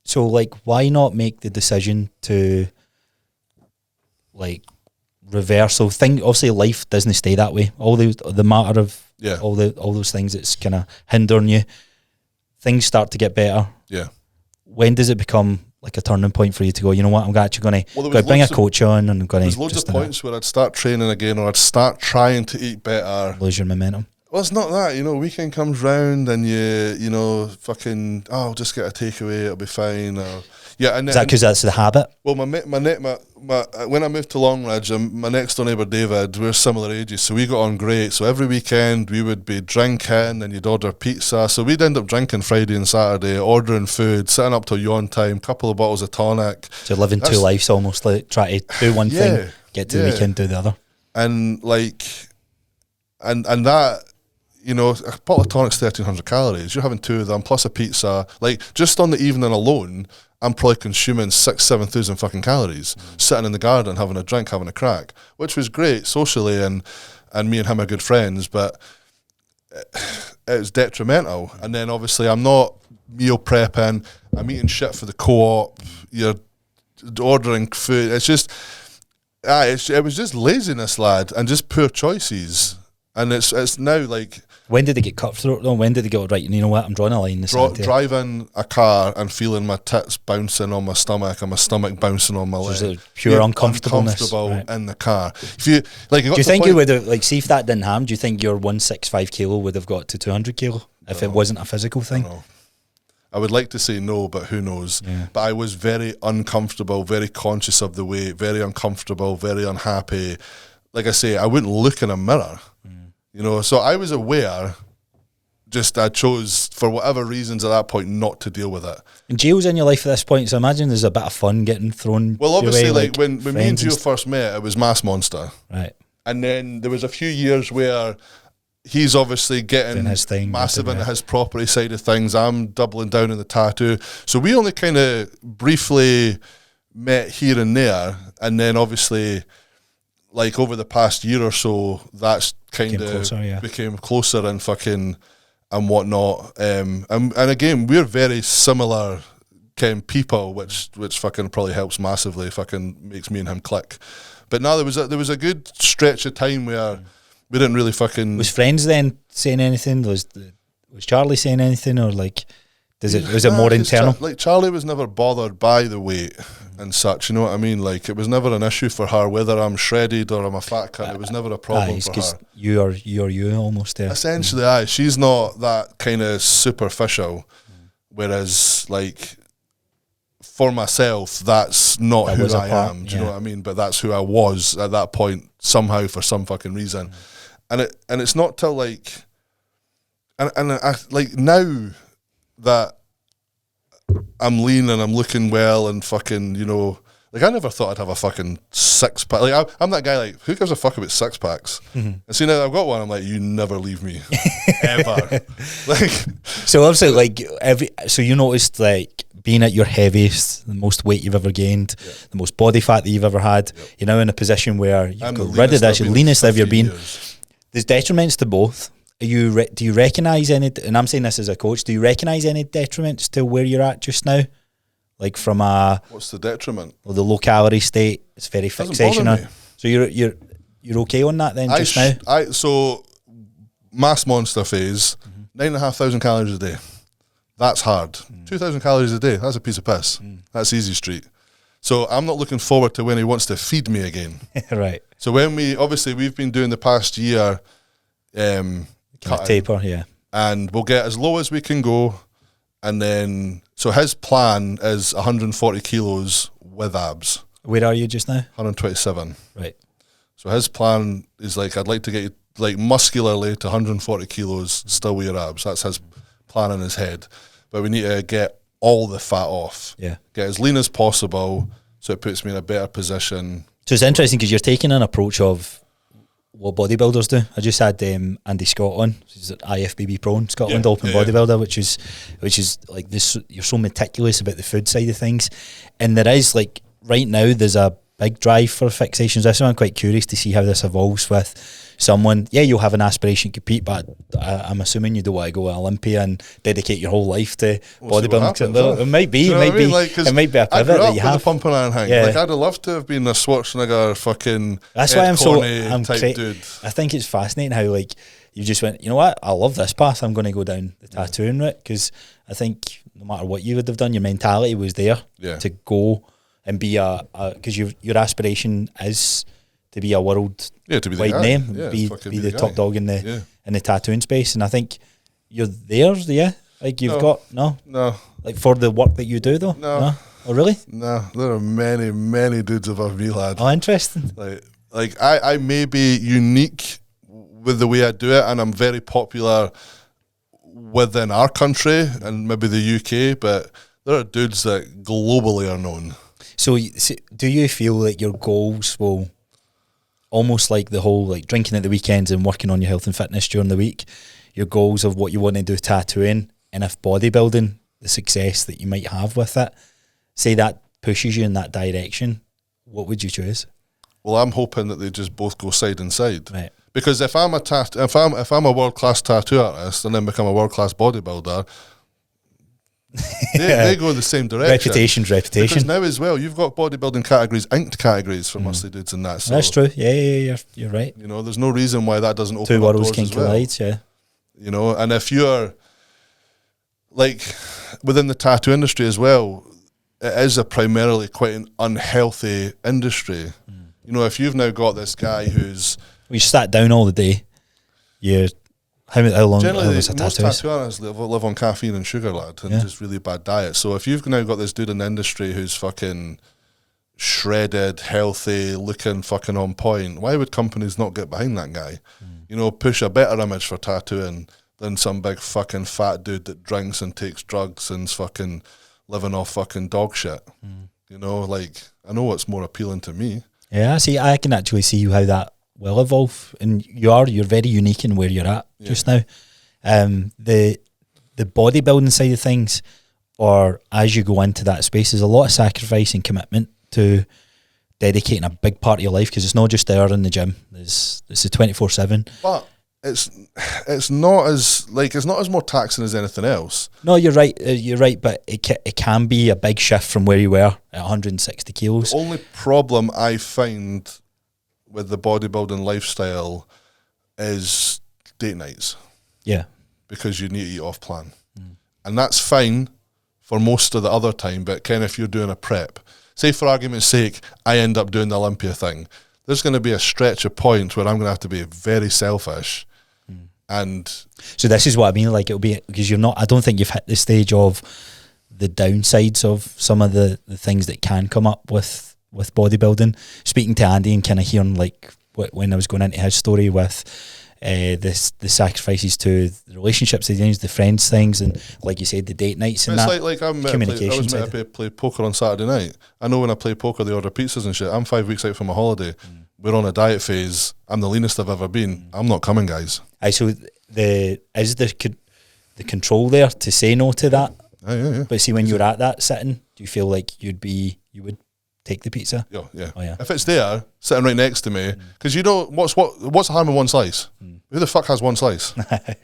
So like, why not make the decision to? Like reversal thing. Obviously, life doesn't stay that way. All the matter of all those things that's kind of hindering you. Things start to get better. Yeah. When does it become like a turning point for you to go? You know what? I'm actually going to bring a coach on, and I'm going to. There's loads of points where I'd start training again, or I'd start trying to eat better. Lose your momentum. Well, it's not that, weekend comes round and fucking, I'll just get a takeaway, it'll be fine. And is that because that's the habit? Well, my when I moved to Longridge, my next door neighbour David, we're similar ages, so we got on great. So every weekend we would be drinking, and you'd order pizza. So we'd end up drinking Friday and Saturday, ordering food, sitting up till yawn time, couple of bottles of tonic. So living two lives almost, like try to do one thing, get to the weekend, do the other. And like, and that. A bottle of tonic's 1,300 calories. You're having two of them plus a pizza. Like, just on the evening alone, I'm probably consuming 6,000-7,000 fucking calories, sitting in the garden, having a drink, having a crack, which was great socially, and me and him are good friends, but it was detrimental. And then obviously I'm not meal prepping, I'm eating shit for the co-op, you're ordering food. It's just, it was just laziness, lad, and just poor choices. And it's now like... When did it get cutthroat though? When did it go, right, you know what, I'm drawing a line in the sand here. Driving a car and feeling my tits bouncing on my stomach and my stomach bouncing on my leg. Just pure uncomfortableness. Uncomfortable in the car. If you, like, do you think you would have, like, see if that didn't happen, do you think your 165 kilo would have got to 200 kilo if it wasn't a physical thing? I would like to say no, but who knows. Yeah. But I was very uncomfortable, very conscious of the weight, very uncomfortable, very unhappy. Like I say, I wouldn't look in a mirror. So I was aware, just I chose, for whatever reasons at that point, not to deal with it. And Gio's in your life at this point, so I imagine there's a bit of fun getting thrown. Well, obviously, like when me and Gio first met, it was Mass Monster. Right. And then there was a few years where he's obviously getting his thing, massive into his property side of things. I'm doubling down in the tattoo. So we only kind of briefly met here and there, and then obviously... like over the past year or so, that's kind of became closer and fucking and whatnot. And again, we're very similar kind of people, which fucking probably helps massively. Fucking makes me and him click. But now there was a good stretch of time where we didn't really fucking. Was friends then saying anything? Was Charlie saying anything, or like? Was it more internal? Like Charlie was never bothered by the weight and such, you know what I mean? Like it was never an issue for her whether I'm shredded or I'm a fat cunt. It was never a problem for her. You're you almost there. Essentially, she's not that kind of superficial. Whereas, like for myself, that's not who I am. Do you know what I mean? But that's who I was at that point somehow for some fucking reason. And it's not till like, and I like now that I'm lean and I'm looking well and fucking, like I never thought I'd have a fucking six pack. Like I'm that guy, like, who gives a fuck about six packs? And see, now I've got one, I'm like, you never leave me. Ever. Like, so obviously, like, so you noticed, like, being at your heaviest, the most weight you've ever gained, the most body fat that you've ever had, you're now in a position where you've got rid of this, you're leanest ever been. There's detriments to both. Do you recognise any, and I'm saying this as a coach, do you recognise any detriments to where you're at just now? Like from what's the detriment? Well, the low calorie state, it's very fixation. So you're okay on that then just now? So Mass Monster phase, 9,500 calories a day. That's hard. 2,000 calories a day, that's a piece of piss. That's easy street. So I'm not looking forward to when he wants to feed me again. Right. So when we've been doing the past year, Kind of taper, yeah. And we'll get as low as we can go. And then, so his plan is 140 kilos with abs. Where are you just now? 127. Right. So his plan is like, I'd like to get you like muscularly to 140 kilos, still with your abs. That's his plan in his head. But we need to get all the fat off. Yeah. Get as lean as possible so it puts me in a better position. So it's interesting because you're taking an approach of what bodybuilders do. I just had Andy Scott on. He's an IFBB pro in Scotland, open bodybuilder, which is like this. You're so meticulous about the food side of things, and there is like right now there's a big drive for fixations. That's why I'm quite curious to see how this evolves with someone. Yeah, you'll have an aspiration to compete, but I'm assuming you don't want to go to Olympia and dedicate your whole life to bodybuilding. It might be, it might be a pivot that you have. The pumping iron hang. Yeah. Like I'd have loved to have been a Schwarzenegger fucking. That's why I'm type dude. I think it's fascinating how like you just went, you know what, I love this path. I'm going to go down the tattooing route because I think no matter what you would have done, your mentality was there to go and be because your aspiration is to be a world wide name, be the top dog in the tattooing space, and I think you're there. Yeah, like you've got no, like for the work that you do though. No. Oh really? No, there are many dudes above me, lad. Oh, interesting. Like I may be unique with the way I do it, and I'm very popular within our country and maybe the UK, but there are dudes that globally are known. So do you feel like your goals will almost like the whole like drinking at the weekends and working on your health and fitness during the week, your goals of what you want to do tattooing, and if bodybuilding, the success that you might have with it, say that pushes you in that direction, what would you choose? Well, I'm hoping that they just both go side and side. Right. Because if I'm a world-class tattoo artist and then become a world-class bodybuilder, they go in the same direction. Reputation. Because now as well, you've got bodybuilding categories, inked categories for muscly dudes and that. So, that's true. Yeah, you're right. You know, there's no reason why that doesn't open Two up worlds doors can as well. collide, yeah. You know, and if you're, like, within the tattoo industry as well, it is a primarily quite an unhealthy industry. You know, if you've now got this guy who's... We sat down all the day, how long generally, was a most tattoo? tattoo artists live on caffeine and sugar, lad, and just really bad diet. So if you've now got this dude in the industry who's fucking shredded, healthy, looking fucking on point, why would companies not get behind that guy? You know, push a better image for tattooing than some big fucking fat dude that drinks and takes drugs and's fucking living off fucking dog shit. You know, like, I know what's more appealing to me. Yeah, I can actually see how that will evolve, and you're very unique in where you're at just now. The bodybuilding side of things, or as you go into that space, there's a lot of sacrifice and commitment to dedicating a big part of your life, because it's not just there in the gym. It's a 24/7. But it's not as more taxing as anything else. No, you're right. But it can be a big shift from where you were at 160 kilos. The only problem I find with the bodybuilding lifestyle is date nights. Yeah. Because you need to eat off plan. And that's fine for most of the other time, but Ken, if you're doing a prep, say for argument's sake, I end up doing the Olympia thing, there's going to be a stretch of points where I'm going to have to be very selfish. And so this is what I mean, like it'll be, because I don't think you've hit the stage of the downsides of some of the things that can come up with bodybuilding. Speaking to Andy and kind of hearing like when I was going into his story with the sacrifices to the relationships, the friends things, and like you said, the date nights and it's that. Like I was meant to play poker on Saturday night. I know when I play poker, they order pizzas and shit. I'm 5 weeks out from a holiday. We're on a diet phase. I'm the leanest I've ever been. I'm not coming, guys. So is the control there to say no to that? Yeah. But see, when you're at that sitting, do you feel like you would take the pizza? Yeah. Oh, yeah. If it's there, sitting right next to me, because you know what's the harm in one slice? Who the fuck has one slice?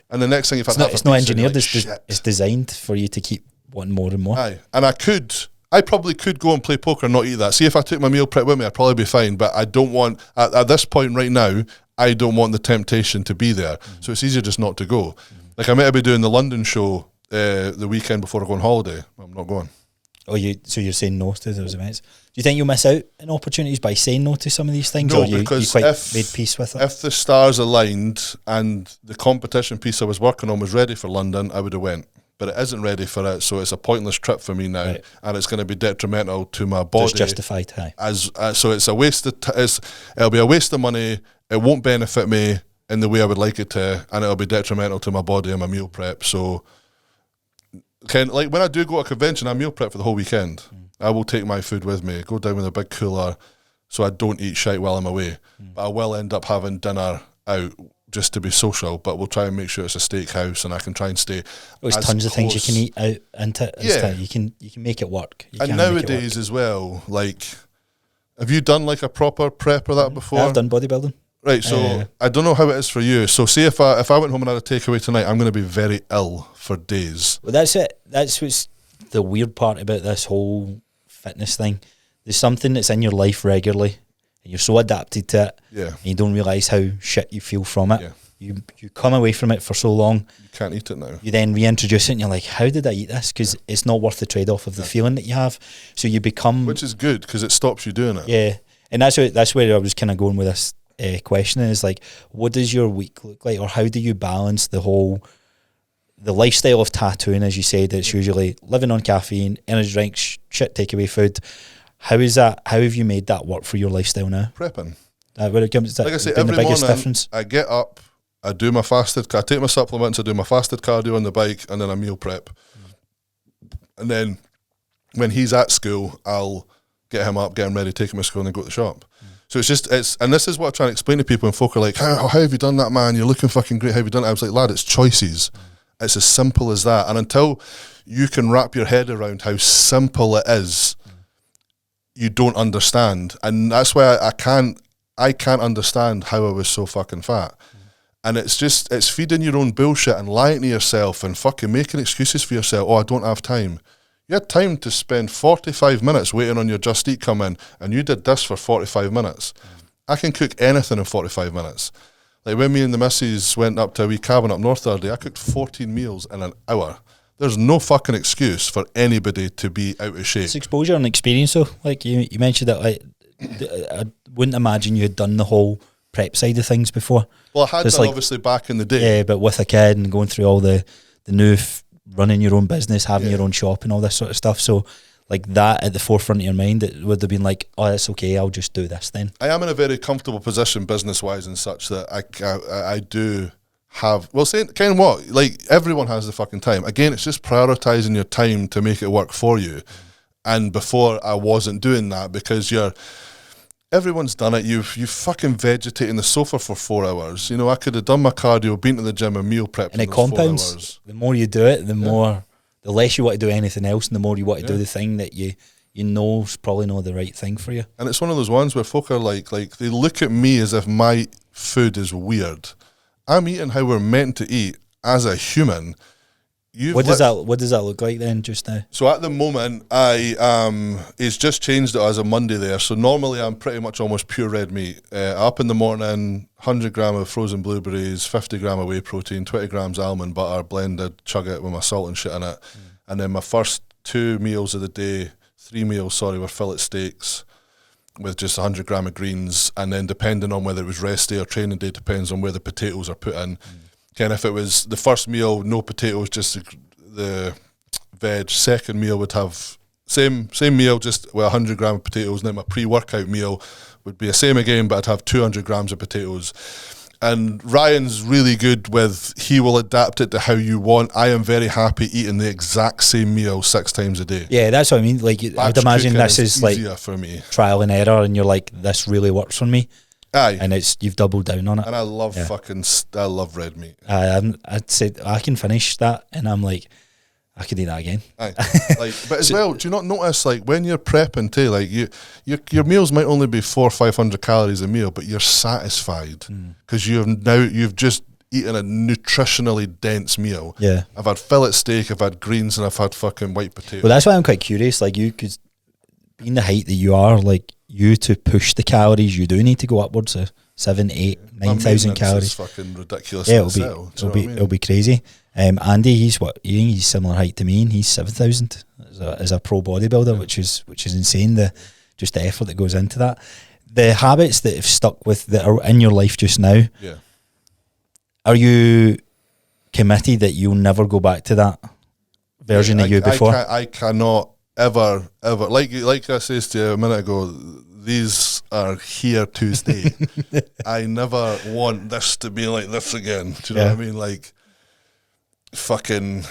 And the next thing you've had, it's not engineered. It's designed for you to keep wanting more and more. Aye, and I probably could go and play poker and not eat that. See, if I took my meal prep with me, I'd probably be fine. But I don't want at this point right now. I don't want the temptation to be there. So it's easier just not to go. Like I might be doing the London show the weekend before I go on holiday. I'm not going. So you're saying no to those events. Do you think you'll miss out on opportunities by saying no to some of these things? No, or you quite made peace with it? If the stars aligned and the competition piece I was working on was ready for London, I would have went. But it isn't ready for it, so it's a pointless trip for me now, right. And it's going to be detrimental to my body. Just justified, so it's a waste of it'll be a waste of money. It won't benefit me in the way I would like it to, and it'll be detrimental to my body and my meal prep. So, like when I do go to a convention, I meal prep for the whole weekend. I will take my food with me, go down with a big cooler, so I don't eat shite while I'm away. But I will end up having dinner out just to be social, but we'll try and make sure it's a steakhouse and I can try and stay. There's tons of things you can eat out into. Yeah, you can make it work. And nowadays as well, like, have you done like a proper prep or that before? I've done bodybuilding. Right, so I don't know how it is for you. So say if I went home and had a takeaway tonight, I'm going to be very ill for days. Well, that's it. That's what's the weird part about this whole fitness thing. There's something that's in your life regularly, and you're so adapted to it, and you don't realise how shit you feel from it. Yeah. You come away from it for so long. You can't eat it now. You then reintroduce it, and you're like, how did I eat this? Because it's not worth the trade-off of the feeling that you have. So you become... Which is good, because it stops you doing it. Yeah, and that's where I was kind of going with this question is like, what does your week look like, or how do you balance the lifestyle of tattooing? As you said, it's usually living on caffeine, energy drinks, shit takeaway food. How is that? How have you made that work for your lifestyle now? Prepping. When it comes to like I say, every morning difference? I get up, I do my fasted, I take my supplements, I do my fasted cardio on the bike, and then I meal prep. And then when he's at school, I'll get him up, get him ready, take him to school, and then go to the shop. So and this is what I try to explain to people, and folk are like, how have you done that, man? You're looking fucking great. How have you done it? I was like, lad, it's choices. It's as simple as that. And until you can wrap your head around how simple it is, you don't understand. And that's why I can't understand how I was so fucking fat. And it's feeding your own bullshit and lying to yourself and fucking making excuses for yourself. Oh, I don't have time. You had time to spend 45 minutes waiting on your Just Eat come in, and you did this for 45 minutes. I can cook anything in 45 minutes. Like when me and the missus went up to a wee cabin up north the other day, I cooked 14 meals in an hour. There's no fucking excuse for anybody to be out of shape. It's exposure and experience though. Like you mentioned that, like, I wouldn't imagine you had done the whole prep side of things before. Well, I had done, like, obviously back in the day. Yeah, but with a kid and going through all the new... running your own business, having your own shop and all this sort of stuff. So like that at the forefront of your mind, it would have been like, oh, it's okay, I'll just do this then. I am in a very comfortable position business-wise and such that I do have, well, saying kind of what, like everyone has the fucking time. Again, it's just prioritising your time to make it work for you. And before I wasn't doing that because everyone's done it. You fucking vegetate in the sofa for 4 hours. You know, I could have done my cardio, been to the gym and meal prepped. And it compounds. 4 hours. The more you do it, the less you want to do anything else, and the more you want to do the thing that you know is probably not the right thing for you. And it's one of those ones where folk are like they look at me as if my food is weird. I'm eating how we're meant to eat as a human. What does that look like then just now? So at the moment, it's just changed it as a Monday there. So normally I'm pretty much almost pure red meat. Up in the morning, 100 gram of frozen blueberries, 50 gram of whey protein, 20 grams almond butter, blended, chug it with my salt and shit in it. And then my first 3 meals of the day, were fillet steaks with just 100 gram of greens. And then depending on whether it was rest day or training day, depends on where the potatoes are put in. And if it was the first meal, no potatoes, just the veg. Second meal would have same meal, just with 100 gram of potatoes. And then my pre-workout meal would be the same again, but I'd have 200 grams of potatoes. And Ryan's really good he will adapt it to how you want. I am very happy eating the exact same meal 6 times a day. Yeah, that's what I mean. Like, I'd imagine this is like for me. Trial and error, and you're like, this really works for me. Aye. And you've doubled down on it. And I love I love red meat. I'd say I can finish that, and I'm like, I could eat that again. Aye. But as well, do you not notice, like, when you're prepping too, like your meals might only be 400 or 500 calories a meal, but you're satisfied because you've just eaten a nutritionally dense meal. Yeah. I've had fillet steak, I've had greens, and I've had fucking white potatoes. Well, that's why I'm quite curious. Like, you could, being the height that you are, like, you to push the calories, you do need to go upwards a 7, 8, My 9,000 maintenance calories. is fucking ridiculous. Yeah, It'll be crazy. Andy, he's what? He's similar height to me, and he's 7,000 as a pro bodybuilder, which is insane. The effort that goes into that. The habits that have stuck with that are in your life just now. Yeah. Are you committed that you'll never go back to that version of you before? I cannot ever like I said to you a minute ago. These are here to stay. I never want this to be like this again. Do you know what I mean? Like, fucking.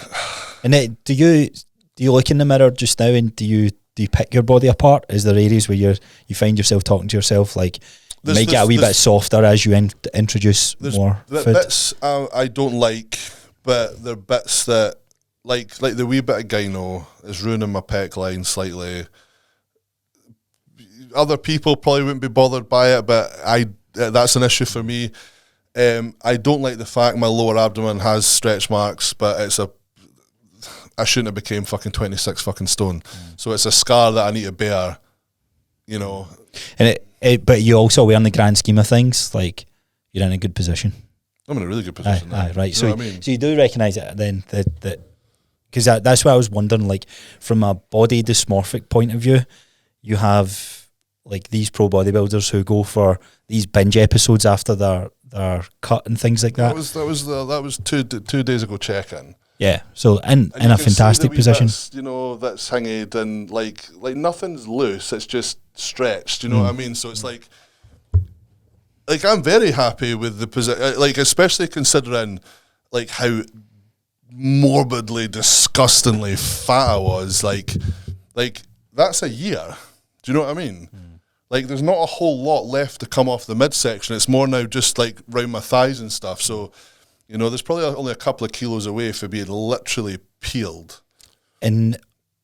And do you look in the mirror just now and do you pick your body apart? Is there areas where you find yourself talking to yourself like you might get a wee bit softer as you introduce more food? Bits I don't like, but there are bits that like the wee bit of gyno is ruining my pec line slightly. Other people probably wouldn't be bothered by it, but that's an issue for me. I don't like the fact my lower abdomen has stretch marks, but I shouldn't have became fucking 26 fucking stone. So it's a scar that I need to bear, you know. And but you also, in the grand scheme of things, like you're in a good position. I'm in a really good position. Right. So, I mean? So you do recognise it then that because that's why I was wondering, like from a body dysmorphic point of view, you have like these pro bodybuilders who go for these binge episodes after their cut and things like that. That was 2 days ago check-in. Yeah, so in a fantastic position. Bits, you know, that's hanged and like nothing's loose. It's just stretched. You know what I mean? So it's like I'm very happy with the position. Like especially considering like how morbidly, disgustingly fat I was. Like that's a year. Do you know what I mean? Like, there's not a whole lot left to come off the midsection. It's more now just, like, round my thighs and stuff. So, you know, there's probably only a couple of kilos away for being literally peeled. And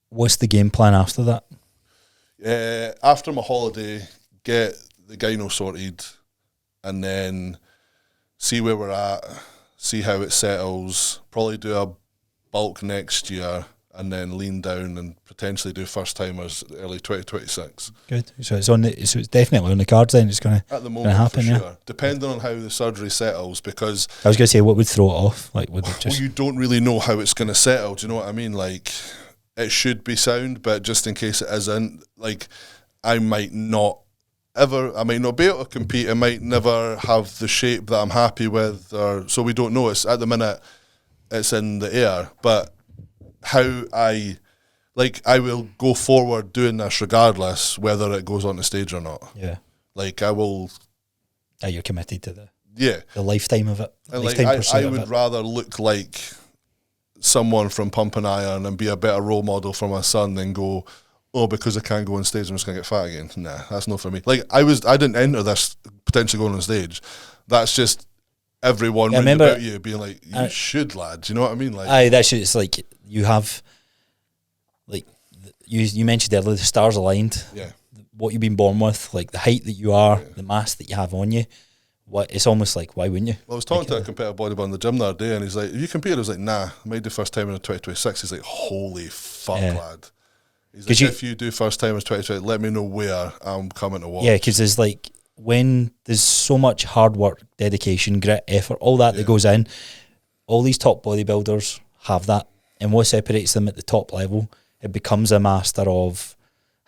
what's the game plan after that? After my holiday, get the gyno sorted and then see where we're at, see how it settles, probably do a bulk next year, and then lean down and potentially do first timers early 2026. Good. So it's definitely on the cards then. It's going to happen. For sure. Depending on how the surgery settles, because I was going to say, what would throw it off? Like, would it just? Well, you don't really know how it's going to settle. Do you know what I mean? Like, it should be sound, but just in case it isn't, like, I might not be able to compete. I might never have the shape that I'm happy with, so we don't know. It's at the minute, it's in the air, but. How I will go forward doing this regardless whether it goes on the stage or not. Yeah. Like I will. You're committed to the lifetime of it. And like I would rather look like someone from Pump and Iron and be a better role model for my son than go, oh, because I can't go on stage, I'm just gonna get fat again. Nah, that's not for me. Like I didn't enter this potentially going on stage. That's just everyone about you being like, you should, lad. Do you know what I mean? Like, that's just, it's like you have, like you mentioned earlier, the stars aligned. Yeah. What you've been born with, like the height that you are, the mass that you have on you. It's almost like, why wouldn't you? Well, I was talking to a competitive bodybuilder in the gym the other day, and he's like, "Have you competed?" I was like, "Nah, I made the first time in 2026." He's like, "Holy fuck, lad!" He's like, "If you do first time in 2020, let me know where I'm coming to watch." Yeah, because there's like when there's so much hard work, dedication, grit, effort, all that goes in. All these top bodybuilders have that, and what separates them at the top level, it becomes a master of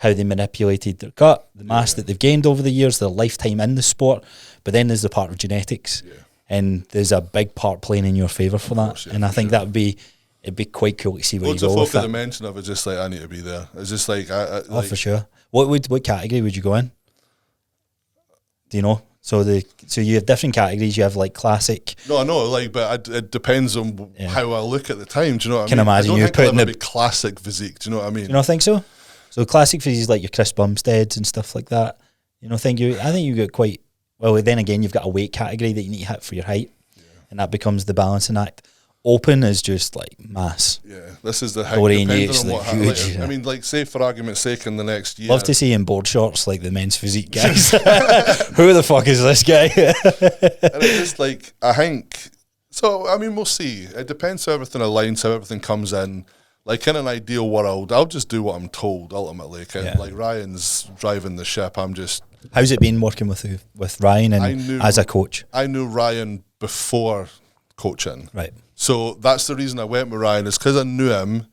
how they manipulated their gut, the mass that they've gained over the years, their lifetime in the sport. But then there's the part of genetics, and there's a big part playing in your favour for that. Course, and I think it'd be quite cool to see where you go with that. The mention of it, just like I need to be there. It's just like for sure. What category would you go in? Do you know? So you have different categories. You have like classic. No, I know, like, but it depends on how I look at the time. Do you know what I mean? Can imagine you putting the classic physique. Do you know what I mean? Do you not think so? So classic physique is like your Chris Bumsteads and stuff like that. You know, I think you get quite well. Then again, you've got a weight category that you need to hit for your height, and that becomes the balancing act. Open is just like mass. Yeah, this is the height. Huge. I mean, like, say for argument's sake, in the next year, love to see in board shorts like the men's physique guys. Who the fuck is this guy? And it's just like, I think. So I mean, we'll see. It depends how everything aligns, how everything comes in. Like, in an ideal world, I'll just do what I'm told, ultimately. Like, Ryan's driving the ship. I'm just How's it been working with Ryan and as a coach? I knew Ryan before coaching. Right. So that's the reason I went with Ryan, is because I knew him,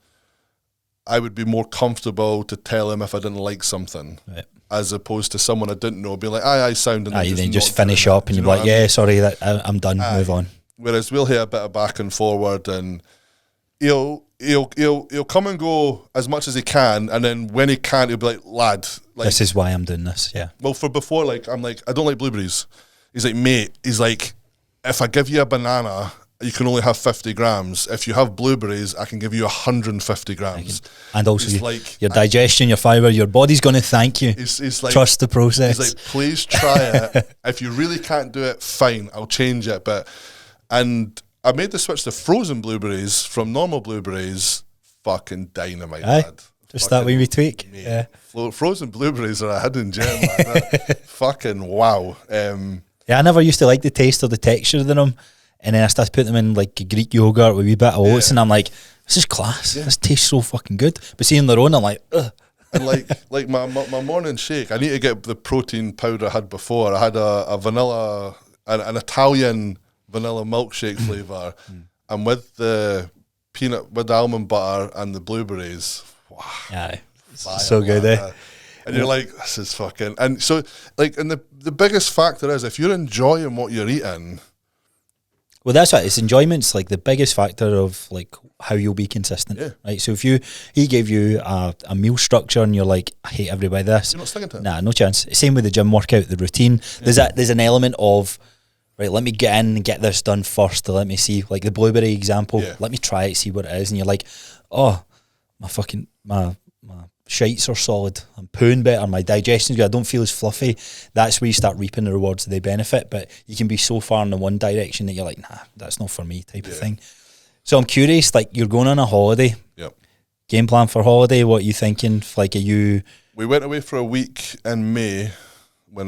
I would be more comfortable to tell him if I didn't like something. Right. As opposed to someone I didn't know, be like, I sound, and then just finish up and you're like, yeah, sorry, I'm done, move on. Whereas we'll hear a bit of back and forward, and he'll come and go as much as he can, and then when he can't, he'll be like, lad, like, this is why I'm doing this, yeah. Well, for before, like, I'm like, I don't like blueberries. He's like, mate, he's like, if I give you a banana, you can only have 50 grams. If you have blueberries, I can give you 150 grams. And also your digestion, your fibre, your body's going to thank you. He's like, trust the process. He's like, please try it. If you really can't do it, fine, I'll change it. And I made the switch to frozen blueberries from normal blueberries. Fucking dynamite, lad. Just that wee tweak. Mate. Yeah. Frozen blueberries are a hidden gem, man. Fucking wow. Yeah, I never used to like the taste or the texture of them. And then I started putting them in like Greek yogurt with a wee bit of oats, and I'm like, this is class. Yeah. This tastes so fucking good. But seeing their own, I'm like, ugh. And like my morning shake, I need to get the protein powder I had before. I had a vanilla, an Italian vanilla milkshake flavour, and with the almond butter and the blueberries. Wow. Yeah, so good, eh? And you're like, this is fucking. And so, like, and the biggest factor is if you're enjoying what you're eating. Well, that's what it's enjoyment's like the biggest factor of like how you'll be consistent, right? So if he gave you a meal structure and you're like, I hate every bit of this, you're not sticking to it. Nah, no chance. Same with the gym workout, the routine. There's an element of, right, let me get in and get this done first to let me see, like the blueberry example, let me try it, see what it is, and you're like, oh, my shites are solid, I'm pooing better, my digestion's good, I don't feel as fluffy. That's where you start reaping the rewards of the benefit. But you can be so far in the one direction that you're like, nah, that's not for me type of thing. So I'm curious, like, you're going on a holiday. Yep. Game plan for holiday, what are you thinking? Like, we went away for a week in May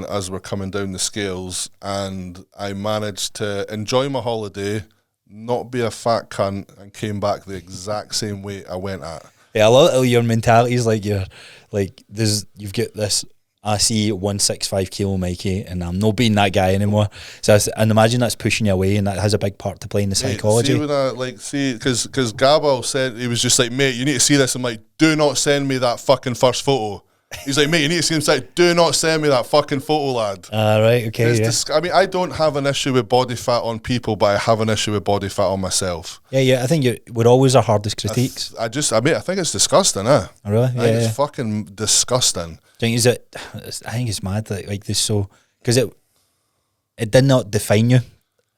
as we're coming down the scales, and I managed to enjoy my holiday, not be a fat cunt, and came back the exact same weight I went at. Yeah, a lot of your mentality is like you've got this. I see 165 kilo Mikey, and I'm not being that guy anymore. So and imagine that's pushing you away, and that has a big part to play in the psychology. See when because Gabba said, he was just like, mate, you need to see this. I'm like, do not send me that fucking first photo. He's like, mate, you need to see him say, do not send me that fucking photo, lad. Right, okay. I mean, I don't have an issue with body fat on people, but I have an issue with body fat on myself. Yeah, I think we're always our hardest critiques. I think it's disgusting, eh? Oh, really? I think it's fucking disgusting. I think it's mad that like this, so because it did not define you.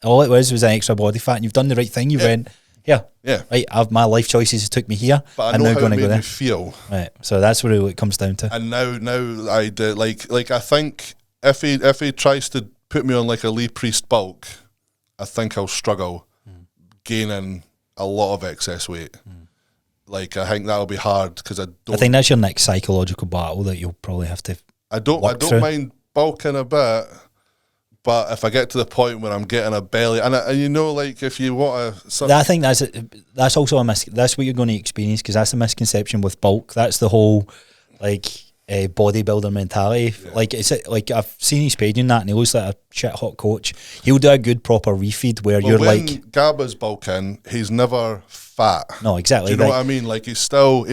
All it was an extra body fat, and you've done the right thing. You went, right. My life choices took me here, but I know how it made me feel. Right, so that's what it comes down to. And now I do like I think if he tries to put me on like a Lee Priest bulk, I think I'll struggle gaining a lot of excess weight. Like, I think that'll be hard because I think that's your next psychological battle that you'll probably have to. I don't mind bulking a bit, but if I get to the point where I'm getting a belly, and like if you want to, I think that's also that's what you're going to experience, because that's a misconception with bulk. That's the whole like bodybuilder mentality. Yeah. Like like I've seen his page in that, and he looks like a shit hot coach. He'll do a good proper refeed where you're like, Gabba's bulking, he's never fat. No, exactly. Do you know what I mean? Like he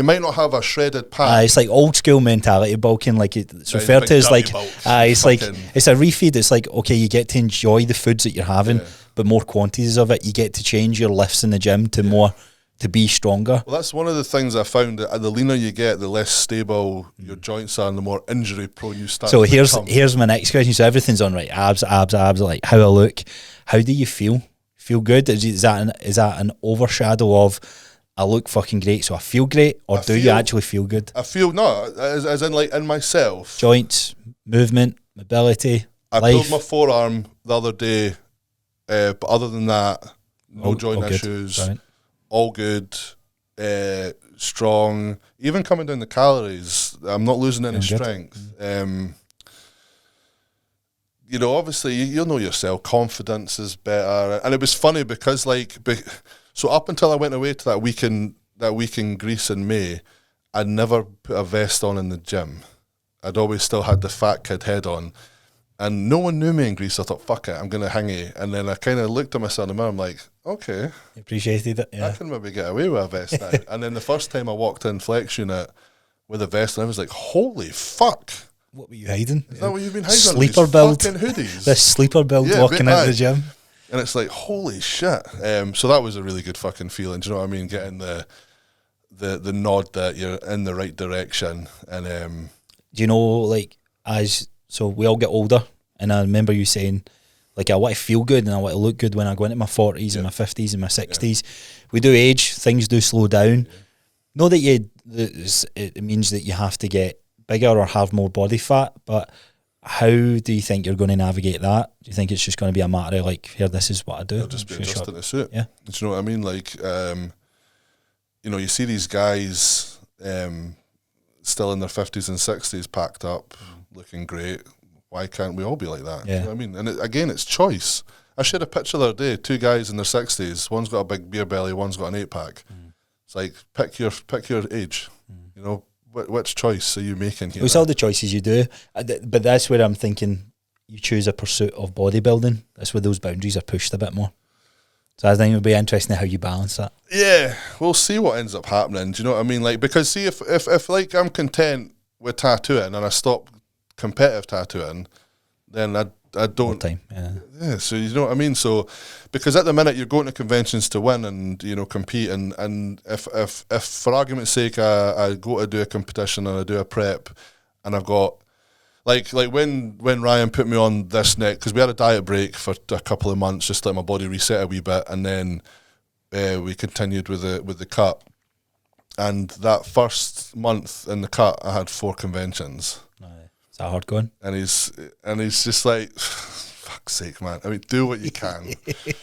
might not have a shredded pack. It's like old school mentality bulking. Like it's referred to as like, it's like it's a refeed. It's like, okay, you get to enjoy the foods that you're having, but more quantities of it. You get to change your lifts in the gym to more. To be stronger. Well, that's one of the things I found, that the leaner you get, the less stable your joints are and the more injury prone you start. So here's my next question. So everything's on, right? Abs, like how I look. How do you feel? Feel good? Is that an overshadow of I look fucking great, so I feel great, or do you actually feel good? I feel as in like in myself. Joints, movement, mobility. I pulled my forearm the other day, but other than that, no joint issues. Right. All good, strong. Even coming down the calories, I'm not losing any strength. Obviously, you'll know yourself. Confidence is better, and it was funny because, so up until I went away to that week in Greece in May, I'd never put a vest on in the gym. I'd always still had the fat kid head on. And no one knew me in Greece. I thought, fuck it, I'm going to hang it. And then I kind of looked at myself in the mirror. I'm like, okay. Appreciated it, yeah. I can maybe get away with a vest now. And then the first time I walked in Flex Unit with a vest, and I was like, holy fuck. What were you hiding? Is that what you've been hiding? Sleeper build. Fucking hoodies. This sleeper build walking out of the gym. And it's like, holy shit. So that was a really good fucking feeling. Do you know what I mean? Getting the nod that you're in the right direction. And do you know, like, so we all get older, and I remember you saying, like, I want to feel good and I want to look good when I go into my 40s and my 50s and my 60s. We do age, things do slow down. Not that it means that you have to get bigger or have more body fat, but how do you think you're going to navigate that? Do you think it's just going to be a matter of, like, here, this is what I do? I'll just be adjusting the suit. Yeah. Do you know what I mean? Like, you know, you see these guys still in their 50s and 60s packed up, looking great. Why can't we all be like that? Yeah. You know what I mean? And again, it's choice. I shared a picture the other day, 2 guys in their 60s. One's got a big beer belly, one's got an 8-pack. It's like, pick your age. You know, which choice are you making here? It's all the choices you do. But that's where I'm thinking you choose a pursuit of bodybuilding. That's where those boundaries are pushed a bit more. So I think it would be interesting how you balance that. Yeah, we'll see what ends up happening. Do you know what I mean? Like, because see, if like I'm content with tattooing and I stop competitive tattooing, then I don't. More time, yeah. So you know what I mean. So because at the minute you're going to conventions to win and, you know, compete, and if for argument's sake I go to do a competition and I do a prep and I've got like when Ryan put me on this neck, because we had a diet break for a couple of months just to let my body reset a wee bit, and then we continued with the cut. And that first month in the cut, I had 4 conventions. Is that hard going? And he's just like, fuck's sake, man. I mean, do what you can.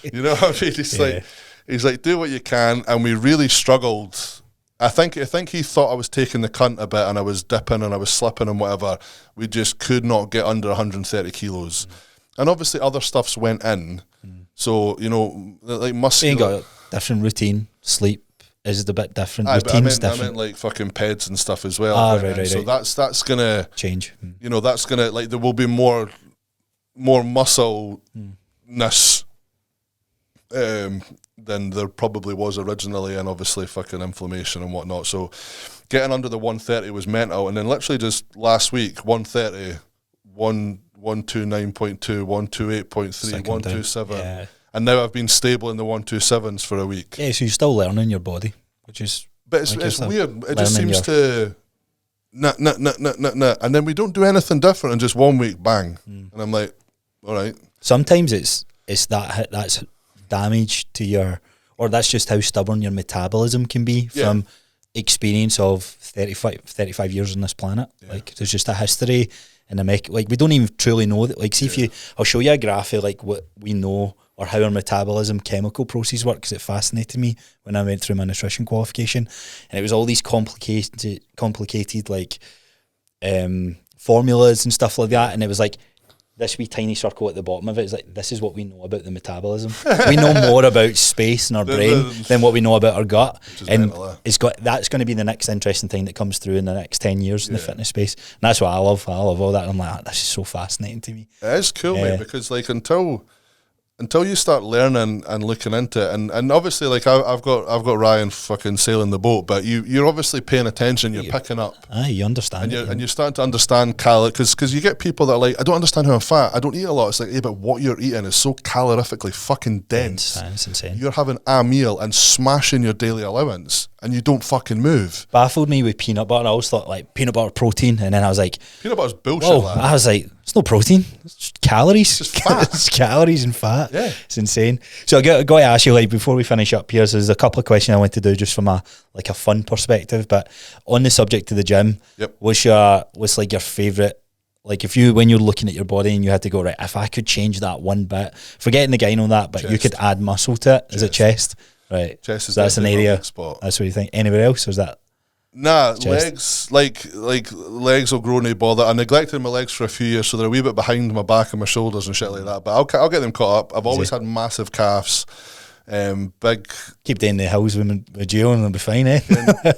You know what I mean? He's like, do what you can. And we really struggled. I think he thought I was taking the cunt a bit and I was dipping and I was slipping and whatever. We just could not get under 130 kilos. And obviously other stuffs went in. So, you know, like muscle. You got a different routine, sleep is a bit different. Routine's different. I meant like fucking peds and stuff as well. Right. So that's gonna change. You know, that's gonna, like, there will be more muscle-ness than there probably was originally, and obviously fucking inflammation and whatnot. So getting under the 130 was mental, and then literally just last week, 130, 129.2, 128.3, 127. Yeah. And now I've been stable in the 127s for a week. Yeah, so you're still learning your body, which is... But it's weird. It just seems to... Nah. And then we don't do anything different, and just 1 week, bang. And I'm like, all right. Sometimes it's that's damage to your... Or that's just how stubborn your metabolism can be from experience of 35 years on this planet. Yeah. Like, there's just a history and like, we don't even truly know that. Like, see if I'll show you a graph of like what we know or how our metabolism chemical process works, because it fascinated me when I went through my nutrition qualification, and it was all these complicated like formulas and stuff like that, and it was like this wee tiny circle at the bottom of it is like, this is what we know about the metabolism. We know more about space in our brain than what we know about our gut, and that's going to be the next interesting thing that comes through in the next 10 years in the fitness space. And that's what I love all that. I'm like, this is so fascinating to me. It is cool, mate, because like until you start learning and looking into it, and obviously, like, I've got Ryan fucking sailing the boat, but you're obviously paying attention, you're picking up. You understand, and you're starting to understand calories, because you get people that are like, I don't understand how I'm fat, I don't eat a lot. It's like, yeah, but what you're eating is so calorifically fucking dense. It's insane. You're having a meal and smashing your daily allowance, and you don't fucking move. Baffled me with peanut butter. I always thought like peanut butter protein, and then I was like, peanut butter's bullshit. Whoa, I was like, it's no protein, it's just calories. It's just fat. It's calories and fat. Yeah, it's insane. So I got to ask you, like, before we finish up here, so there's a couple of questions I want to do just from a fun perspective. But on the subject of the gym, what's like your favourite? Like, when you're looking at your body and you had to go, right, if I could change that one bit, forgetting the gyno and that, but you could add muscle to it. Is it chest? Right. Chest is that's an area spot. That's what you think. Anywhere else, or is that? Nah, legs, like legs will grow no bother. I neglected my legs for a few years, so they're a wee bit behind my back and my shoulders and shit like that. But I'll get them caught up. I've always had massive calves. Big. Keep doing the hills with Gio and they'll be fine, eh?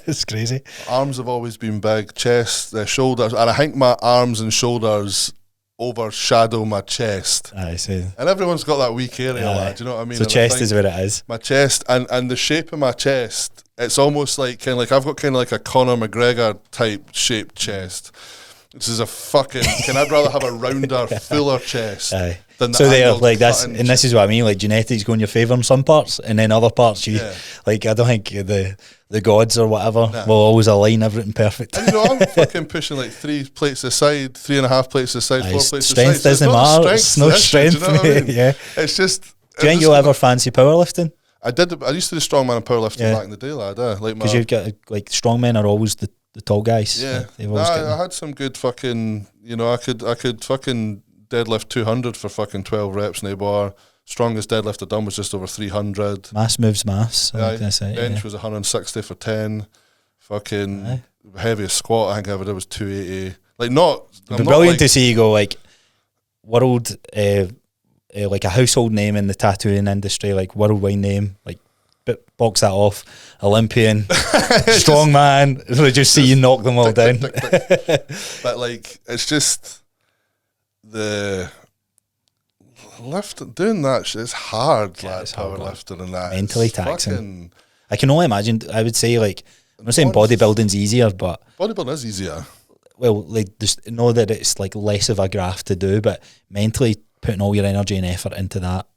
It's crazy. Arms have always been big. Chest, shoulders, and I think my arms and shoulders overshadow my chest. I see. And everyone's got that weak area, lad. Do you know what I mean? So chest is where it is. My chest and the shape of my chest. It's almost like I've got kind of like a Conor McGregor type shaped chest. This is a fucking. I'd rather have a rounder, fuller chest. Aye. Than the so they're like this, and this is what I mean. Like genetics go in your favour in some parts, and then other parts like. I don't think the gods or whatever will always align everything perfect. And I'm fucking pushing like 3 plates aside, 3.5 plates aside, 4 plates aside. Strength doesn't matter. It's no strength. Do you know what I mean? Yeah. It's just. Do you think you'll ever fancy powerlifting? I did. I used to do strongman and powerlifting back in the day, lad. Because you've got like strongmen are always the tall guys. Yeah, I had some good fucking. I could fucking deadlift 200 for fucking 12 reps in a bar. Strongest deadlift I'd done was just over 300. Mass moves mass. Bench was 160 for 10. Fucking heaviest squat I think I ever did was 280. Like not. It'd be brilliant to see you go like world, like a household name in the tattooing industry, like worldwide name, like. But box that off, Olympian, strong man. Just see you knock them all down. But like, it's just the doing that shit is hard, like powerlifting and that. Mentally taxing. I can only imagine. I would say like I'm not saying bodybuilding's easier, but bodybuilding is easier. Well, like just know that it's like less of a graft to do, but mentally putting all your energy and effort into that.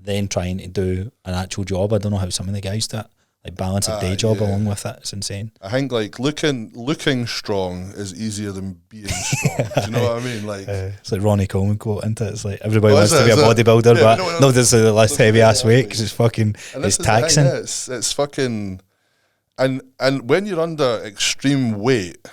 Then trying to do an actual job. I don't know how some of the guys do it. Like balance a day job along with it. It's insane. I think like looking strong is easier than being strong. Do you know what I mean? Like it's like Ronnie Coleman quote, isn't it? It's like everybody wants to be a bodybuilder, but no, this is the less heavy ass weight because it's fucking it's taxing. It's fucking and when you're under extreme weight.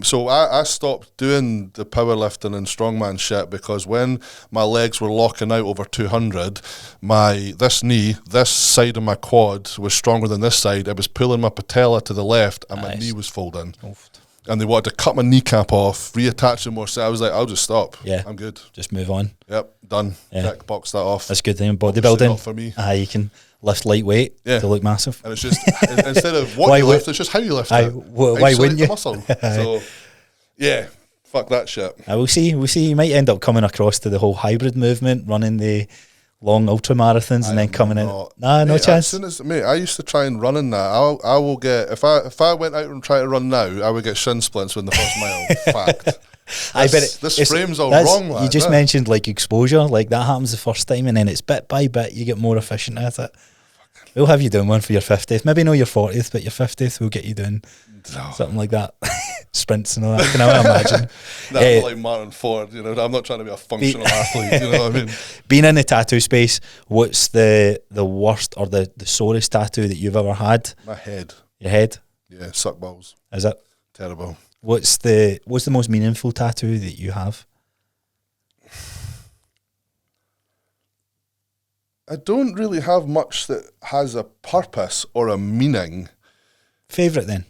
So I stopped doing the powerlifting and strongman shit because when my legs were locking out over 200, this side of my quad was stronger than this side. It was pulling my patella to the left and my knee was folding. Oof. And they wanted to cut my kneecap off, reattach it more. So I was like, I'll just stop. Yeah, I'm good. Just move on. Yep, done. Check, box that off. That's good thing in bodybuilding. Not for me. You can lift lightweight to look massive. And it's just instead of what you lift, it's just how you lift it. Why wouldn't you? Muscle. So yeah, fuck that shit. We'll see. You might end up coming across to the whole hybrid movement, running the long ultra marathons and then coming in. No chance. As soon as I used to try and run in that. I will get if I went out and tried to run now, I would get shin splints within the first mile. Fact. I bet this frame's all wrong, lad. You just mentioned like exposure, like that happens the first time, and then it's bit by bit you get more efficient at it. We'll have you doing one for your 50th. Maybe not your 40th, but your 50th we'll get you doing something like that. Sprints and all that. Can I imagine? That's like Martin Ford, I'm not trying to be a functional athlete, you know what I mean? Being in the tattoo space, what's the worst or the sorest tattoo that you've ever had? My head. Your head? Yeah, suck balls. Is it? Terrible. What's the most meaningful tattoo that you have? I don't really have much that has a purpose or a meaning. Favourite then?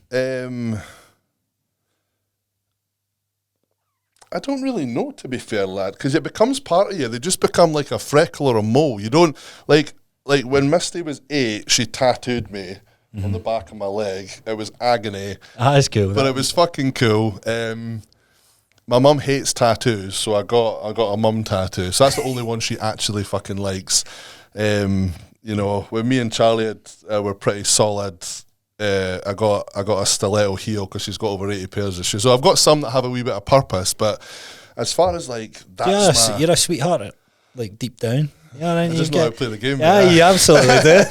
I don't really know, to be fair, lad, because it becomes part of you. They just become like a freckle or a mole. You don't, like when Misty was 8, she tattooed me on the back of my leg. It was agony. That's cool. But it was fucking cool. My mum hates tattoos, so I got a mum tattoo. So that's the only one she actually fucking likes. When me and Charlie were pretty solid, I got a stiletto heel because she's got over 80 pairs of shoes. So I've got some that have a wee bit of purpose, but as far as like that's you're a sweetheart, like deep down. I just know how to play the game. Yeah, you absolutely do.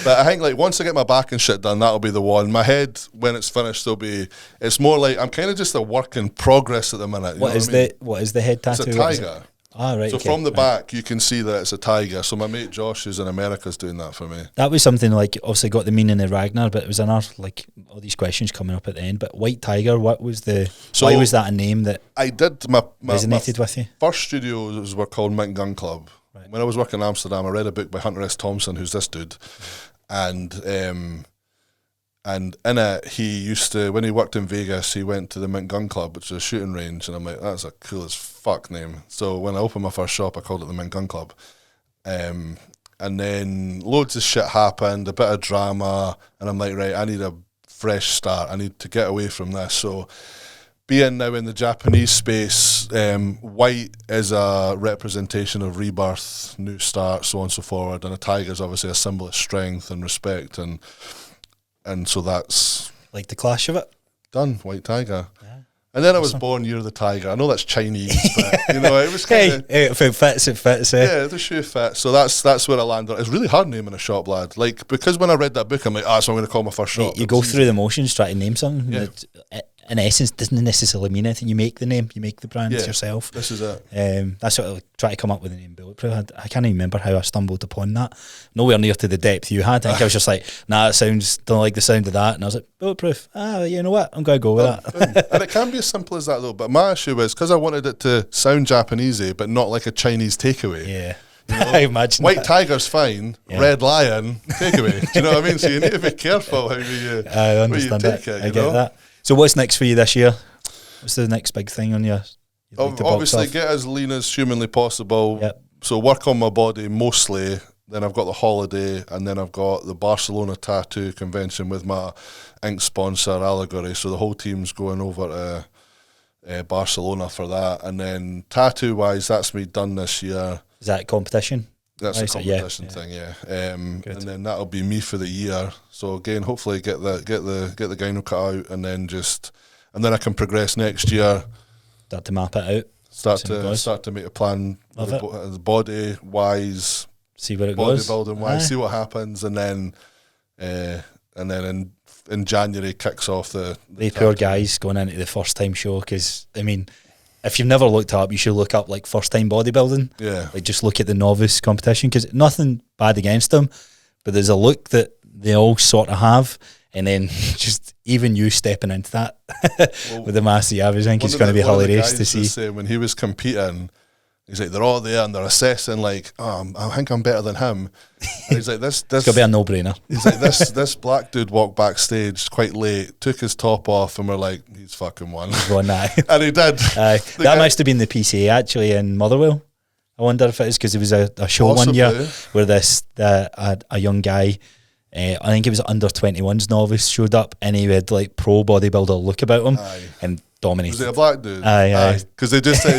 But I think like once I get my back and shit done, that'll be the one. My head, when it's finished, it's more like I'm kind of just a work in progress at the minute. What is the head tattoo? It's a tiger. Right. So from the back, you can see that it's a tiger. So my mate Josh, who's in America, is doing that for me. That was something like obviously got the meaning of Ragnar, but it was another like all these questions coming up at the end. But white tiger, why was that a name that I did my resonated with you? First studios were called Mint Gun Club. Right. When I was working in Amsterdam, I read a book by Hunter S. Thompson, who's this dude, and in it, he used to, when he worked in Vegas, he went to the Mint Gun Club, which is a shooting range, and I'm like, that's a cool as fuck name. So when I opened my first shop, I called it the Mint Gun Club. And And then loads of shit happened, a bit of drama, and I'm like, right, I need a fresh start. I need to get away from this. So being now in the Japanese space, white is a representation of rebirth, new start, so on and so forward. And a tiger is obviously a symbol of strength and respect. And so that's... Like the clash of it? Done, white tiger. Yeah. And then I was born Year of the Tiger. I know that's Chinese, but, you know, it was kind of... Hey, if it fits, it fits, eh? Yeah, the shoe fits. So that's where I landed. It's really hard naming a shop, lad. Like, because when I read that book, I'm like, so I'm going to call my first shop. You go through the motions trying to name something. Yeah. That, in essence, doesn't necessarily mean anything. You make the name, you make the brand yourself. This is it. That's what I try to come up with the name Bulletproof. I can't even remember how I stumbled upon that. Nowhere near to the depth you had. I think I was just like, nah, don't like the sound of that. And I was like, Bulletproof. You know what? I'm going to go with that. And it can be as simple as that, though. But my issue is, because I wanted it to sound Japanesey, but not like a Chinese takeaway. Yeah. You know? I imagine White Tiger's fine, Red Lion, takeaway. Do you know what I mean? So you need to be careful how I understand you take it. I get that. So what's next for you this year? What's the next big thing on your obviously get as lean as humanly possible. Yep. So work on my body mostly. Then I've got the holiday, and then I've got the Barcelona tattoo convention with my ink sponsor Allegory. So the whole team's going over to Barcelona for that. And then tattoo wise, that's me done this year. Is that competition? That's a competition thing, yeah. And then that'll be me for the year. So again, hopefully get the gyno cut out, and then I can progress next year. Start to map it out. Start to make a plan. The body wise, see where it goes. Bodybuilding wise, see what happens, and then in January kicks off the poor guys going into the first time show, because I mean, if you've never looked up, you should look up like first time bodybuilding. Yeah, like just look at the novice competition, because nothing bad against them, but there's a look that they all sort of have, and then just even you stepping into that with the mass you have, I think it's going to be hilarious to see. When he was competing, he's like, they're all there and they're assessing like, I think I'm better than him. And he's like, this it's gonna be a no-brainer. He's like, this black dude walked backstage quite late, took his top off, and we're like, he's fucking won. He's won that. And he did. That must have been the PCA actually in Motherwell. I wonder if it is, because there was a show one year where a young guy, I think it was under 21's novice, showed up, and he had like pro bodybuilder look about him and dominated. Was it a black dude? Aye. Because they just say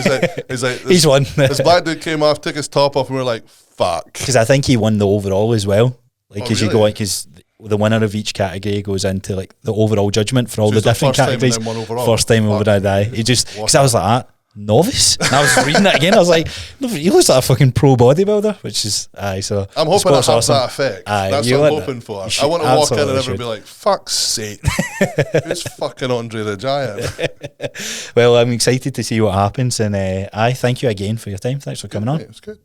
he's like he's won. This black dude came off, took his top off, and we're like, fuck. Because I think he won the overall as well. Like, because you go, because the winner of each category goes into like the overall judgment for all the different categories. First time overall. He just, because I was like that. Novice, and I was reading it again. I was like, no, he looks like a fucking pro bodybuilder, which is so I'm hoping it has awesome. That effect. That's what I'm hoping for. I want to walk in and everyone be like, fuck's sake, who's fucking Andre the Giant? Well, I'm excited to see what happens, and I thank you again for your time. Thanks for coming on. It's good.